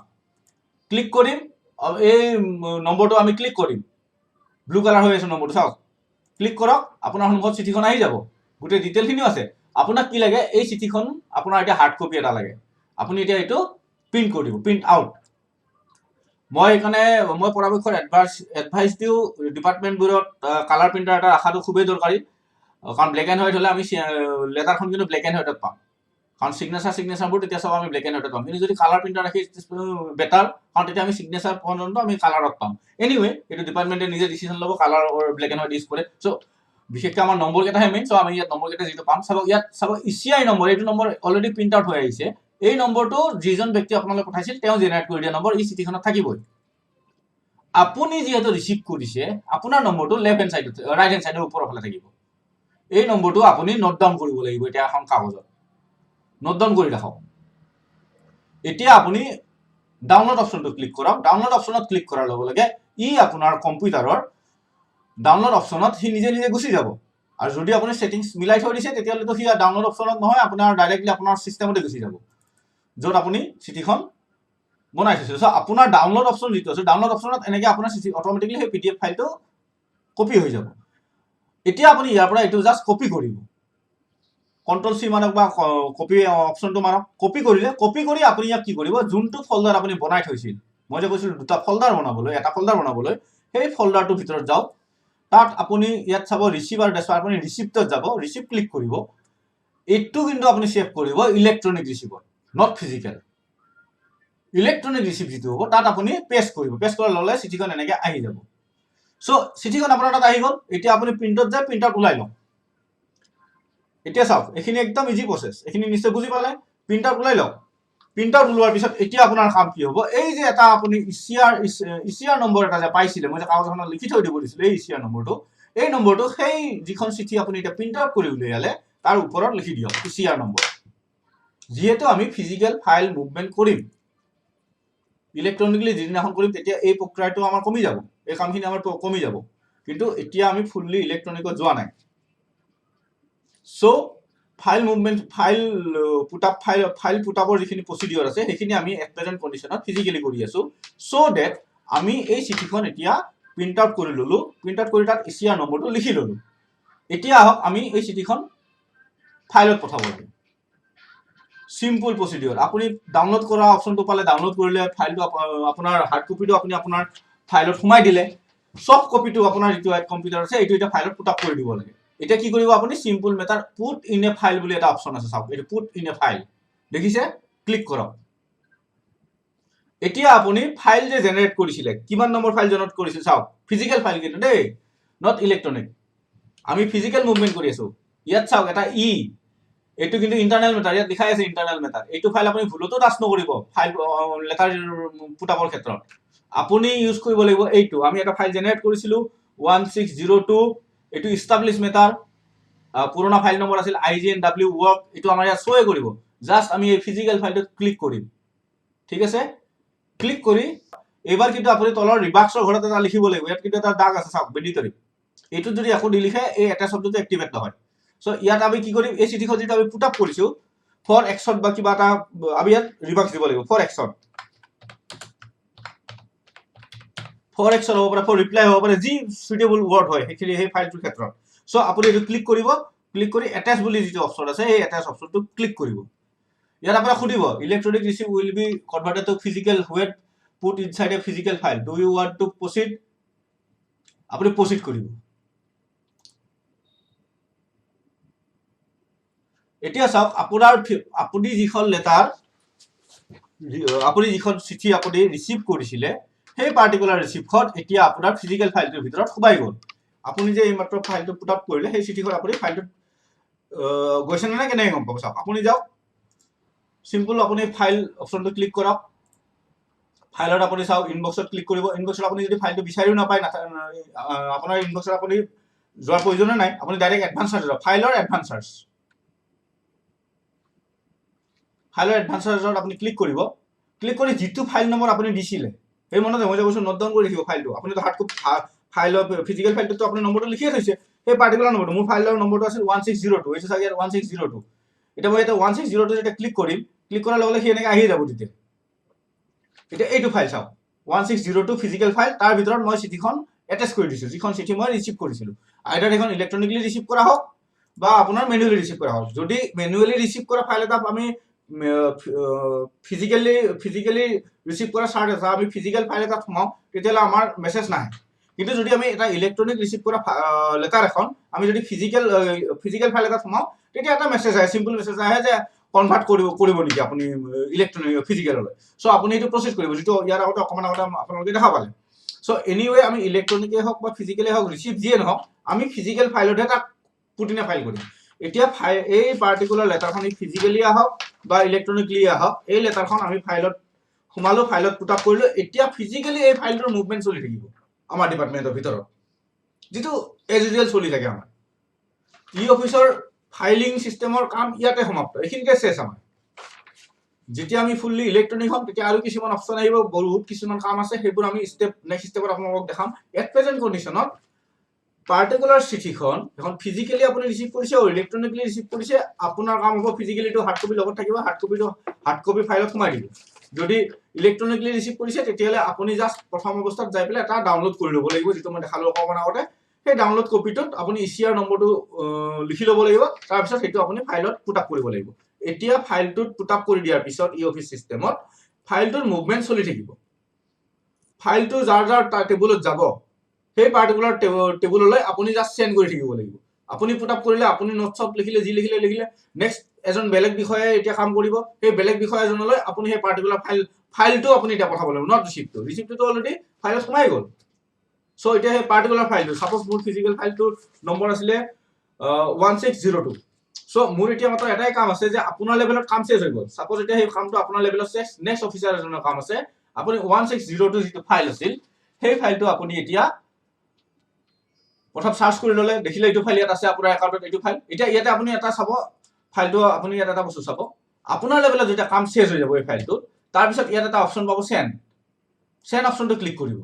ক্লিক কৰিম, এই নম্বৰটো আমি ক্লিক কৰিম, ব্লু কালাৰ হৈ আছে নম্বৰটো, চাওক ক্লিক কৰক, আপোনাৰ সন্মুখত চিঠিখন আহি যাব, গোটেই ডিটেইলখিনিও আছে। আপোনাক কি লাগে, এই চিঠিখন আপোনাৰ এতিয়া হাৰ্ড কপি এটা লাগে, আপুনি এতিয়া এইটো প্ৰিণ্ট কৰিব, প্ৰিণ্ট আউট। মই সেইকাৰণে মই পৰাপক্ষত এডভাইচ দিওঁ ডিপাৰ্টমেণ্টবোৰত কালাৰ প্ৰিণ্টাৰ এটা ৰখাটো খুবেই দৰকাৰী, কাৰণ ব্লেক এণ্ড হোৱাইট হ'লে আমি লেটাৰখন কিন্তু ব্লেক এণ্ড হোৱাইটত পাম, কাৰণ চিগনেচাৰবোৰ তেতিয়া চব আমি ব্লেক এণ্ড হোৱাইটত পাম। কিন্তু যদি কালাৰ প্ৰিণ্টাৰ ৰাখি বেটাৰ, কাৰণ তেতিয়া আমি চিগনেচাৰ পৰ্যন্ত আমি কালাৰত পাম। এনিৱে এইটো ডিপাৰ্টমেণ্টে নিজে ডিচিশ্যন ল'ব, colour black and white use কৰে। চ' বিশেষকৈ আমাৰ নম্বৰকেইটাহে মেইন। চ' আমি ইয়াত নম্বৰকেইটা যিটো পাম, চাব ইয়াত চাব ইচিআই নম্বৰ, এইটো নম্বৰ অলৰেডি প্ৰিণ্ট আউট হৈ আহিছে। এই নম্বৰটো যিজন ব্যক্তি আপোনালোকে পঠাইছিল তেওঁ জেনেৰেট কৰি দিয়া নম্বৰ, এই চিঠিখনত থাকিবই। আপুনি যিহেতু ৰিচিভ কৰিছে, আপোনাৰ নম্বৰটো লেফ্ট হেণ্ড চাইডত, ৰাইট হেণ্ড চাইডৰ ওপৰৰ ফালে থাকিব। এই নম্বৰটো আপুনি নোট ডাউন কৰিব লাগিব এতিয়া এখন কাগজত নোট ডাউন কৰি ৰাখক এতিয়া আপুনি ডাউনলোড অপশনটো ক্লিক কৰক ডাউনলোড অপশনত ক্লিক কৰাৰ লগে লগে ই আপোনাৰ কম্পিউটাৰৰ ডাউনলোড অপশনত সি নিজে নিজে গুচি যাব আৰু যদি আপুনি সেটিংস মিলাই থৈ দিছে তেতিয়াহ'লেতো সি ডাউনলোড অপশনত নহয় আপোনাৰ ডাইৰেক্টলি আপোনাৰ সিস্টেমতে গুচি যাব য'ত আপুনি চিঠিখন বনাই থৈছে সো আপোনাৰ ডাউনলোড অপশন যিটো আছে ডাউনলোড অপশনত এনেকৈ আপোনাৰ চিঠি অটোমেটিকলি সেই PDF ফাইলটো কপি হৈ যাব এতিয়া আপুনি ইয়াৰ পৰা এইটো জাস্ট কপি কৰিব Ctrl+C মাৰক বা কপি অপশনটো মাৰক কপি কৰিলে কপি কৰি আপুনি ইয়াক কি কৰিব যোনটো ফল্ডাৰ আপুনি বনাই থৈছিল মই যে কৈছিল দুটা ফল্ডাৰ বনাবলৈ এটা ফল্ডাৰ বনাবলৈ সেই ফল্ডাৰটোৰ ভিতৰত যাওক তাত আপুনি ইয়াত চাব ৰিসিভ আৰু ডেস্ক আপুনি ৰিসিপ্টত যাব ৰিসিভ ক্লিক কৰিব এইটো কিন্তু আপুনি সেভ কৰিব ইলেক্ট্ৰনিক ৰিসিভত নট ফিজিক্যাল ইলেক্ট্ৰনিক ৰিসিভ যেটো হ'ব তাত আপুনি পেস্ট কৰিব পেস্ট কৰাৰ লগে চিঠিখন এনেকৈ আহি যাব সো চিঠিখন আপোনাৰ তাত আহি গ'ল এতিয়া আপুনি প্ৰিন্টত যায় প্ৰিন্ট আউট ওলাই লওক এতিয়া চাওক এখিনি একদম ইজি প্ৰসেস এখিনি নিশ্চয় বুজি পালে প্ৰিন্ট আউট ওলাই লওক প্ৰিন্ট আউট ওলোৱাৰ পিছত এতিয়া আপোনাৰ কাম কি হ'ব এই যে এটা আপুনি ইচিআৰ নম্বৰ এটা যে পাইছিলে মই যে কাগজখনত লিখি থৈ দিব দিছিল এই ইচিআৰ নম্বৰটো এই নম্বৰটো সেই যিখন চিঠি আপুনি এটা প্ৰিন্ট আউট কৰি উলিয়ালে তাৰ ওপৰত লিখি দিয়ক ইচিআৰ নম্বৰ যেহেতু আমি ফিজিক্যাল ফাইল মুভমেন্ট কৰিম ইলেক্ট্ৰনিকলি যিদিনাখন কৰিম তেতিয়া এই প্ৰক্ৰিয়াটো আমাৰ কমি যাব এই কামখিনি আমাৰ কমি যাব কিন্তু এতিয়া আমি ফুললি ইলেক্ট্ৰনিকত যোৱা নাই সো ফাইল মুভমেন্ট ফাইল পুটআপৰ যিখিনি প্ৰসিডিউৰ আছে সেইখিনি আমি এট প্ৰেজেন্ট কন্ডিশনত ফিজিক্যালি কৰি আছো সো দ্যাট আমি এই চিঠিখন এতিয়া প্ৰিন্ট আউট কৰি ললো প্ৰিন্ট আউট কৰি তাত ইচিআৰ নম্বৰটো লিখি ললো এতিয়া আহক আমি এই চিঠিখন ফাইলত পঠাব লাগে সিম্পল প্ৰসিডিউৰ আপুনি ডাউনলোড কৰা অপশনটো পালে ডাউনলোড কৰিলে ফাইলটো আপোনাৰ হাৰ্ড কপিটো আপুনি আপোনাৰ ফাইলত সোমাই দিলে সব কপিটো আপোনাৰ যিটো কম্পিউটাৰ আছে এইটো এটা ফাইলত পুট আপ কৰি দিব লাগে এতিয়া কি কৰিব আপুনি simple method put in a file বুলি এটা অপশন আছে চাওক এইটো পুট ইন এ ফাইল দেখিছে ক্লিক কৰক এতিয়া আপুনি ফাইল যে জেনাৰেট কৰিছিলে কিমান নম্বৰ ফাইল জেনাৰেট কৰিছিল চাওক ফিজিক্যাল ফাইল কিন্তু দেই নট ইলেক্ট্ৰনিক আমি ফিজিক্যাল মুভমেন্ট কৰি আছো ইয়াত চাওক এটা ই এইটো কিন্তু ইন্টাৰনেল মেটাৰ ইয়াত লিখাই আছে ইন্টাৰনেল মেটাৰ এইটো ফাইল আপুনি ভুলতো টাচ নকৰিব ফাইল লেটাৰ পুটাবৰ ক্ষেত্ৰত আপুনি ইউজ কৰিব লাগিব এইটো আমি এটা ফাইল জেনাৰেট কৰিছিলো 1602 এইটো এস্টাবলিশ মেটাৰ পুৰণা ফাইল নম্বৰ আছিল IGNW work এইটো আমাৰ ইয়াত শোয়ে কৰিব জাস্ট আমি এই ফিজিক্যাল ফাইলটো ক্লিক কৰিম ঠিক আছে ক্লিক কৰি এবাৰ কিন্তু আপুনি তলৰ ৰিবাক্সৰ ঘৰত এটা লিখিব লাগিব ইয়াত কিন্তু এটা দাগ আছে চাওক বেডিটৰি এইটো যদি আকৌ নিলিখে এই এটা শব্দটো এক্টিভেট নহয় সো ইয়াত আমি কি কৰিম এই চিঠিখন যেটা আমি পুট আপ কৰিছো ফৰ এক্সত বা কিবা এটা আমি ইয়াত ৰিবাক্স দিব লাগিব ফৰ এক্সত ফৰ এক্সৰ হ'ব পাৰে ফৰ ৰিপ্লাই হ'ব পাৰে যি সুইটেবল ওয়াৰ্ড হয় সেইখিনি সেই ফাইলটোৰ ক্ষেত্ৰত সো আপুনি এটো ক্লিক কৰিব ক্লিক কৰি অ্যাটাচ বুলি যিটো অপশন আছে এই অ্যাটাচ অপশনটো ক্লিক কৰিব ইয়াত আপোনাৰ খুদিব electronic receive will be converted to physical what put inside a physical file do you want to proceed আপুনি প্ৰসিড কৰিব এতিয়া চাওক আপোনাৰ আপুনি যিখন লেটাৰ আপুনি যিখন চিঠি আপুনি ৰিসিভ কৰিছিলে সেই পাৰ্টিকুলাৰ ৰিসিভখন এতিয়া আপোনাৰ ফিজিক্যাল ফাইলটোৰ ভিতৰত সোমাই গ'ল আপুনি যে এইমাত্ৰ ফাইলটো পুট আপ কৰিলে সেই চিঠিখন আপুনি ফাইলটো গৈছে নে কেনেকৈ গম পাব চাওক আপুনি যাওক সিম্পল আপুনি ফাইল অপশনটো ক্লিক কৰক ফাইলত আপুনি চাওক ইনবক্সত ক্লিক কৰিব ইনবক্সত আপুনি যদি ফাইলটো বিচাৰিও নাপায় আপোনাৰ ইনবক্সত আপুনি যোৱাৰ প্ৰয়োজন নাই আপুনি ডাইৰেক্ট এডভান্স চাৰ্জ ফাইলৰ এডভান্স চাৰ্জ ফাইলৰ এডভান্স চাৰ্জত আপুনি ক্লিক কৰিব ক্লিক কৰি যিটো ফাইল নম্বৰ আপুনি দিছিলে এই মনত মই যে কৈছো নোট ডাউন কৰি ৰাখিব ফাইলটো আপুনি তো হাৰ্ড কপি ফাইলৰ ফিজিক্যাল ফাইলটো আপুনি নম্বৰটো লিখিয়ে থৈছে সেই পাৰ্টিকুলাৰ নম্বৰটো মোৰ ফাইলৰ নম্বৰটো আছিল 1602 এইটো চাগে 1602 এটা মই এটা 1602 যেটা ক্লিক কৰিম ক্লিক কৰাৰ লগে লগে সি এনেকৈ আহি যাব তেতিয়া এতিয়া এইটো ফাইল চাওক 1602 ফিজিক্যাল ফাইল তাৰ ভিতৰত মই চিঠিখন এটাচ কৰি দিছো যিখন চিঠি মই ৰিসিভ কৰিছিলো আইদাৰ এখন ইলেক্ট্ৰনিকলি ৰিসিভ কৰা হওক বা আপোনাৰ মেনুৱেলি ৰিসিভ কৰা হওক যদি মেনুৱেলি ৰিসিভ কৰা ফাইল এটা আমি ফিজিক্যালি ৰিসিভ কৰা চাৰ্ট আছে আমি ফিজিক্যাল ফাইল এটা সোমাও তেতিয়ালে আমাৰ মেসেজ নাহে কিন্তু যদি আমি এটা ইলেক্ট্ৰনিক ৰিসিভ কৰা লেটাৰ এখন আমি যদি ফিজিক্যাল ফাইল এটা সোমাও তেতিয়া এটা মেসেজ আহে সিম্পল মেসেজ আহে যে কনভার্ট কৰিব নেকি আপুনি ইলেক্ট্ৰনিক ফিজিক্যাললৈ সো আপুনি এটো প্ৰসেস কৰিব যেটো ইয়াৰ আগতে অকমান আগতে আপোনালোকে দেখা পালে সো এনিৱে আমি ইলেক্ট্ৰনিকে হওক বা ফিজিক্যালি হওক ৰিসিভ যিয়ে নহওক আমি ফিজিক্যাল ফাইলতে এটা পুটিনে ফাইল কৰিম এতিয়া এই পাৰ্টিকুলাৰ লেটাৰখন ফিজিক্যালি আহক বা ইলেক্ট্ৰনিকলি আহক এই লেটাৰখন আমি ফাইলত সোমালো ফাইলত পুট আপ কৰিলো এতিয়া ফিজিক্যালি এই ফাইলটোৰ মুভমেন্ট চলি থাকিব আমাৰ ডিপাৰ্টমেন্টৰ ভিতৰত যেটো এজ ইউজুৱেল চলি থাকে আমাৰ ই অফিচৰ ফাইলিং সিস্টেমৰ কাম ইয়াতে সমাপ্ত এইখিনিতে শেষ আমাৰ যেতিয়া আমি ফুললি ইলেক্ট্ৰনিক হম তেতিয়া আৰু কিছুমান অপচন আহিব বহুত কিছুমান কাম আছে সেইবোৰ আমি স্টেপ নেক্সট স্টেপত আপোনালোকক দেখাম এট প্ৰেজেন্ট কণ্ডিশনত পাৰ্টিকুলাৰ চিঠিখন এখন ফিজিক্যালি আপুনি ৰিসিভ কৰিছে আৰু ইলেক্ট্ৰনিকলি ৰিসিভ কৰিছে আপোনাৰ কাম হ'ব ফিজিক্যালি টু হাৰ্ড কপি লগত থাকিব হাৰ্ড কপি ফাইলত সোমাই দিব যদি ইলেক্ট্ৰনিকলি ৰিসিভ কৰিছে তেতিয়ালে আপুনি জাস্ট প্ৰথম অৱস্থাত যাই পেলাই এটা ডাউনলোড কৰি ল'ব লাগিব যেটো মই দেখালো অকমান আগতে সেই ডাউনলোড কপিটোত আপুনি ইচিআৰ নম্বৰটো লিখি ল'ব লাগিব তাৰ পিছত সেইটো আপুনি ফাইলত পুট আপ কৰিব লাগিব এতিয়া ফাইলটোত পুট আপ কৰি দিয়াৰ পিছত ই অফিস সিস্টেমত ফাইলটোৰ মুভমেন্ট চলি থাকিব ফাইলটো যাৰ টেবুলত যাব সেই পাৰ্টিকুলাৰ টেবুললৈ আপুনি জাস্ট সেন্ড কৰি থাকিব লাগিব আপুনি পুট আপ কৰিলে আপুনি নোটছত লিখিলে যি লিখিলে নেক্সট এজন বেলেগ বিষয়ে এতিয়া কাম কৰিব সেই বেলেগ বিষয় এজনলৈ আপুনি সেই পাৰ্টিকুলাৰ ফাইলটো আপুনি এতিয়া পঠাব লাগিব নট ৰিসিপ্টটো অলৰেডি ফাইলত সোমাই গ'ল সো এতিয়া সেই পাৰ্টিকুলাৰ ফাইলটো সাপোজ মোৰ ফিজিক্যাল ফাইলটোৰ নম্বৰ আছিল 1602 সো মোৰ এতিয়া মাত্ৰ এটাই কাম আছে যে আপোনাৰ লেভেলত কাম শেষ হৈ গ'ল সাপোজ এতিয়া সেই কামটো আপোনাৰ লেভেলত শেষ নেক্সট অফিচাৰ এজনৰ কাম আছে আপুনি 1602 যিটো ফাইল আছিল সেই ফাইলটো আপুনি এতিয়া প্ৰথম সাৰ্চ কৰি ললে দেখিলে এইটো ফাইল ইয়াত আছে আপোনাৰ একাউণ্টত এইটো ফাইল এতিয়া ইয়াতে আপুনি এটা চাব ফাইলটো আপুনি ইয়াত এটা বস্তু চাব আপোনাৰ লেভেলত যেতিয়া কাম শেষ হৈ যাব এই ফাইলটো তাৰ পিছত ইয়াত এটা অপচন পাব সেন্ড অপচনটো ক্লিক কৰিব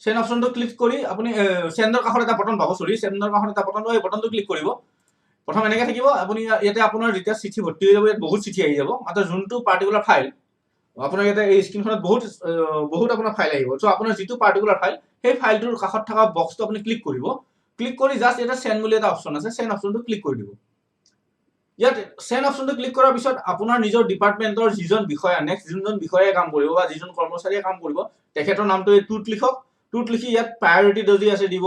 সেন্ড অপচনটো ক্লিক কৰি আপুনি সেন্ডৰ কাষত এটা বটন পাব সেন্ডৰ কাষত এটা বটন এই বটনটো ক্লিক কৰিব প্ৰথম এনেকৈ থাকিব আপুনি ইয়াতে আপোনাৰ যেতিয়া চিঠি ভৰ্তি হৈ যাব ইয়াত বহুত চিঠি আহি যাব মাত্ৰ যোনটো পাৰ্টিকুলাৰ ফাইল আপোনাৰ ইয়াতে এই স্ক্ৰীনখনত বহুত আপোনাৰ ফাইল আহিব সো আপোনাৰ যিটো পাৰ্টিকুলাৰ ফাইল সেই ফাইলটোৰ কাষত থকা বক্সটো আপুনি ক্লিক কৰিব ক্লিক কৰি জাস্ট এটা সেন্ড বুলি এটা অপচন আছে সেন্ড অপচনটো ক্লিক কৰি দিব ইয়াত সেন্ড অপচনটো ক্লিক কৰাৰ পিছত আপোনাৰ নিজৰ ডিপাৰ্টমেন্টৰ যিজন বিষয়া নেক্সট যোনজন বিষয়াই কাম কৰিব বা যিজন কৰ্মচাৰীয়ে কাম কৰিব তেখেতৰ নামটো এই টুট লিখক টুট লিখি ইয়াত প্ৰায়োৰিটি যদি আছে দিব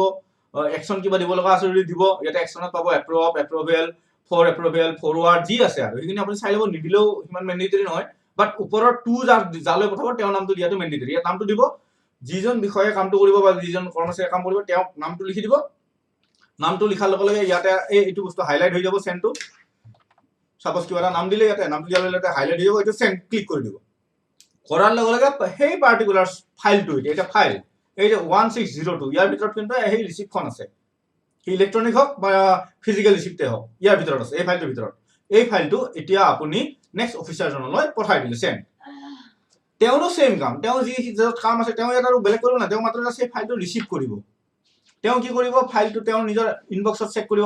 একশন কিবা দিব লগা আছে যদি দিব ইয়াতে একশনত পাব এপ্ৰুভেল ফৰৱাৰ্ড যি আছে আৰু এইখিনি আপুনি চাই ল'ব নিদিলেও ইমান মেন্ডেটৰি নহয় বাট ওপৰৰ টু যালৈ পঠাব তেওঁৰ নামটো দিয়াটো মেন্ডেটৰি ইয়াত নামটো দিব যিজন বিষয়ে কামটো কৰিব বা যিজন কৰ্মচাৰীয়ে কাম কৰিব তেওঁ নামটো লিখি দিব নামটো লিখাৰ লগে লগে ইয়াতে এইটো বস্তু হাইলাইট হৈ যাব সেন্ডটো সাপোজ কিবা এটা নাম দিলে ইয়াতে নামটো দিয়াৰ লগে লগে হাইলাইট হৈ যাব এইটো সেন্ড ক্লিক কৰি দিব কৰাৰ লগে লগে সেই পাৰ্টিকুলাৰ ফাইলটো এটা ফাইল এই 1602 ইয়াৰ ভিতৰত কিন্তু এই ৰিসিপ্টখন আছে ইলেক্ট্ৰনিক হওক বা ফিজিক্যাল ৰিসিপ্টে হওক ইয়াৰ ভিতৰত আছে এই ফাইলটোৰ ভিতৰত এই ফাইলটো এতিয়া আপুনি নেক্সট অফিচাৰজনলৈ পঠাই দিলে সেন্ড তেওঁৰো সেম কাম তেওঁ যি কাম আছে তেওঁ ইয়াত আৰু বেলেগ কৰিব না তেওঁ মাত্ৰ সেই ফাইলটো ৰিসিভ কৰিব তেওঁ কি কৰিব ফাইলটো তেওঁ নিজৰ ইনবক্সত চেক কৰিব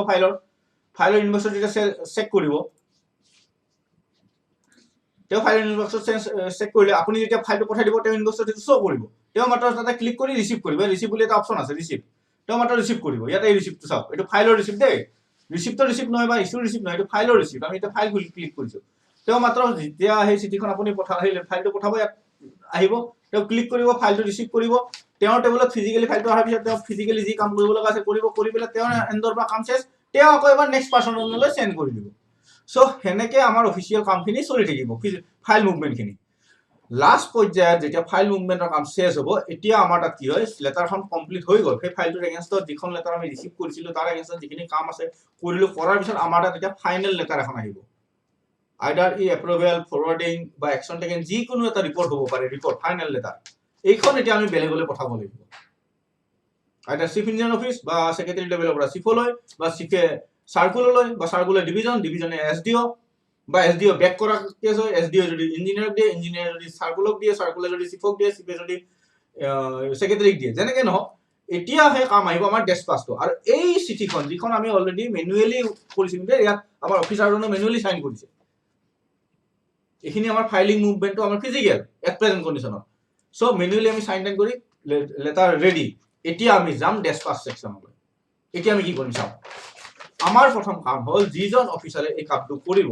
ফাইলৰ ইনবক্সত যেতিয়া চেক কৰিব তেওঁ ফাইলৰ ইনবক্সত চেক কৰিলে আপুনি যেতিয়া ফাইলটো পঠাই দিব তেওঁ ইনবক্সত শো কৰিব তেওঁ মাত্ৰ তাতে ক্লিক কৰি ৰিসিভ কৰিব ৰিসিভ বুলি এটা অপচন আছে ৰিসিভ তেওঁ মাত্ৰ ৰিসিভ কৰিব ইয়াতে এই ৰিসিপ্টটো চাওক এইটো ফাইলৰ ৰিসিপ্ট দেই ৰিসিপ্টৰ ৰিসিপ্ট নহয় বা ইছ্যুৰ ৰিসিপ্ট নহয় এইটো ফাইলৰ ৰিসিপ্ট আমি এটা ফাইল ক্লিক কৰিছো তেওঁ মাত্ৰ যেতিয়া সেই চিঠিখন আপুনি ফাইলটো পঠাব ইয়াত আহিব তেওঁ ক্লিক কৰিব ফাইলটো ৰিসিভ কৰিব তেওঁৰ টেবুলত ফিজিক্যালি ফাইলটো অহাৰ পিছত তেওঁ ফিজিক্যালি যি কাম কৰিব লগা আছে কৰিব কৰি পেলাই তেওঁ এন্ডৰ পৰা কাম শেষ তেওঁ আকৌ এবাৰ নেক্সট পাৰ্সনলৈ সেন্ড কৰি দিব সো হেনেকে আমাৰ অফিচিয়েল কামখিনি চলি থাকিব ফাইল মুভমেন্টখিনি লাষ্ট পৰ্যায়ত যেতিয়া ফাইল মুভমেন্টৰ কাম শেষ হ'ব এতিয়া আমাৰ তাত কি হয় লেটাৰখন কমপ্লিট হৈ গ'ল সেই ফাইলটোৰ এগেইনষ্টত যিখন লেটাৰ আমি ৰিসিভ কৰিছিলো তাৰ এগেইনষ্টত যিখিনি কাম আছে কৰিলো কৰাৰ পিছত আমাৰ তাত এতিয়া ফাইনেল লেটাৰ এখন আহিব আইদাৰ ই এপ্ৰুভেল ফৰৱাৰ্ডিং বা একশন টেকেন যিকোনো এটা ৰিপৰ্ট হ'ব পাৰে ৰিপৰ্ট ফাইনেল লেটাৰ এইখন এতিয়া আমি বেলেগলৈ পঠাব লাগিব আইদাৰ চিফ ইঞ্জিনিয়াৰ অফিচ বা সেক্ৰেটাৰী লেভেলৰ পৰা চিফলৈ বা চিফে সাৰ্কুললৈ বা সাৰ্কুলাৰ ডিভিজনে এছডিও বা এছডিও বেক কৰা কেছ হয় এছডিও যদি ইঞ্জিনিয়াৰক দিয়ে ইঞ্জিনিয়াৰ যদি সাৰ্কুলক দিয়ে সাৰ্কুলাৰ যদি চিফক দিয়ে চিফে যদি সেক্ৰেটাৰীক দিয়ে যেনেকৈ নহওক এতিয়া সেই কাম আহিব আমাৰ ডেছপাছটো আৰু এই চিঠিখন যিখন আমি অলৰেডি মেনুৱেলি কৰিছিলো যে ইয়াত আমাৰ অফিচাৰজনে মেনুৱেলি সাইন কৰিছে এইখিনি আমাৰ ফাইলিং মুভমেন্টটো আমাৰ ফিজিক্যাল এট প্ৰেজেন্ট কণ্ডিশনত সো মেনুৱেলি আমি সাইন টাইন কৰি লেটাৰ ৰেডি এতিয়া আমি যাম ডেছপাছ সেকশনলৈ এতিয়া আমি কি কৰিম চাও আমাৰ প্ৰথম কাম হ'ল যিজন অফিচাৰে এই কামটো কৰিব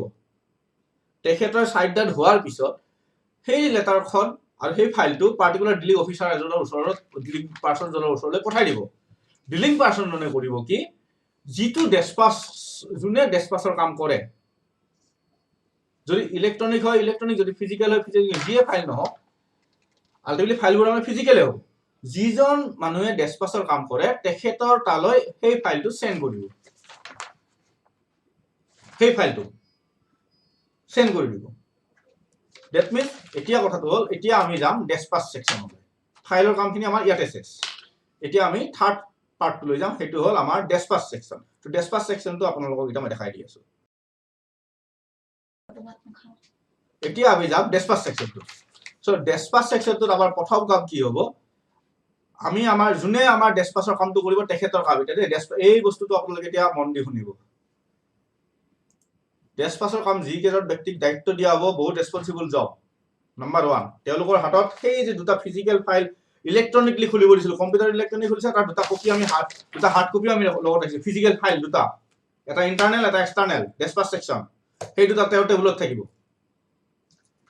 তেখেতৰ সাইডাত হোৱাৰ পিছত সেই লেটাৰখন আৰু সেই ফাইলটো পাৰ্টিকুলাৰ ডিলিং অফিচাৰ এজনৰ ওচৰত ডিলিং পাৰ্সনজনৰ ওচৰলৈ পঠাই দিব ডিলিং পাৰ্সনজনে কৰিব কি যিটো ডেছপাছ যোনে ডেছপাছৰ কাম কৰে যদি ইলেক্ট্ৰনিক হয় ইলেক্ট্ৰনিক যদি ফিজিক্যাল হয় ফিজিক্যাল যিয়ে ফাইল নহওক আলটিমেটলি ফাইলবোৰ আমাৰ ফিজিক্যালে হ'ব যিজন মানুহে ডেছপাছৰ কাম কৰে তেখেতৰ তালৈ সেই ফাইলটো সেন্ড কৰিব সেই ফাইলটো সেন্ড কৰি দিব দ্যাট মিন্স এতিয়া কথাটো হ'ল এতিয়া আমি যাম ডেছপাছ সেকশনলৈ ফাইলৰ কামখিনি আমাৰ ইয়াতে শেষ এতিয়া আমি থাৰ্ড পাৰ্টটো লৈ যাম, সেইটো হ'ল আমাৰ ডেছপাছ ছেকশ্যন। তো ডেছপাছ ছেকশ্যনটো আপোনালোকক এতিয়া মই দেখাই দি আছোঁ। এতিয়া আমি যাম ডেছপাছ ছেকশ্যনটো। চ' ডেছপাছ ছেকশ্যনটোত আমাৰ প্ৰথম কাম কি হ'ব, আমি আমাৰ যোনে আমাৰ ডেছপাছৰ কামটো কৰিব তেখেতৰ কাম এতিয়া এই বস্তুটো আপোনালোকে এতিয়া মন দি শুনিব। ডেছপাছৰ কাম যিকেইজন ব্যক্তিক দায়িত্ব দিয়া হ'ব, বহুত ৰেছপনচিবল জব। নাম্বাৰ 1, তেওঁলোকৰ হাতত সেই যে দুটা ফিজিকেল ফাইল ইলেক্ট্ৰনিকলি খুলিব দিছিলোঁ, কম্পিউটাৰ ইলেক্ট্ৰনিক খুলিছে, তাৰ দুটা কপি আমি দুটা হাৰ্ড কপি আমি লগত ৰাখিছোঁ, ফিজিকেল ফাইল দুটা, এটা ইণ্টাৰনেল এটা এক্সটাৰ্নেল, ডেছপাছ ছেকশ্যন, সেই দুটা তেওঁৰ টেবুলত থাকিব।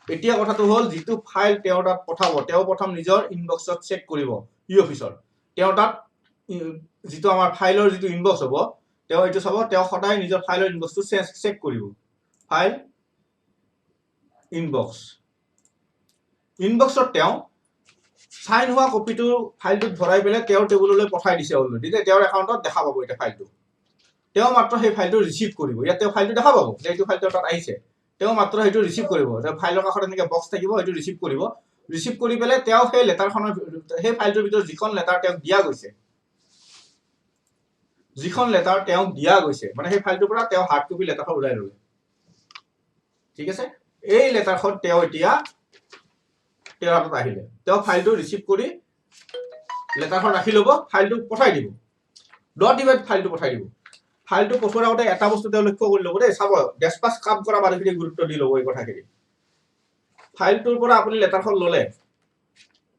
এতিয়া কথাটো হ'ল, যিটো ফাইল তেওঁৰ তাত পঠাব, তেওঁ প্ৰথম নিজৰ ইনবক্সত চেক কৰিব, অফিচৰ তেওঁৰ তাত যিটো আমাৰ ফাইলৰ যিটো ইনবক্স হ'ব, তেওঁ এইটো চাব, তেওঁ সদায় নিজৰ ফাইলৰ ইনবক্সটো চেক কৰিব। ফাইল ইনবক্স, ইনবক্সত তেওঁ চাইন হোৱা কপিটো ফাইলটোত ভৰাই পেলাই তেওঁৰ টেবুললৈ পঠাই দিছে অলৰেডি, তেওঁৰ একাউণ্টত দেখা পাব এতিয়া ফাইলটো। তেওঁ মাত্ৰ সেই ফাইলটো ৰিচিভ কৰিব, ইয়াত তেওঁ ফাইলটো দেখা পাব যে এইটো ফাইল তেওঁৰ তাত আহিছে, তেওঁ মাত্ৰ সেইটো ৰিচিভ কৰিব। ফাইলৰ কাষত এনেকৈ বক্স থাকিব, সেইটো ৰিচিভ কৰিব, ৰিচিভ কৰি পেলাই তেওঁ সেই লেটাৰখনৰ সেই ফাইলটোৰ ভিতৰত যিখন লেটাৰ তেওঁক দিয়া গৈছে, মানে সেই ফাইলটোৰ পৰা তেওঁ হাৰ্ড কপি লেটাৰখন ওলাই ল'লে। ঠিক আছে, এই লেটাৰখন তেওঁ এতিয়া তেওঁৰ হাতত আহিলে, তেওঁ ফাইলটো ৰিচিভ কৰি লেটাৰখন ৰাখি ল'ব, ফাইলটো পঠাই দিব, ডট ইভেণ্ট ফাইলটো পঠাই দিব। ফাইলটো পঠোৱাৰ আগতে এটা বস্তু তেওঁ লক্ষ্য কৰি ল'ব দেই, চাব ডেছপাছ কাম কৰা মানুহখিনি গুৰুত্ব দি ল'ব এই কথাখিনি। ফাইলটোৰ পৰা আপুনি লেটাৰখন ল'লে,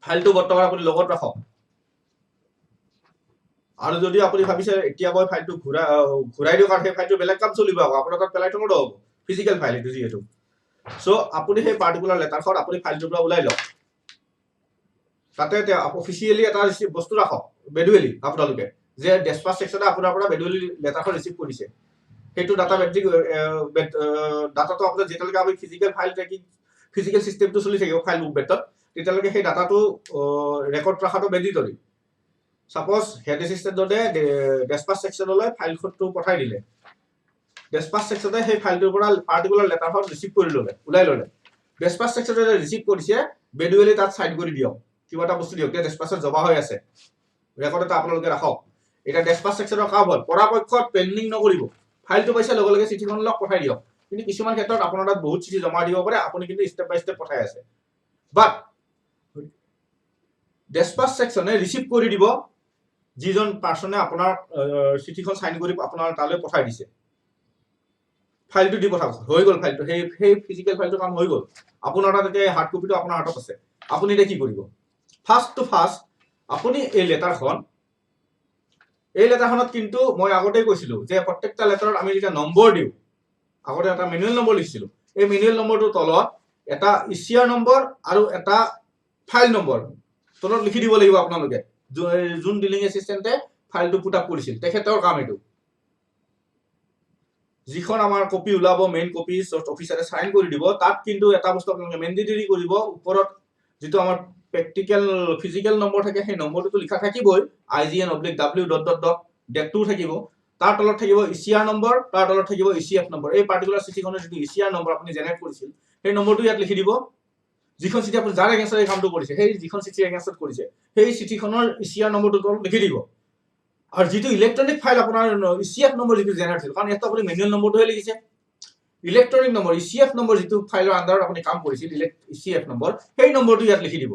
ফাইলটো বৰ্তমান আপুনি লগত ৰাখক, আৰু যদি আপুনি ভাবিছে এতিয়া মই ফাইলটো ঘূৰাই দিওঁ কাৰণ সেই ফাইলটো বেলেগ কাম চলিব, আকৌ আপোনাৰ তাত পেলাই থ'ব নহ'ব, ফিজিকেল ফাইল এইটো যিহেতু। চ' আপুনি সেই পাৰ্টিকুলাৰ লেটাৰখন আপুনি ফাইলটোৰ পৰা ওলাই লওক, তাতে অফিচিয়েলি এটা বস্তু ৰাখক মেনুৱেলি, আপোনালোকে যে ডেছপাছ ছেকশ্যনে আপোনাৰ পৰা মেনুৱেলি লেটাৰখন ৰিচিভ কৰিছে, সেইটো ডাটা ডাটাটো আপোনাৰ যেতিয়ালৈকে আমি ফিজিকেল ফাইল ট্ৰেকিং ফিজিকেল চিষ্টেমটো চলি থাকিব ফাইল মুভমেণ্টত, তেতিয়ালৈকে সেই ডাটাটো ৰেকৰ্ড ৰখাটো মেণ্ডিটৰী। চাপ'জ হেড এছিষ্টেণ্টে ডেছপাছ ছেকশ্যনলৈ ফাইলখনটো পঠাই দিলে, ডেছপাছ ছেকশ্যনে সেই ফাইলটোৰ পৰা পাৰ্টিকুলাৰ লেটাৰখন ৰিচিভ কৰি ল'লে, ওলাই ল'লে, ডেছপাছ ছেকশ্যনে ৰিচিভ কৰিছে, মেনুৱেলি তাত চাইন কৰি দিয়ক, কিবা এটা বস্তু দিয়ক, এতিয়া ডেছপাছত জমা হৈ আছে, ৰেকৰ্ড এটা আপোনালোকে ৰাখক। এতিয়া ডেছপাছ ছেকশ্যনৰ কাম হ'ল, পৰাপক্ষত পেণ্ডিং নকৰিব, ফাইলটো পাইছে লগে লগে চিঠিখনলৈ পঠাই দিয়ক। কিন্তু কিছুমান ক্ষেত্ৰত আপোনাৰ তাত বহুত চিঠি জমা দিব পাৰে, আপুনি কিন্তু ষ্টেপ বাই ষ্টেপ পঠাই আছে, বাট ডেছপাছ ছেকশ্যনে ৰিচিভ কৰি দিব যিজন পাৰ্চনে আপোনাৰ চিঠিখন চাইন কৰি আপোনাৰ তালৈ পঠাই দিছে, ফাইলটো দি পঠাব, হৈ গ'ল ফাইলটো, সেই ফিজিকেল ফাইলটো কাম হৈ গ'ল, আপোনাৰ তাত এতিয়া হাৰ্ড কপিটো আপোনাৰ হাতত আছে। আপুনি এতিয়া কি কৰিব, ফাৰ্ষ্ট আপুনি এই লেটাৰখনত কিন্তু মই আগতেই কৈছিলো যে প্ৰত্যেকটা লেটাৰত আমি যেতিয়া নম্বৰ দিওঁ, আগতে এটা মেনুৱেল নম্বৰ লিখিছিলো, এই মেনুৱেল নম্বৰটোৰ তলত এটা ইচিআৰ নম্বৰ আৰু এটা ফাইল নম্বৰ তলত লিখি দিব লাগিব আপোনালোকে। যোন ডিলিং এছিষ্টেণ্টে ফাইলটো পুট আপ কৰিছিল তেখেতৰ কাম এইটো। যিখন আমাৰ কপি ওলাব মেইন কপি অফিচাৰে চাইন কৰি দিব, তাত কিন্তু এটা বস্তু আপোনালোকে মেণ্ডিটৰী কৰিব, ওপৰত যিটো আমাৰ প্ৰেক্টিকেল ফিজিকেল নম্বৰ থাকে সেই নম্বৰটো লিখা থাকিবই, IGN/W ... ডেটটো থাকিব, তাৰ তলত থাকিব ইচিআৰ নম্বৰ, তাৰ তলত থাকিব ইচিএফ নম্বৰ, এই পাৰ্টিকুলাৰ চিঠিখনৰ যিটো ইচিআৰ নম্বৰ আপুনি জেনেৰেট কৰিছিল সেই নম্বৰটো ইয়াত লিখি দিব, যিখন চিঠি আপুনি যাৰ এগেইনষ্টত এই কামটো কৰিছে, সেই যিখন চিঠিৰ এগেইনষ্টত কৰিছে সেই চিঠিখনৰ ইচিআৰ নম্বৰটো তলত লিখি দিব। আৰু যিটো ইলেক্ট্ৰনিক ফাইল আপোনাৰ ইচিএফ নম্বৰ যিটো জেনেৰেট হৈছিল, কাৰণ ইয়াত আপুনি মেনুৱেল নম্বৰটোহে লিখিছে, ইলেক্ট্ৰনিক নম্বৰ ইচিএফ নম্বৰ যিটো ফাইলৰ আণ্ডাৰত আপুনি কাম কৰিছিল ইচিএফ নম্বৰ, সেই নম্বৰটো ইয়াত লিখি দিব,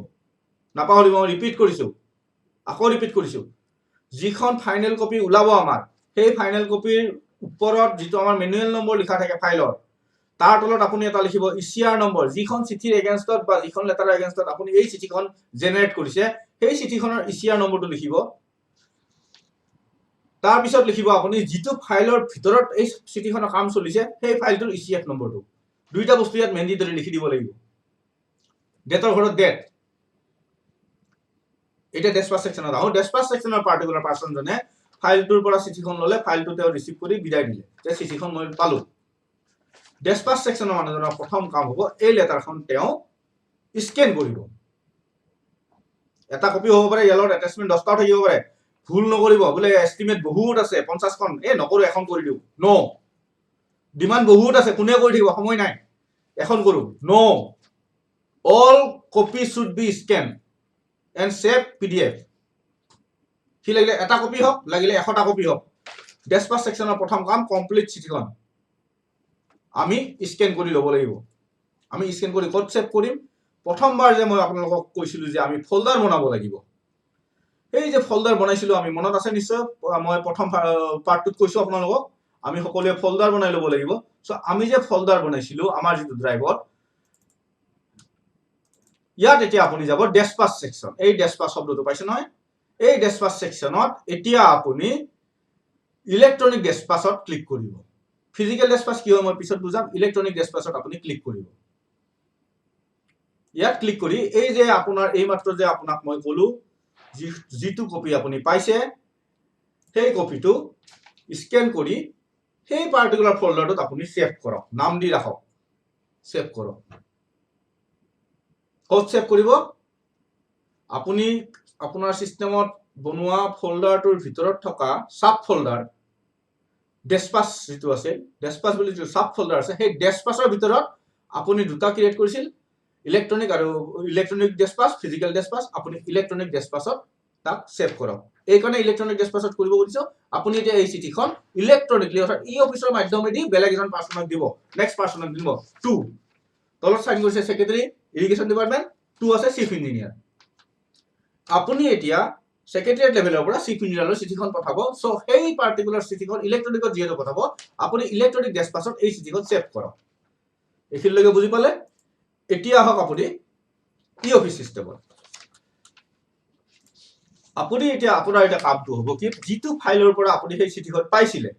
নাপাহৰিব। মই ৰিপিট কৰিছো, যিখন ফাইনেল কপি ওলাব আমাৰ, সেই ফাইনেল কপিৰ ওপৰত যিটো আমাৰ মেনুৱেল নম্বৰ লিখা থাকে ফাইলৰ, তাৰ তলত আপুনি এটা লিখিব ইচিআৰ নম্বৰ, যিখন চিঠিৰ এগেইনষ্টত বা যিখন লেটাৰৰ এগেইনষ্টত আপুনি এই চিঠিখন জেনেৰেট কৰিছে সেই চিঠিখনৰ ইচিআৰ নম্বৰটো লিখিব। তাৰ পিছত লিখিব আপুনি যিটো ফাইলৰ ভিতৰত এই চিঠিখনৰ কাম চলিছে সেই ফাইলটোৰ ইচিএফ নম্বৰটো, দুইটা বস্তু ইয়াত মেণ্ডিটৰী লিখি দিব লাগিব, ডেটৰ ঘৰত ডেট। এতিয়া ডেছপাছ ছেকশ্যনত আহো, ডেছপাছ ছেকশ্যনৰ পাৰ্টিকুলাৰ পাৰ্চনজনে ফাইলটোৰ পৰা চিঠিখন ল'লে, ফাইলটো তেওঁ ৰিচিভ কৰি বিদায় দিলে যে চিঠিখন মই পালো। ডেছপাছ ছেকশ্যনৰ মানুহজনৰ প্ৰথম কাম হ'ব এই লেটাৰখন তেওঁ স্কেন কৰিব, এটা কপি হ'ব পাৰে, ইয়াৰ লগত এটাচমেণ্ট 10টাও থাকিব পাৰে, ভুল নকৰিব, বোলে এষ্টিমেট বহুত আছে 50খন, নকৰো এখন কৰি দিওঁ, ডিমাণ্ড বহুত আছে কোনে কৰি থাকিব, সময় নাই, এখন কৰো, all copy should be scan and save PDF, সি লাগিলে এটা কপি হওক লাগিলে 100টা কপি হওক ডেছপাছ ছেকশ্যনৰ প্ৰথম কাম কমপ্লিট চিঠিখন আমি স্কেন কৰি ল'ব লাগিব আমি স্কেন কৰি ক'ত ছেভ কৰিম প্ৰথমবাৰ যে মই আপোনালোকক কৈছিলোঁ যে আমি ফল্ডাৰ বনাব লাগিব এই যে ফল্ডাৰ বনাইছিলোঁ আমি মনত আছে নিশ্চয় মই প্ৰথম পাৰ্টটোত কৈছোঁ আপোনালোকক আমি সকলোৱে ফল্ডাৰ বনাই ল'ব লাগিব সো আমি যে ফল্ডাৰ বনাইছিলোঁ আমাৰ যিটো ড্ৰাইভত ইয়াত এতিয়া আপুনি যাব ডেছপাছ ছেকশ্যন এই ডেছপাছ শব্দটো পাইছে নহয় এই ডেছপাছ ছেকশ্যনত এতিয়া আপুনি ইলেক্ট্ৰনিক ডেছপাছত ক্লিক কৰিব ফিজিকেল ডেছপাছ কি হয় মই পিছত বুজাম ইলেক্ট্ৰনিক ডেছপাছত আপুনি ক্লিক কৰিব ইয়াত ক্লিক কৰি এই যে আপোনাৰ এই মাত্ৰ যে আপোনাক মই ক'লো যিটো কপি আপুনি পাইছে সেই কপিটো স্কেন কৰি সেই পাৰ্টিকুলাৰ ফল্ডাৰটোত আপুনি সেভ কৰক নাম দি ৰাখক সেভ কৰক ক'ত সেভ কৰিব আপুনি আপোনাৰ সিস্টেমত বনোৱা ফল্ডাৰটোৰ ভিতৰত থকা সাব ফল্ডাৰ ডেছপাছ যিটো আছে ডেছপাছ বুলি যিটো সাব ফল্ডাৰ আছে সেই ডেছপাছৰ ভিতৰত আপুনি দুটা ক্ৰিয়েট কৰিছিল ইলেক্ট্ৰনিক আৰু ইলেক্ট্ৰনিক ডেছপাছ ফিজিকেল ডেছপাছ আপুনি ইলেক্ট্ৰনিক ডেছপাছত তাক সেভ কৰক এই কাৰণে ইলেক্ট্ৰনিক ডেছপাছত কৰিব খুজিছো আপুনি এতিয়া এই চিঠিখন ইলেক্ট্ৰনিকলি অৰ্থাৎ ই অফিচৰ মাধ্যমেদি বেলেগ এজন পাৰ্সনক দিব নেক্সট পাৰ্সনক দিব 2 তলত সাইন কৰিছে সেক্ৰেটাৰী ইৰিগেশ্যন ডিপাৰ্টমেন্ট 2 আছে চিফ ইঞ্জিনিয়াৰ আপুনি এতিয়া সেক্ৰেটাৰিয়েট লেভেলৰ পৰা চিফ ইঞ্জিনিয়াৰলৈ চিঠিখন পঠাব সো সেই পাৰ্টিকুলাৰ চিঠিখন ইলেক্ট্ৰনিকত যিহেতু পঠাব আপুনি ইলেক্ট্ৰনিক ডেছপাছত এই চিঠিখন সেভ কৰক এইখিনিলৈকে বুজি পালে এতিয়া হওক আপুনি ই অফিচ সিস্টেমত আপুনি এতিয়া আপোনাৰ এটা কামটো হ'ব কি যিটো ফাইলৰ পৰা আপুনি সেই চিঠিখন পাইছিলে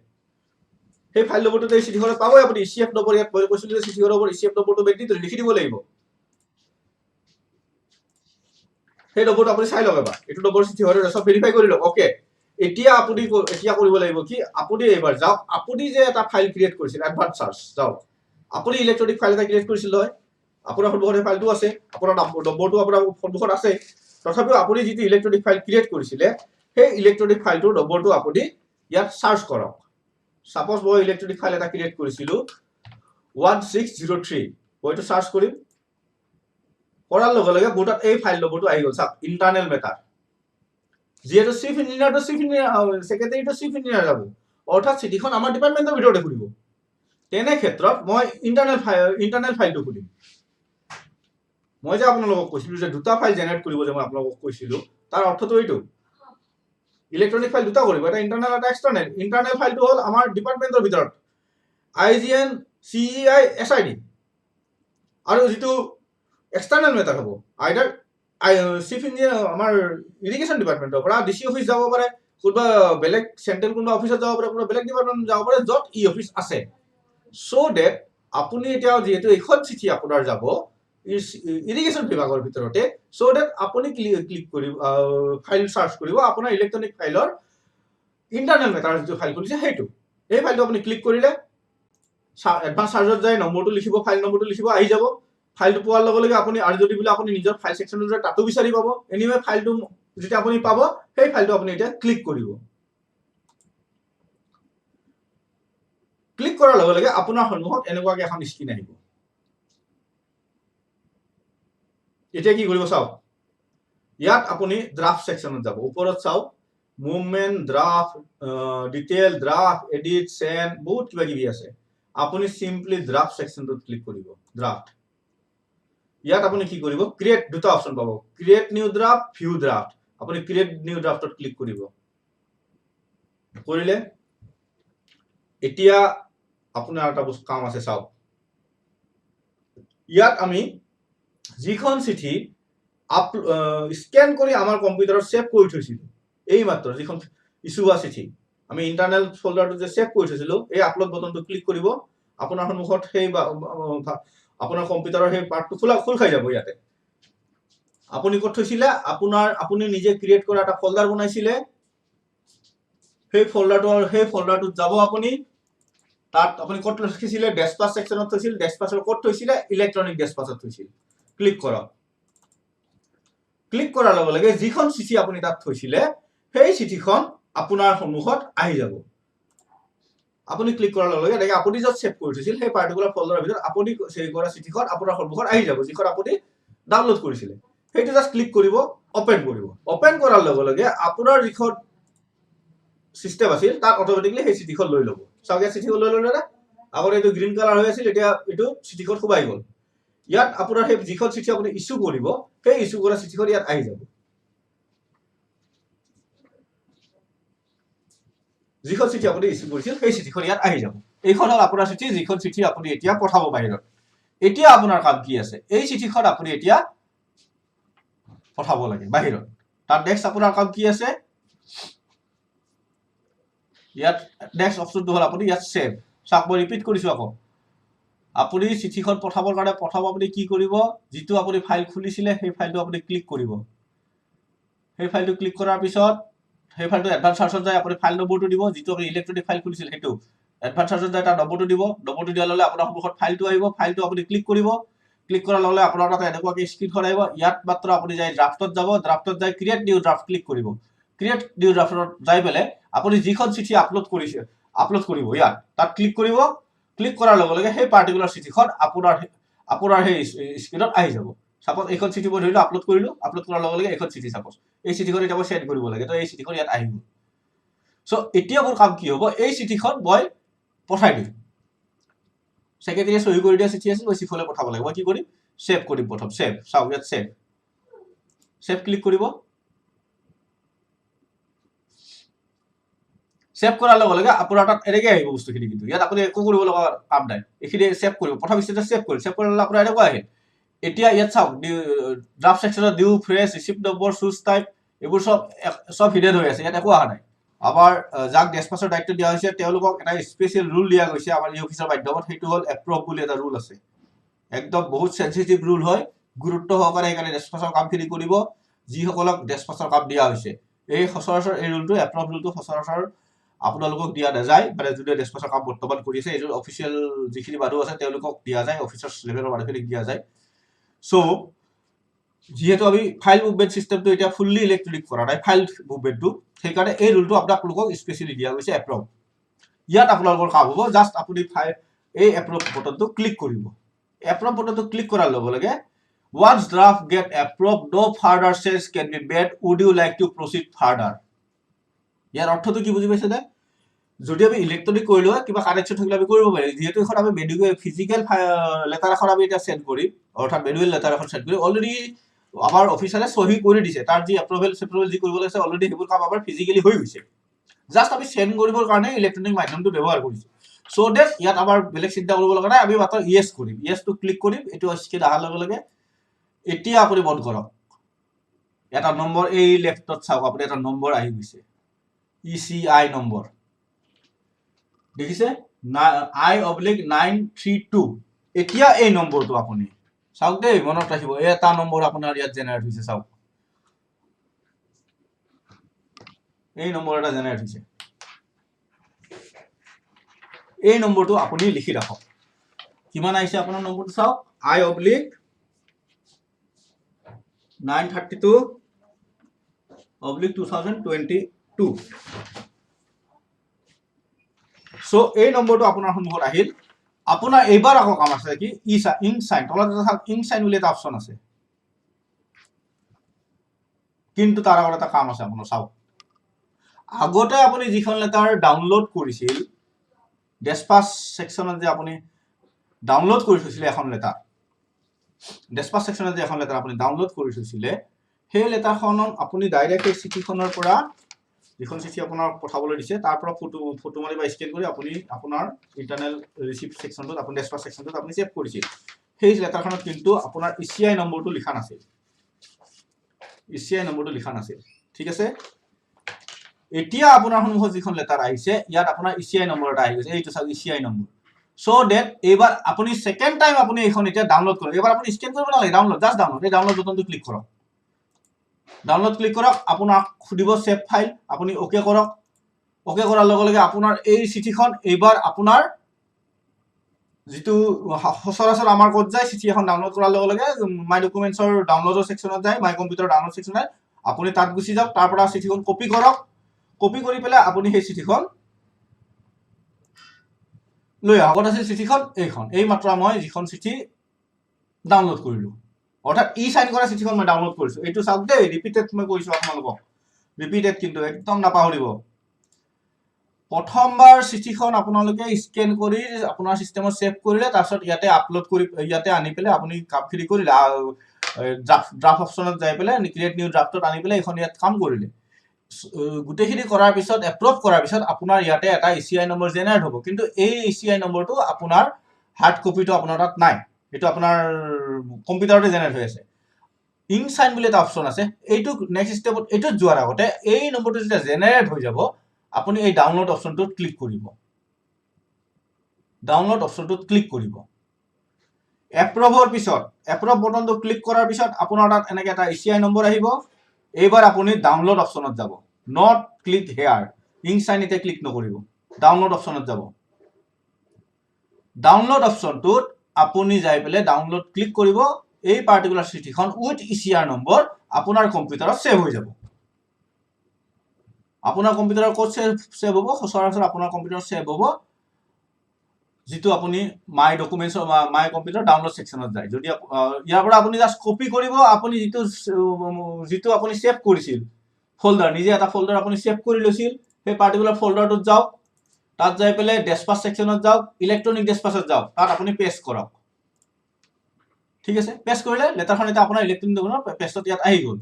সেই ফাইল নম্বৰটো এই চিঠিখনত পাবই আপুনি ইচিএফ নম্বৰ ইয়াত মই কৈছিলো যে চিঠিখনৰ ওপৰত ইচিএফ নম্বৰটো বেটি ধৰি লিখি দিব লাগিব সেই নম্বৰটো আপুনি চাই লওক এবাৰ এইটো নম্বৰ চিঠি হয় সব ভেৰিফাই কৰি লওক ওকে এতিয়া আপুনি এতিয়া কৰিব লাগিব কি আপুনি এবাৰ যাওক আপুনি যে এটা ফাইল ক্ৰিয়েট কৰিছিল এডভান্স চাৰ্জ যাওক আপুনি ইলেক্ট্ৰনিক ফাইল এটা ক্ৰিয়েট কৰিছিল হয় আপোনাৰ সন্মুখত ফাইলটো আছে আপোনাৰ নম্বৰটো আপোনাৰ সন্মুখত আছে তথাপিও আপুনি যিটো ইলেক্ট্ৰনিক ফাইল ক্ৰিয়েট কৰিছিলে সেই ইলেক্ট্ৰনিক ফাইলটোৰ নম্বৰটো আপুনি ইয়াত সাৰ্চ কৰক সাপোজ মই ইলেক্ট্ৰনিক ফাইল এটা ক্ৰিয়েট কৰিছিলো 1603 মই এটা সাৰ্চ কৰিম কৰাৰ লগে লগে মোৰ তাত এই ফাইল নম্বৰটো আহি গ'ল চাওক ইন্টাৰনেল মেটাৰ যিহেতু চিফ ইঞ্জিনিয়াৰ সেক্ৰেটাৰীটো চিফ ইঞ্জিনিয়াৰ যাব অৰ্থাৎ চিঠিখন আমাৰ ডিপাৰ্টমেণ্টৰ ভিতৰতে খুলিব তেনে ক্ষেত্ৰত মই ইন্টাৰনেল ফাইলটো খুলিম মই যে আপোনালোকক কৈছিলো যে দুটা ফাইল জেনাৰেট কৰিব যে মই আপোনালোকক কৈছিলো তাৰ অৰ্থটো এইটো ইলেক্ট্ৰনিক ফাইল দুটা কৰিব এটা ইন্টাৰনেল এটা এক্সটাৰনেল ইন্টাৰনেল ফাইলটো হ'ল আমাৰ ডিপাৰ্টমেণ্টৰ ভিতৰত IGN CEI SID আৰু যেটো এক্সটাৰনেল মেটাৰ হ'ব আইদাৰ চিফ ইঞ্জিনিয়াৰ আমাৰ ইৰিগেশ্যন ডিপাৰ্টমেণ্টৰ পৰা ডিসি অফিচ যাব পাৰে কোনবা বেলেগ সেন্ট্ৰেল কোনবা অফিচত যাব পাৰে কোনবা বেলেগ ডিপাৰ্টমেণ্ট যাব পাৰে যত ই অফিচ আছে সো দ্যাট আপুনি এতিয়া যেহেতু এখন চিঠি আপোনাৰ যাব ইৰিগেশ্যন বিভাগৰ ভিতৰতে সো দ্যাট আপুনি ক্লিক কৰিব ফাইল সাৰ্চ কৰিব আপোনাৰ ইলেক্ট্ৰনিক ফাইলৰ ইন্টাৰনেল মেটাৰ যিটো ফাইল খুলিছে সেইটো এই ফাইলটো আপুনি ক্লিক কৰিলে এডভান্স চাৰ্জত যায় নম্বৰটো লিখিব ফাইল নম্বৰটো লিখিব আহি যাব ফাইলটো পোৱাৰ লগে লগে আপুনি আৰু যদি বুলি আপুনি নিজৰ ফাইল সেকশনত যায় তাতো বিচাৰি পাব এনিৱে ফাইলটো যেতিয়া আপুনি পাব সেই ফাইলটো আপুনি এতিয়া ক্লিক কৰিব ক্লিক কৰাৰ লগে লগে আপোনাৰ সন্মুখত এনেকুৱাকৈ এখন স্ক্ৰীন আহিব এতিয়া কি কৰিব চাওক ইয়াত আপুনি ড্ৰাফট সেকশনত যাব ওপৰত চাওক movement draft detail draft edit send বহুত কিবা কিবি আছে আপুনি সিম্পলি ড্ৰাফট সেকশনটোত ক্লিক কৰিব ড্ৰাফট ইয়াত আপুনি কি কৰিব ক্ৰিয়েট দুটা অপচন পাব create new draft view draft আপুনি ক্ৰিয়েট নিউ ড্ৰাফটত ক্লিক কৰিব কৰিলে এতিয়া আপোনাৰ এটা বস্তু কাম আছে চাওক ইয়াত আমি যিখন চিঠি স্ক্যান কৰি আমাৰ কম্পিউটাৰত সেভ কৰি থৈছিল এই মাত্ৰ যিখন ইস্যু হোৱা চিঠি আমি ইন্টাৰনেল ফোল্ডাৰটো যে সেভ কৰি থৈছিল এই আপলোড বটনটো ক্লিক কৰিব আপোনাৰ সন্মুখত সেই আপোনাৰ কম্পিউটাৰৰ সেই পাৰ্টটো খোল খাই যাব ইয়াতে আপুনি ক'ত থৈছিল আপুনি নিজে ক্ৰিয়েট কৰা এটা ফোল্ডাৰ বনাইছিল সেই ফোল্ডাৰটোত যাব আপুনি তাত আপুনি ক'ত লিখিছিল ডেছপাছ সেকশনত থৈছিল ডেছপাছৰ ক'ত থৈছিল ইলেক্ট্ৰনিক ডেছপাছত থৈছিল ক্লিক কৰক ক্লিক কৰাৰ লগে লগে যিখন চিঠি আপুনি তাত থৈছিল সেই চিঠিখন আপোনাৰ সন্মুখত আহি যাব আপুনি ক্লিক কৰাৰ লগে লগে আপুনি য'ত সেভ কৰি থৈছিল সেই পাৰ্টিকুলাৰ ফোল্ডাৰৰ ভিতৰত আপুনি সেভ কৰা চিঠিখন আপোনাৰ সন্মুখত আহি যাব যিখন আপুনি ডাউনলোড কৰিছিল সেইটো জাস্ট ক্লিক কৰিব ওপেন কৰাৰ লগে লগে আপোনাৰ যিখন চিষ্টেম আছিল তাত অট'মেটিকলি সেই চিঠিখন লৈ ল'ব চাওক ইয়াত চিঠিখন লৈ ল'লে আগতে এইটো গ্ৰীণ কালাৰ হৈ আছিল এতিয়া এইটো চিঠিখন সোমাই গ'ল ইয়াত আপোনাৰ সেই যিখন চিঠি আপুনি ইছ্যু কৰিব সেই ইছ্যু কৰা চিঠিখন ইয়াত আহি যাব যিখন চিঠি আপুনি ইছ্যু কৰিছিল সেই চিঠিখন ইয়াত আহি যাব এইখন হ'ল আপোনাৰ চিঠি যিখন চিঠি আপুনি এতিয়া পঠাব বাহিৰত এতিয়া আপোনাৰ কাম কি আছে এই চিঠিখন আপুনি এতিয়া পঠাব লাগে বাহিৰত তাৰ নেক্সট আপোনাৰ কাম কি আছে ইয়াত নেক্সট অপচনটো হ'ল আপুনি ইয়াত সেভ চাওক মই ৰিপিট কৰিছো আকৌ আপুনি চিঠিখন পঠাবৰ কাৰণে প্ৰথম আপুনি কি কৰিব যিটো আপুনি ফাইল খুলিছিলে সেই ফাইলটো আপুনি ক্লিক কৰিব সেই ফাইলটো ক্লিক কৰাৰ পিছত সেই ফাইলটো এডভান্স চাৰ্চত যায় আপুনি ফাইল নম্বৰটো দিব যিটো আপুনি ইলেক্ট্ৰনিক ফাইল খুলিছিল সেইটো এডভান্স চাৰ্চত যায় তাৰ নম্বৰটো দিব নম্বৰটো দিয়াৰ লগে আপোনাৰ সন্মুখত ফাইলটো আহিব ফাইলটো আপুনি ক্লিক কৰিব ক্লিক কৰাৰ লগে আপোনাৰ তাতে এনেকুৱাকৈ স্ক্ৰীনখন আহিব ইয়াত মাত্ৰ আপুনি যাই ড্ৰাফটত যাব ড্ৰাফটত যাই ক্ৰিয়েট নিউ ড্ৰাফট ক্লিক কৰিব ক্ৰিয়েট নিউ ড্ৰাফটত যাই পেলাই আপুনি যিখন চিঠি আপলোড কৰিছে আপলোড কৰিব ইয়াত তাত ক্লিক কৰিব ক্লিক কৰাৰ লগে লগে সেই পাৰ্টিকুলাৰ চিঠিখন আপোনাৰ সেই স্ক্ৰীনত আহি যাব সাপোজ এইখন চিঠি মই ধৰিলো আপলোড কৰিলো আপলোড কৰাৰ লগে লগে এইখন চিঠি সাপোজ এই চিঠিখন এতিয়া মই সেন্ড কৰিব লাগে তো এই চিঠিখন ইয়াত আহিব সো এতিয়া মোৰ কাম কি হ'ব এই চিঠিখন মই পঠাই দিম সেক্ৰেটাৰীয়ে সহি কৰি দিয়া চিঠি আছিল মই চিঠিলৈ পঠাব লাগে মই কি কৰিম সেভ কৰিম প্ৰথম সেভ চাওক ইয়াত সেভ ক্লিক কৰিব সেভ কৰাৰ লগে লগে আপোনাৰ তাত এনেকৈ আহিব বস্তুখিনি কিন্তু ইয়াত আপুনি একো কৰিব লগা কাম নাই এইখিনি সেভ কৰিব প্ৰথম ষ্টেজত সেভ কৰিম সেভ কৰাৰ লগে আপোনাৰ এনেকুৱা আহিল এতিয়া ইয়াত চাওক ড্ৰাফট সেকশনত due fresh receipt number choose type এইবোৰ সব হিডেন হৈ আছে ইয়াত একো অহা নাই আমাৰ যাক ডেছপাছৰ দায়িত্ব দিয়া হৈছে তেওঁলোকক এটা স্পেচিয়েল ৰুল দিয়া গৈছে আমাৰ ই অফিচৰ মাধ্যমত সেইটো হ'ল এপ্ৰুভ বুলি এটা ৰুল আছে একদম বহুত সেনচিটিভ ৰুল হয় গুৰুত্ব সহকাৰে সেইকাৰণে ডেছপাছৰ কামখিনি কৰিব যিসকলক ডেছপাছৰ কাম দিয়া হৈছে এই সচৰাচৰ এই ৰুলটো এপ্ৰুভ ৰুলটো সচৰাচৰ আপোনালোকক দিয়া নাযায় মানে যোনে ডেছপাছৰ কাম বৰ্তমান কৰি আছে এইটো অফিচিয়েল যিখিনি মানুহ আছে তেওঁলোকক দিয়া যায় অফিচাৰ লেভেলৰ মানুহখিনিক দিয়া যায় সো যেহেতু আমি ফাইল মুভমেন্ট সিস্টেমটো এটা ফুললি ইলেক্ট্ৰনিক কৰা নাই ফাইল মুভমেন্টটো সেইকাৰণে এই ৰুলটো আপোনালোকক স্পেচিয়েলি দিয়া গৈছে এপ্ৰুভ ইয়াত আপোনালোকৰ কাম হ'ব জাষ্ট আপুনি ফাইল এই এপ্ৰুভ বটনটো ক্লিক কৰিব এপ্ৰুভ বটনটো ক্লিক কৰাৰ লগে লগে once draft get approved no further change can be made would you like to proceed further ইয়াৰ অৰ্থটো কি বুজি পাইছে নে যদি আমি ইলেক্ট্ৰনিক কৰিলো কিবা কানেকশন থাকিলে আমি কৰিব পাৰি যেহেতু এখন আমি মেনুৱেল ফিজিক্যাল লেটাৰ এখন আমি এটা সেন্ড কৰিম অৰ্থাৎ মেনুৱেল লেটাৰ এখন সেন্ড কৰিম অলৰেডি আমাৰ অফিচাৰে সহি কৰি দিছে তাৰ যি এপ্ৰুভেল যি কৰিব লাগিছে অলৰেডি সেইবোৰ কাম আমাৰ ফিজিক্যালি হৈ গৈছে জাষ্ট আমি সেন্ড কৰিবৰ কাৰণে ইলেক্ট্ৰনিক মাধ্যমটো ব্যৱহাৰ কৰিছো সো দ্যাট ইয়াত আমাৰ বেলেগ চিন্তা কৰিব লগা নাই আমি মাত্ৰ ইয়েস কৰিম ইয়েসটো ক্লিক কৰিম এটো স্ক্ৰীন আহাৰ লগে লগে এতিয়া আপুনি বন্ধ কৰক এটা নম্বৰ এই লেফটত চাওক আপুনি এটা নম্বৰ আহি গৈছে ECI নম্বৰ দেখিছে I/932 এতিয়া এই নম্বৰটো আপুনি চাওক দেই মনত ৰাখিব এটা নম্বৰ আপোনাৰ ইয়াত জেনাৰেট হৈছে চাওক এই নম্বৰ এটা জেনাৰেট হৈছে এই নম্বৰটো আপুনি লিখি ৰাখক কিমান আহিছে আপোনাৰ নম্বৰটো চাওক I/932/2022 সো এই নম্বৰটো আপোনাৰ সন্মুখত আহিল আপোনাৰ এইবাৰ আকৌ কাম আছে কি ইন সাইন তলত ইন সাইন বুলি এটা অপচন আছে কিন্তু তাৰ আগত এটা কাম আছে আপোনাৰ চাওক আগতে আপুনি যিখন লেটাৰ ডাউনলোড কৰিছিল ডেছপাছ সেকশনত যে আপুনি ডাউনলোড কৰি থৈছিলে এখন লেটাৰ ডেছপাছ সেকশনত যে এখন লেটাৰ আপুনি ডাউনলোড কৰি থৈছিলে সেই লেটাৰখনত আপুনি ডাইৰেক্ট এই চিঠিখনৰ পৰা যিখন চিঠি আপোনাক পঠাবলৈ দিছে তাৰ পৰা ফটো মাৰি বা স্ক্যান কৰি আপুনি আপোনাৰ ইন্টাৰনেল ৰিসিপ্ট সেকশনটোত আপুনি ডেছপাছ সেকশনটোত আপুনি সেভ কৰিছিল সেই লেটাৰখনত কিন্তু আপোনাৰ ECI নম্বৰটো লিখা নাছিল ECI নম্বৰটো লিখা নাছিল ঠিক আছে এতিয়া আপোনাৰ সন্মুখত যিখন লেটাৰ আহিছে ইয়াত আপোনাৰ ECI নম্বৰ এটা আহি গৈছে এইটো চাওক ECI নম্বৰ সো দ্যাট এবাৰ আপুনি সেকেন্ড টাইম আপুনি এইখন এতিয়া ডাউনলোড কৰক এবাৰ আপুনি স্ক্যান কৰিব নালাগে ডাউনলোড জাস্ট ডাউনলোড এই ডাউনলোড বটনটো ক্লিক কৰক ডাউনলোড ক্লিক কৰক আপোনাক খুদিব সেভ ফাইল আপুনি ওকে কৰক ওকে কৰাৰ লগে লগে আপোনাৰ এই চিঠিখন এবাৰ আপোনাৰ যেটো সচৰাচৰ আমাৰ কোড যায় চিঠি এখন ডাউনলোড কৰাৰ লগে লগে মাই ডকুমেন্টছৰ ডাউনলোডৰ সেকশনত যায় মাই কম্পিউটাৰ ডাউনলোড সেকশনত আপুনি তাত গুছি যাওক তাৰ পৰা চিঠিখন কপি কৰক কপি কৰি পেলাই আপুনি সেই চিঠিখন লৈ আগত আছিল চিঠিখন এইখন এই মাত্ৰ মই যিখন চিঠি ডাউনলোড কৰিলো অৰ্থাৎ সাইন কৰা চিঠিখন মই ডাউনলোড কৰিছো এইটো চাওক দেই ৰিপিটেড মই কৈছো আপোনালোকক ৰিপিটেড কিন্তু একদম নাপাহৰিব প্ৰথমবাৰ চিঠিখন আপোনালোকে স্কেন কৰি আপোনাৰ চিষ্টেমত ছেভ কৰিলে, তাৰপিছত ইয়াতে আপলোড কৰি ইয়াতে আনি পেলাই আপুনি কামখিনি কৰিলে, ড্ৰাফ্ট অপশ্যনত যাই পেলাই ক্ৰিয়েট নিউ ড্ৰাফ্টত আনি পেলাই এইখন ইয়াত কাম কৰিলে। গোটেইখিনি কৰাৰ পিছত এপ্ৰুভ কৰাৰ পিছত আপোনাৰ ইয়াতে এটা ECI নম্বৰ জেনেৰেট হ'ব, কিন্তু এই ECI নম্বৰটো আপোনাৰ হাৰ্ড কপিটো আপোনাৰ তাত নাই, এইটো আপোনাৰ কম্পিউটাৰতে জেনেৰেট হৈ আছে। ইংক চাইন বুলি এটা অপশ্যন আছে, এইটো নেক্সট ষ্টেপত এইটোত যোৱাৰ আগতে এই নম্বৰটো যেতিয়া জেনেৰেট হৈ যাব আপুনি এই ডাউনলোড অপশ্যনটোত ক্লিক কৰিব। ডাউনলোড অপশ্যনটোত ক্লিক কৰিব। এপ্ৰুভৰ পিছত এপ্ৰুভ বটনটো ক্লিক কৰাৰ পিছত আপোনাৰ তাত এনেকৈ এটা ECI নম্বৰ আহিব। এইবাৰ আপুনি ডাউনলোড অপশ্যনত যাব, not click hair, ink sign এতিয়া ক্লিক নকৰিব, ডাউনলোড অপশ্যনত যাব। ডাউনলোড অপশ্যনটোত আপুনি যাই পেলাই ডাউনলোড ক্লিক কৰিব। এই পাৰ্টিকুলাৰ চিঠিখন উইথ ECI নম্বৰ আপোনাৰ কম্পিউটাৰত ছেভ হৈ যাব। আপোনাৰ কম্পিউটাৰৰ ক'ত ছেভ হ'ব? সচৰাচৰ আপোনাৰ কম্পিউটাৰত ছেভ হ'ব যিটো আপুনি মাই ডকুমেণ্টছৰ মাই কম্পিউটাৰ ডাউনলোড ছেকশ্যনত যায়। যদি ইয়াৰ পৰা আপুনি জাষ্ট কপি কৰিব, আপুনি যিটো আপুনি ছেভ কৰিছিল ফল্ডাৰ, নিজে এটা ফল্ডাৰ আপুনি ছেভ কৰি লৈছিল, সেই পাৰ্টিকুলাৰ ফল্ডাৰটোত যাওক, তাত যাই পেলাই ডেছপাছ ছেকশ্যনত যাওক, ইলেক্ট্ৰনিক ডেছপাছত যাওক, তাত আপুনি পেষ্ট কৰক। ঠিক আছে, পেষ্ট কৰিলে লেটাৰখন এতিয়া আপোনাৰ ইলেক্ট্ৰনিক ডকুমেণ্টৰ পেষ্টত ইয়াত আহি গ'ল।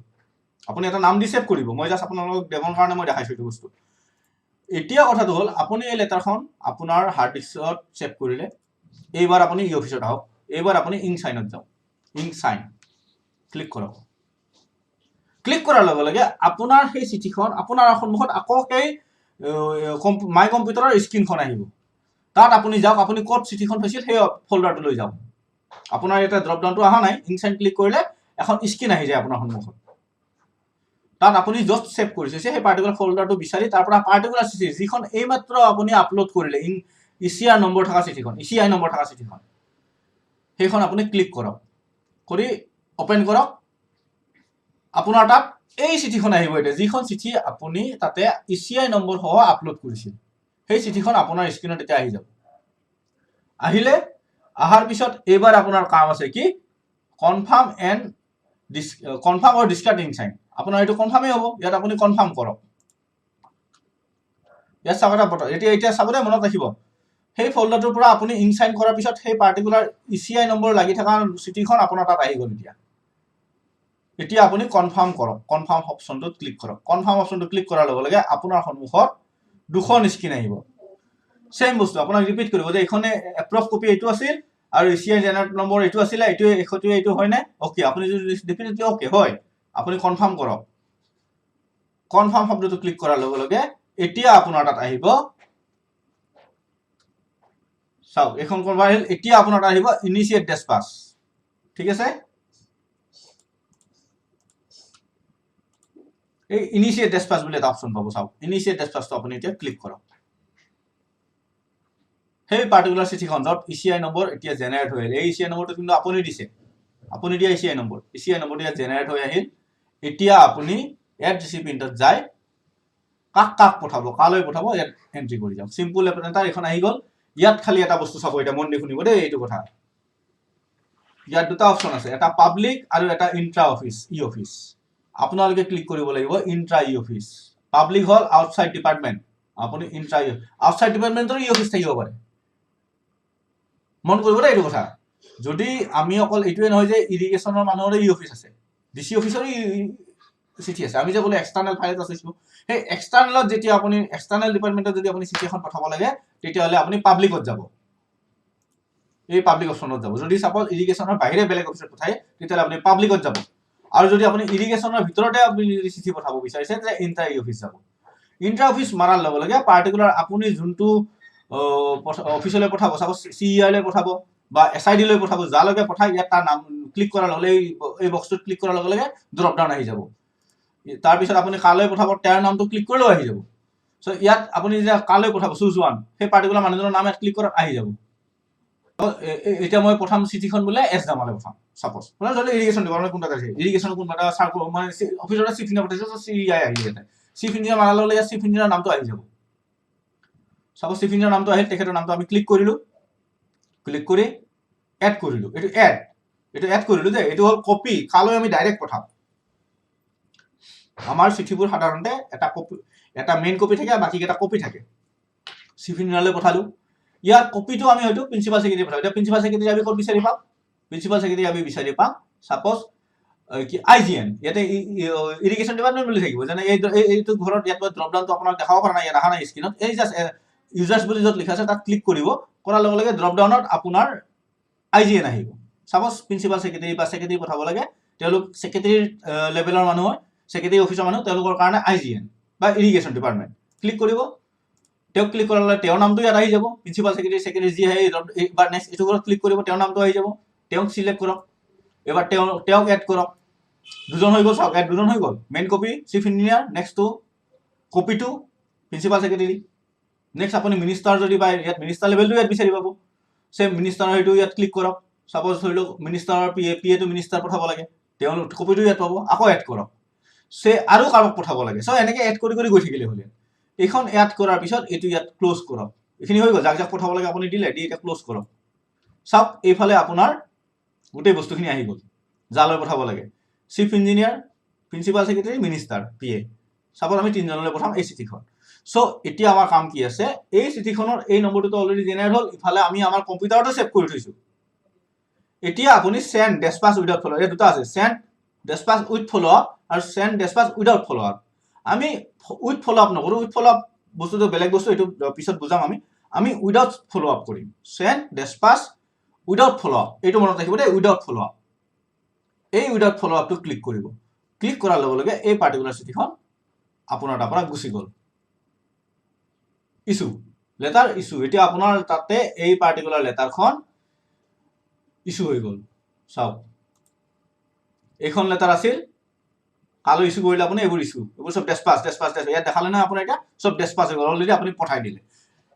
আপুনি এটা নাম দি ছেভ কৰিব, মই জাষ্ট আপোনালোকক ডেমোৰ কাৰণে মই দেখাইছোঁ এইটো বস্তু। এতিয়া কথাটো হ'ল আপুনি এই লেটাৰখন আপোনাৰ হাৰ্ড ডিস্কত ছেভ কৰিলে। এইবাৰ আপুনি ই অফিচত আহক, এইবাৰ আপুনি ইংক চাইনত যাওক, ইংক চাইন ক্লিক কৰক। ক্লিক কৰাৰ লগে লগে আপোনাৰ সেই চিঠিখন আপোনাৰ সন্মুখত আকৌ সেই মাই কম্পিউটাৰৰ স্ক্ৰীনখন আহিব। তাত আপুনি যাওক, আপুনি ক'ত চিঠিখন থৈছিল সেই ফল্ডাৰটো লৈ যাওক। আপোনাৰ এতিয়া ড্ৰপ ডাউনটো অহা নাই, ইংক চাইন ক্লিক কৰিলে এখন স্ক্ৰীন আহি যায় আপোনাৰ সন্মুখত। তাত আপুনি য'ত ছেভ কৰিছে সেই পাৰ্টিকুলাৰ ফল্ডাৰটো বিচাৰি তাৰ পৰা পাৰ্টিকুলাৰ চিঠি যিখন এইমাত্ৰ আপুনি আপলোড কৰিলে ECI নম্বৰ থকা চিঠিখন, ECI নম্বৰ থকা চিঠিখন, সেইখন আপুনি ক্লিক কৰক, কৰি অপেন কৰক। আপোনাৰ তাত এই চিঠিখন আহিব। এতিয়া যিখন চিঠি আপুনি তাতে ECI নম্বৰ সহ আপলোড কৰিছিল সেই চিঠিখন আপোনাৰ স্ক্ৰীনত এতিয়া আহি যাব। আহিলে, অহাৰ পিছত এইবাৰ আপোনাৰ কাম আছে কি? কনফাৰ্ম অৰ ডিসকাৰ্ড ইংক চাইন। আপোনাৰ এইটো কনফাৰ্মেই হ'ব, ইয়াত আপুনি কনফাৰ্ম কৰক। ইয়াত চাব এটা বটন, এতিয়া চাব দে, মনত ৰাখিব সেই ফল্ডাৰটোৰ পৰা আপুনি ইংক চাইন কৰাৰ পিছত সেই পাৰ্টিকুলাৰ ECI নম্বৰ লাগি থকা চিঠিখন আপোনাৰ তাত আহি গ'ল। এতিয়া আপুনি কনফাৰ্ম কৰক, কনফাৰ্ম অপশ্যনটোত ক্লিক কৰক। কনফাৰ্ম অপশ্যনটো ক্লিক কৰাৰ লগে লগে আপোনাৰ সন্মুখত দুখন স্ক্ৰীন আহিব। সেম বস্তু আপোনাক ৰিপিট কৰিব যে এইখনে এপ্ৰুভ কপি এইটো আছিল আৰু ECI জেনাৰেট নম্বৰ এইটো আছিলে, এইটো হয়নে? অ'কে, আপুনি যদি ডেফিনেটলি অ'কে হয়, আপুনি কনফাৰ্ম কৰক। কনফাৰ্ম শব্দটো ক্লিক কৰাৰ লগে লগে এতিয়া আপোনাৰ তাত আহিব, চাওক এইখন কনফাৰ্ম আহিল। এতিয়া আপোনাৰ তাত আহিব ইনিচিয়েট ডেছপাছ। ঠিক আছে, এই ইনিচিয়েট ডেছপাছ বুলি এটা অপশ্যন পাব। চাওক, ইনিচিয়েট ডেছপাছটো আপুনি এতিয়া ক্লিক কৰক। সেই পাৰ্টিকুলাৰ চিঠিখন য'ত ECI নম্বৰ এতিয়া জেনেৰেট হৈ আহিল, এই ECI নম্বৰটো কিন্তু আপুনি দিছে, আপুনি দিয়া ECI নম্বৰটো ইয়াত জেনেৰেট হৈ আহিল। এতিয়া আপুনি এড ৰিচিপিয়েণ্টত যায় কাক পঠাব, কালৈ পঠাব, ইয়াত এন্ট্ৰি কৰি যাওক। চিম্পল এটাৰ এইখন আহি গ'ল। ইয়াত খালি এটা বস্তু চাব, এতিয়া মন দি শুনিব দেই এইটো কথা। ইয়াত দুটা অপশ্যন আছে, এটা পাব্লিক আৰু এটা ইন্ট্ৰা অফিচ, ই অফিচ। আপোনালোকে ক্লিক কৰিব লাগিব ইন্ট্ৰা ই অফিচ। পাব্লিক হ'ল আউটসাইড ডিপাৰ্টমেণ্ট, আপুনি ইন্ট্ৰা আউটসাইড ডিপাৰ্টমেণ্টৰ ই অফিচ থাকিব পাৰে। মন কৰিব দেই এইটো কথা। যদি আমি অকল এইটোৱে নহয় যে ইৰিগেশ্যনৰ মানুহৰে ই অফিচ আছে, DC অফিচৰো চিঠি আছে। আমি যে বোলে এক্সটাৰ্নেল ফাইল এটা চাইছোঁ, সেই এক্সটাৰ্নেলত যেতিয়া আপুনি এক্সটাৰ্নেল ডিপাৰ্টমেণ্টত যদি আপুনি চিঠি এখন পঠাব লাগে, তেতিয়াহ'লে আপুনি পাব্লিকত যাব, এই পাব্লিক অপশ্যনত যাব। যদি চাপ'জ ইৰিগেশ্যনৰ বাহিৰে বেলেগ অফিচত পঠায়, তেতিয়াহ'লে আপুনি পাব্লিকত যাব। আৰু যদি আপুনি ইৰিগেশ্যনৰ ভিতৰতে আপুনি যদি চিঠি পঠাব বিচাৰিছে, তেতিয়া ইন্ট্ৰা ই অফিচ যাব। ইন্ট্ৰা অফিচ মাৰাৰ লগে লগে পাৰ্টিকুলাৰ আপুনি যোনটো অফিচলৈ পঠাব, চাপ'জ CEI লৈ পঠাব বা SID লৈ পঠাব, যালৈকে পঠায় ইয়াত তাৰ নাম ক্লিক কৰাৰ লগে লগে এই বক্সটোত ক্লিক কৰাৰ লগে লগে ড্ৰপ ডাউন আহি যাব। তাৰপিছত আপুনি কালৈ পঠাব তেওঁৰ নামটো ক্লিক কৰিলেও আহি যাব। চ' ইয়াত আপুনি যেতিয়া কালৈ পঠাব চুজ ওৱান, সেই পাৰ্টিকুলাৰ মানুহজনৰ নাম ইয়াত ক্লিক কৰাত আহি যাব। এতিয়া মই প্ৰথম চিঠিখন বোলে এছ ডামালে পঠাম, চাপ'জ ধৰি ইৰিগেশ্যন ডিপাৰ্টমেণ্ট কোনোবা আছে, ইৰিগেশ্যনৰ কোনোবা এটা মানে অফিচৰ চিফ ইঞ্জিনিয়াৰ পঠাইছে, CEI আহিল। ইয়াতে চিফ ইঞ্জিনিয়াৰ মাৰাৰ লগে লগে চিফ ইঞ্জিনিয়াৰ নামটো আহি যাব। চাপ'জ চিফ ইঞ্জিনিয়াৰ নামটো আহিল, তেখেতৰ নামটো আমি ক্লিক কৰিলোঁ, ক্লিক কৰি এড কৰিলোঁ। এইটো এড কৰিলোঁ যে এইটো হ'ল কপি, কালৈ আমি ডাইৰেক্ট পঠাম। আমাৰ চিঠিবোৰ সাধাৰণতে এটা মেইন কপি থাকে, বাকীকেইটা কপি থাকে। চিফ ইঞ্জিনিয়াৰলৈ পঠালোঁ ইয়াৰ কপিটো আমি হয়তো প্ৰিন্সিপাল ছেক্ৰেটাৰী পঠাওঁ এতিয়া প্ৰিন্সিপাল ছেক্ৰেটাৰী আমি ক'ত বিচাৰি পাম প্ৰিন্সিপাল ছেক্ৰেটাৰী আমি বিচাৰি পাম সাপোজ কি IGN ইয়াতে ইৰিগেশ্যন ডিপাৰ্টমেণ্ট বুলি থাকিব যেনে এইটো ঘৰত ইয়াত ড্ৰপ ডাউনটো আপোনাক দেখাব পৰা নাই ইয়াত অহা নাই স্ক্ৰীনত এই জাষ্ট ইউজাৰ্ছ বুলি য'ত লিখা আছে তাত ক্লিক কৰিব কৰাৰ লগে লগে ড্ৰপ ডাউনত আপোনাৰ IGN আহিব সাপোজ প্ৰিন্সিপাল ছেক্ৰেটাৰী বা ছেক্ৰেটাৰী পঠাব লাগে তেওঁলোক ছেক্ৰেটাৰী লেভেলৰ মানুহ হয় ছেক্ৰেটাৰী অফিচৰ মানুহ তেওঁলোকৰ কাৰণে IGN বা ইৰিগেশ্যন ডিপাৰ্টমেণ্ট ক্লিক কৰিব তেওঁক ক্লিক কৰাৰ লগে তেওঁৰ নামটো ইয়াত আহি যাব প্ৰিন্সিপাল ছেক্ৰেটাৰী যি আহে এবাৰ নেক্সট এইটো ঘৰত ক্লিক কৰিব তেওঁৰ নামটো আহি যাব তেওঁক চিলেক্ট কৰক এবাৰ তেওঁক এড কৰক দুজন হৈ গ'ল চাওক এড দুজন হৈ গ'ল main copy chief engineer next to copy to principal secretary next আপুনি মিনিষ্টাৰ যদি পায় ইয়াত মিনিষ্টাৰ লেভেলটো ইয়াত বিচাৰি পাব চেম মিনিষ্টাৰৰ সেইটো ইয়াত ক্লিক কৰক সাপোজ ধৰি লওক মিনিষ্টাৰৰ PA টো মিনিষ্টাৰ পঠাব লাগে তেওঁ কপিটো ইয়াত পাব আকৌ এড কৰক আৰু কাৰোবাক পঠাব লাগে চ' এনেকৈ এড কৰি গৈ থাকিলে হ'লে এইখন এড কৰাৰ পিছত এইটো ইয়াত ক্লোজ কৰক এইখিনি হৈ গ'ল যাক যাক পঠাব লাগে আপুনি দিলে দি এতিয়া ক্লোজ কৰক চাওক এইফালে আপোনাৰ গোটেই বস্তুখিনি আহি গ'ল যালৈ পঠাব লাগে chief engineer principal secretary minister PA suppose আমি তিনিজনলৈ পঠাম এই চিঠিখন চ' এতিয়া আমাৰ কাম কি আছে এই চিঠিখনৰ এই নম্বৰটো অলৰেডি জেনেৰেট হ'ল ইফালে আমি আমাৰ কম্পিউটাৰটো ছেভ কৰি থৈছোঁ এতিয়া আপুনি চেণ্ড ডেছপাচ উইদাউট ফলো এই দুটা আছে চেণ্ড ডেছপাচ উইথ ফলো আপ আৰু চেণ্ড ডেছপাচ উইদাউট ফলো আপ আমি উইথ ফলো আপ নকৰোঁ উইথ ফলো আপ বস্তুটো বেলেগ বস্তু এইটো পিছত বুজাম আমি উইদাউট ফলো আপ কৰিম চেণ্ড ডেছপাচ উইদাউট ফলো আপ এইটো মনত ৰাখিব দেই উইদাউট ফলো আপ এই উইদাউট ফলো আপটো ক্লিক কৰিব ক্লিক কৰাৰ লগে লগে এই পাৰ্টিকুলাৰ চিঠিখন আপোনাৰ তাৰ পৰা গুচি গ'ল ইছ্যু লেটাৰ ইছ্যু এতিয়া আপোনাৰ তাতে এই পাৰ্টিকুলাৰ লেটাৰখন ইছ্যু হৈ গ'ল চাওক এইখন লেটাৰ আছিল কালো ইছ্যু কৰিলে আপুনি এইবোৰ ইছ্যু এইবোৰ চব ডেছপাচ ইয়াত দেখালে নহয় আপোনাৰ এতিয়া চব ডেছপাচ হৈ গ'ল অলৰেডি আপুনি পঠাই দিলে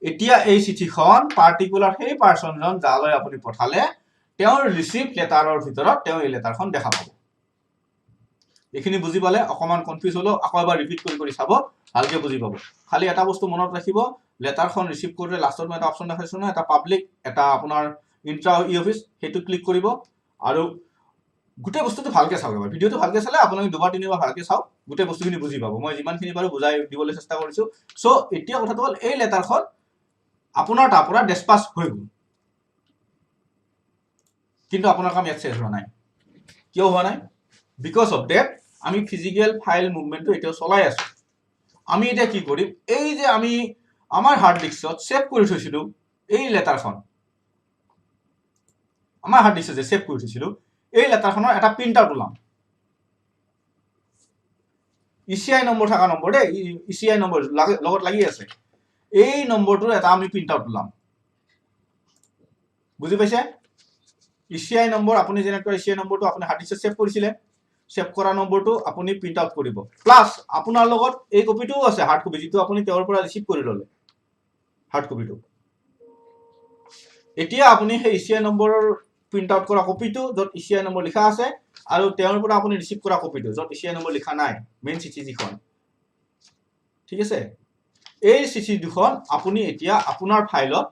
এতিয়া এই চিঠিখন পাৰ্টিকুলাৰ সেই পাৰ্চনজন যালৈ আপুনি পঠালে তেওঁৰ ৰিচিভ লেটাৰৰ ভিতৰত তেওঁ এই লেটাৰখন দেখা পাব এইখিনি বুজি পালে অকমান কনফিউজ হলো আকৌ এবাৰ ৰিপিট কৰি চাব ভালকে বুজি পাব খালি এটা বস্তু মনত ৰাখিব লেটাৰখন ৰিচিভ কৰোঁতে লাষ্টত মই এটা অপচন দেখাইছো নহয় এটা পাব্লিক এটা আপোনাৰ ইন্ট্ৰা অফিচ সেইটো ক্লিক কৰিব আৰু গোটেই বস্তুটো ভালকে চাওক এবাৰ ভিডিঅ'টো ভালকে চালে আপোনালোকে দুবাৰ তিনিবাৰ ভালকে চাওক গোটেই বস্তুখিনি বুজি পাব মই যিমানখিনি পাৰো বুজাই দিবলৈ চেষ্টা কৰিছো চ' এতিয়া কথাটো হ'ল এই লেটাৰখন আপোনাৰ তাৰ পৰা ডেছপাচ হৈ গ'ল কিন্তু আপোনাৰ কাম ইয়াত চেঞ্জ হোৱা নাই কিয় হোৱা নাই বিকজ অফ ডেট আমি ফিজিকেল ফাইল মুভমেণ্টটো এতিয়া চলাই আছো আমি এতিয়া কি কৰিম এই যে আমি আমাৰ হাৰ্ড ডিস্কত সেভ কৰি থৈছিলো এই লেটাৰখন আমাৰ হাৰ্ড ডিস্কত যে সেভ কৰি থৈছিলো এই লেটাৰখনৰ এটা প্ৰিন্ট আউট ওলাম ECI নম্বৰ থকা নম্বৰ দেই ECI নম্বৰ লগত লাগি আছে এই নম্বৰটোৰ এটা আমি প্ৰিন্ট আউট ওলাম বুজি পাইছে ECI নম্বৰ আপুনি যেনেকৈ ECI নম্বৰটো আপুনি হাৰ্ড ডিস্কত সেভ কৰিছিলে সেভ কৰা নম্বৰটো আপুনি প্ৰিন্ট আউট কৰিব প্লাস আপোনাৰ লগত এই কপিটোও আছে হাৰ্ড কপি যিটো আপুনি তেওঁৰ পৰা ৰিচিভ কৰি ললে হাৰ্ড কপিটো এতিয়া আপুনি সেই ECI নম্বৰৰ প্ৰিন্ট আউট কৰা কপিটো য'ত ECI নম্বৰ লিখা আছে আৰু তেওঁৰ পৰা আপুনি ৰিচিভ কৰা কপিটো য'ত ECI নম্বৰ লিখা নাই মেইন চিঠি যিখন ঠিক আছে এই চিঠি দুখন আপুনি এতিয়া আপোনাৰ ফাইলত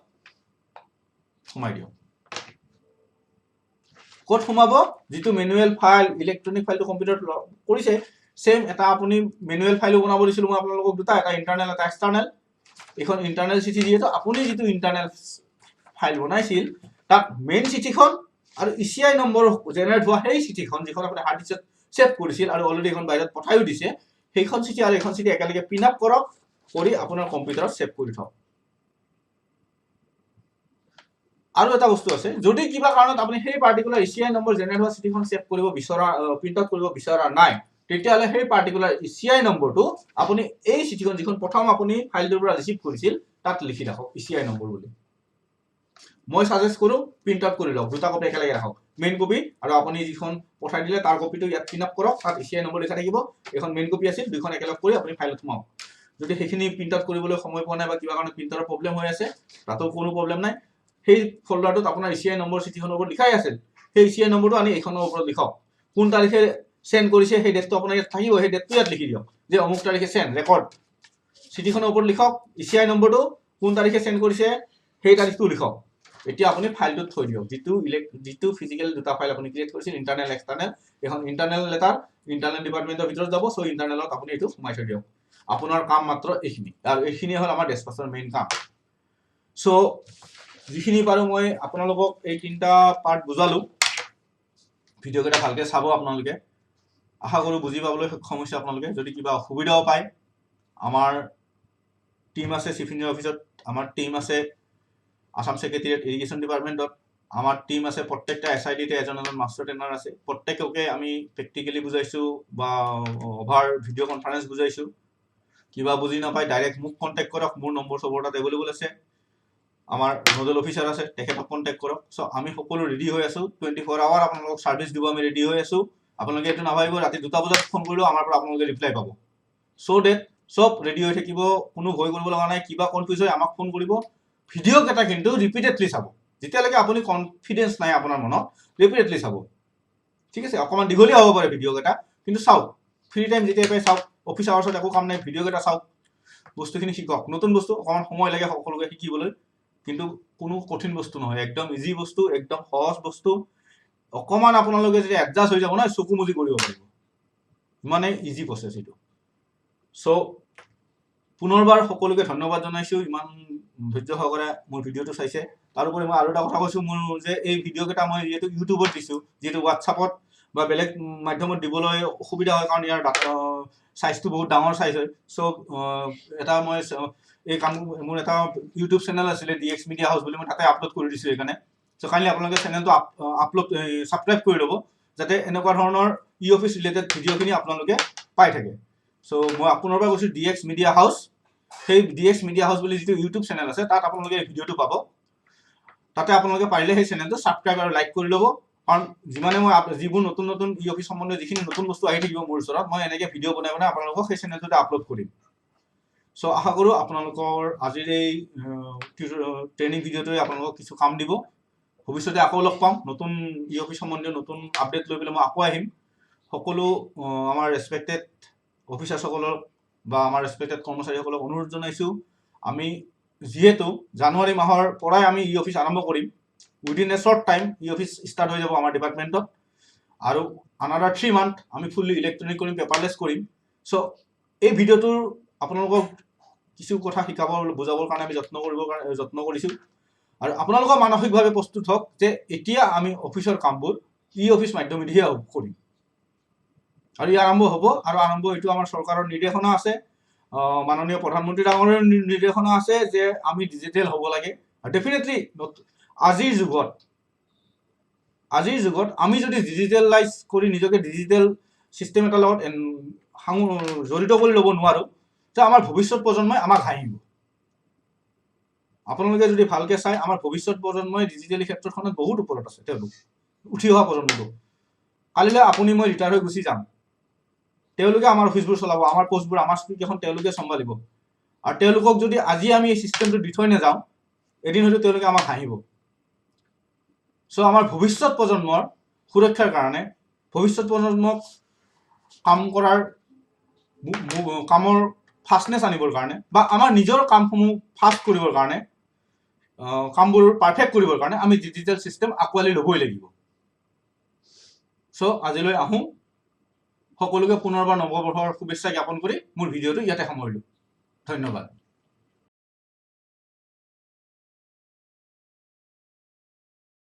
সোমাই দিয়ক ক'ত সোমাব যিটো মেনুৱেল ফাইল ইলেক্ট্ৰনিক ফাইলটো কম্পিউটাৰত কৰিছে সেম এটা আপুনি মেনুৱেল ফাইলো বনাব দিছিল মই আপোনালোকক দুটা এটা ইন্টাৰনেল এটা এক্সটাৰনেল এখন ইন্টাৰনেল চিঠি যিহেতু আপুনি যিটো ইন্টাৰনেল ফাইল বনাইছিল তাত মেইন চিঠিখন আৰু ECI নম্বৰ জেনাৰেট হোৱা সেই চিঠিখন যিখন আপুনি হাৰ্ড ডিস্কত সেভ কৰিছিল আৰু অলৰেডি এখন বাহিৰত পঠাইও দিছে সেইখন চিঠি আৰু এখন চিঠি একেলগে প্ৰিন্ট আপ কৰক কৰি আপোনাৰ কম্পিউটাৰত সেভ কৰি থওক আৰু এটা বস্তু আছে যদি কিবা কাৰণত আপুনি সেই পাৰ্টিকুলাৰ ECI নম্বৰ জেনাৰেট হোৱা চিঠিখন সেভ কৰিব বিচৰা প্ৰিন্ট আউট কৰিব বিচৰা নাই তেতিয়াহলে সেই পাৰ্টিকুলাৰ ECI নম্বৰটো আপুনি এই চিঠিখন যিখন প্ৰথম আপুনি ফাইলটোৰ পৰা ৰিচিভ কৰিছিল তাত লিখি ৰাখক ECI নম্বৰ বুলি মই সাজেষ্ট কৰো প্ৰিন্ট আউট কৰি লওক দুটা কপি একেলগে ৰাখক মেইন কপি আৰু আপুনি যিখন পঠাই দিলে তাৰ কপিটো ইয়াত প্ৰিন্ট আপ কৰক তাত ECI নম্বৰ লিখা থাকিব এখন মেইন কপি আছিল দুইখন একেলগ কৰি আপুনি ফাইলত সোমাওক যদি সেইখিনি প্ৰিন্ট আউট কৰিবলৈ সময় পোৱা নাই বা কিবা কাৰণে প্ৰিন্টাৰৰ প্ৰবলেম হৈ আছে তাতো কোনো প্ৰবলেম নাই সেই ফোল্ডাৰটোত আপোনাৰ ECI নম্বৰ চিঠিখনৰ ওপৰত লিখাই আছিল সেই ECI নম্বৰটো আনি এইখনৰ ওপৰত লিখক কোন তাৰিখে সেন্ড কৰিছে সেই ডেটটো আপোনাৰ ইয়াত থাকিব সেই ডেটটো ইয়াত লিখি দিয়ক যে অমুক তাৰিখে সেন্ড ৰেকৰ্ড চিঠিখনৰ ওপৰত লিখক ECI নম্বৰটো কোন তাৰিখে সেন্ড কৰিছে সেই তাৰিখটো লিখক এতিয়া আপুনি ফাইলটো থৈ দিয়ক যিটো ফিজিক্যাল দুটা ফাইল আপুনি ক্ৰিয়েট কৰিছিল ইন্টাৰনেল এক্সটাৰনেল এখন ইন্টাৰনেল লেটাৰ ইন্টাৰনেল ডিপাৰ্টমেন্টৰ ভিতৰত যাব সো ইন্টাৰনেলত আপুনি এটো সোমাই থৈ দিয়ক আপোনাৰ কাম মাত্ৰ এইখিনি আৰু এইখিনি হ'ল আমাৰ ডেছপাচৰ মেইন কাম চ' যিখিনি পাৰোঁ মই আপোনালোকক এই 3টা পাৰ্ট বুজালোঁ। ভিডিঅ'কেইটা ভালকৈ চাব আপোনালোকে। আশা কৰোঁ বুজি পাবলৈ সক্ষম হৈছে আপোনালোকে। যদি কিবা অসুবিধাও পায়, আমাৰ টিম আছে চিফ ইঞ্জিনিয়াৰ অফিচত, আমাৰ টিম আছে আসাম ছেক্ৰেটেৰিয়েট ইৰিগেশ্যন ডিপাৰ্টমেণ্টত, আমাৰ টিম আছে প্ৰত্যেকটা SIDতে এজন মাষ্টাৰ ট্ৰেইনাৰ আছে। প্ৰত্যেককে আমি প্ৰেক্টিকেলি বুজাইছোঁ বা অভাৰ ভিডিঅ' কনফাৰেঞ্চ বুজাইছোঁ। কিবা বুজি নাপায় ডাইৰেক্ট মোক কণ্টেক্ট কৰক, মোৰ নম্বৰ চবৰ তাত এভেইলেবল আছে। আমাৰ নোডেল অফিচাৰ আছে, তেখেতক কণ্টেক্ট কৰক। চ' আমি সকলো ৰেডি হৈ আছোঁ, 24 আৱাৰ আপোনালোকক ছাৰ্ভিচ দিব আমি ৰেডি হৈ আছোঁ। আপোনালোকে এইটো নাভাবিব ৰাতি 2টা বজাত ফোন কৰিলেও আমাৰ পৰা আপোনালোকে ৰিপ্লাই পাব। চ' ডেট চব ৰেডি হৈ থাকিব, কোনো ভয় কৰিব লগা নাই। কিবা কনফিউজ হয় আমাক ফোন কৰিব। ভিডিঅ'কেইটা কিন্তু ৰিপিটেডলি চাব, যেতিয়ালৈকে আপুনি কনফিডেঞ্চ নাই আপোনাৰ মনত, ৰিপিটেডলি চাব। ঠিক আছে, অকণমান দীঘলীয়া হ'ব পাৰে ভিডিঅ'কেইটা, কিন্তু চাওক। ফ্ৰী টাইম যেতিয়াই পাই চাওক, অফিচ আৱাৰ্ছত একো কাম নাই, ভিডিঅ'কেইটা চাওক, বস্তুখিনি শিকক। নতুন বস্তু, অকণমান সময় লাগে সকলোকে শিকিবলৈ, কিন্তু কোনো কঠিন বস্তু নহয়, একদম ইজি বস্তু, একদম সহজ বস্তু। অকণমান আপোনালোকে যদি এডজাষ্ট হৈ যাব নহয়, চকু মুজি কৰিব পাৰিব। ইমানেই ইজি প্ৰচেছ এইটো। চ' পুনৰবাৰ সকলোকে ধন্যবাদ জনাইছোঁ ইমান ধৈৰ্য সহকাৰে মোৰ ভিডিঅ'টো চাইছে। তাৰোপৰি মই আৰু এটা কথা কৈছোঁ, মোৰ যে এই ভিডিঅ'কেইটা মই যিহেতু ইউটিউবত দিছোঁ, যিহেতু হোৱাটছআপত বা বেলেগ মাধ্যমত দিবলৈ অসুবিধা হয়, কাৰণ ইয়াৰ চাইজটো বহুত ডাঙৰ চাইজ হয়। চ' এটা মই এই কাম, মোৰ এটা ইউটিউব চেনেল আছিলে DX মিডিয়া হাউচ বুলি, মই তাতে আপলোড কৰি দিছোঁ সেইকাৰণে। চ' কাইণ্ডলি আপোনালোকে চেনেলটো ছাবস্ক্ৰাইব কৰি ল'ব, যাতে এনেকুৱা ধৰণৰ অফিচ ৰিলেটেড ভিডিঅ'খিনি আপোনালোকে পাই থাকে। চ' মই আপোনাৰ পৰা কৈছোঁ DX মিডিয়া হাউচ, সেই DX মিডিয়া হাউচ বুলি যিটো ইউটিউব চেনেল আছে, তাত আপোনালোকে এই ভিডিঅ'টো পাব। তাতে আপোনালোকে পাৰিলে সেই চেনেলটো ছাবস্ক্ৰাইব আৰু লাইক কৰি ল'ব, কাৰণ যিমানে মই যিবোৰ নতুন নতুন অফিচ সম্বন্ধীয় যিখিনি নতুন বস্তু আহি থাকিব মোৰ ওচৰত, মই এনেকৈ ভিডিঅ' বনাই বনাই আপোনালোকক সেই চেনেলটোতে আপলোড কৰিম। চ' আশা কৰোঁ আপোনালোকৰ আজিৰ এই ট্ৰেইনিং ভিডিঅ'টোৱে আপোনালোকক কিছু কাম দিব। ভৱিষ্যতে আকৌ লগ পাম, নতুন অফিচ সম্বন্ধীয় নতুন আপডেট লৈ পেলাই মই আকৌ আহিম। সকলো আমাৰ ৰেচপেক্টেড অফিচাৰসকলক বা আমাৰ ৰেচপেক্টেড কৰ্মচাৰীসকলক অনুৰোধ জনাইছোঁ, আমি যিহেতু জানুৱাৰী মাহৰ পৰাই আমি অফিচ আৰম্ভ কৰিম, within a short time office start হৈ যাব আমাৰ ডিপাৰ্টমেণ্টত, আৰু আনাডাৰ 3 মান্থ আমি ফুল্লি ইলেক্ট্ৰনিক কৰিম, পেপাৰলেছ কৰিম। চ' এই ভিডিঅ'টোৰ আপোনালোকক কিছু কথা বুজাবৰ কাৰণে আমি যত্ন কৰিছোঁ, আৰু আপোনালোকৰ মানসিকভাৱে প্ৰস্তুত হওক যে এতিয়া আমি অফিচৰ কামবোৰ অফিচ মাধ্যমেদিহে কৰিম। আৰু ই আৰম্ভ হ'ব, আৰু এইটো আমাৰ চৰকাৰৰ নিৰ্দেশনা আছে, মাননীয় প্ৰধানমন্ত্ৰী ডাঙৰীয়াৰ নিৰ্দেশনা আছে যে আমি ডিজিটেল হ'ব লাগে। আৰু ডেফিনেটলি আজিৰ যুগত আমি যদি ডিজিটেলাইজ কৰি নিজকে ডিজিটেল ছিষ্টেম এটাৰ লগত জড়িত কৰি ল'ব নোৱাৰোঁ, যে আমাৰ ভৱিষ্যত প্ৰজন্মই আমাক হাঁহিব। আপোনালোকে যদি ভালকৈ চাই, আমাৰ ভৱিষ্যত প্ৰজন্মই ডিজিটেল ক্ষেত্ৰখনত বহুত ওপৰত আছে। তেওঁলোক উঠি অহা প্ৰজন্মটো, কালিলৈ আপুনি মই ৰিটায়াৰ হৈ গুচি যাম, তেওঁলোকে আমাৰ অফিচবোৰ চলাব, আমাৰ পষ্টবোৰ, আমাৰ স্ক্ৰিপ্টকেইখন তেওঁলোকে চম্ভালিব। আৰু তেওঁলোকক যদি আজি আমি এই চিষ্টেমটো দি থৈ নাযাওঁ, এদিন হয়তো তেওঁলোকে আমাক হাঁহিব। চ' আমাৰ ভৱিষ্যত প্ৰজন্মৰ সুৰক্ষাৰ কাৰণে, ভৱিষ্যত প্ৰজন্মক কামৰ ফাষ্টনেছ আনিবৰ কাৰণে, বা আমাৰ নিজৰ কামসমূহ ফাষ্ট কৰিবৰ কাৰণে, কামবোৰ পাৰফেক্ট কৰিবৰ কাৰণে আমি ডিজিটেল ছিষ্টেম আঁকোৱালি ল'বই লাগিব। চ' আজিলৈ আহোঁ, সকলোকে পুনৰবাৰ নৱবৰ্ষৰ শুভেচ্ছা জ্ঞাপন কৰি মোৰ ভিডিঅ'টো ইয়াতে সামৰিলোঁ। ধন্যবাদ।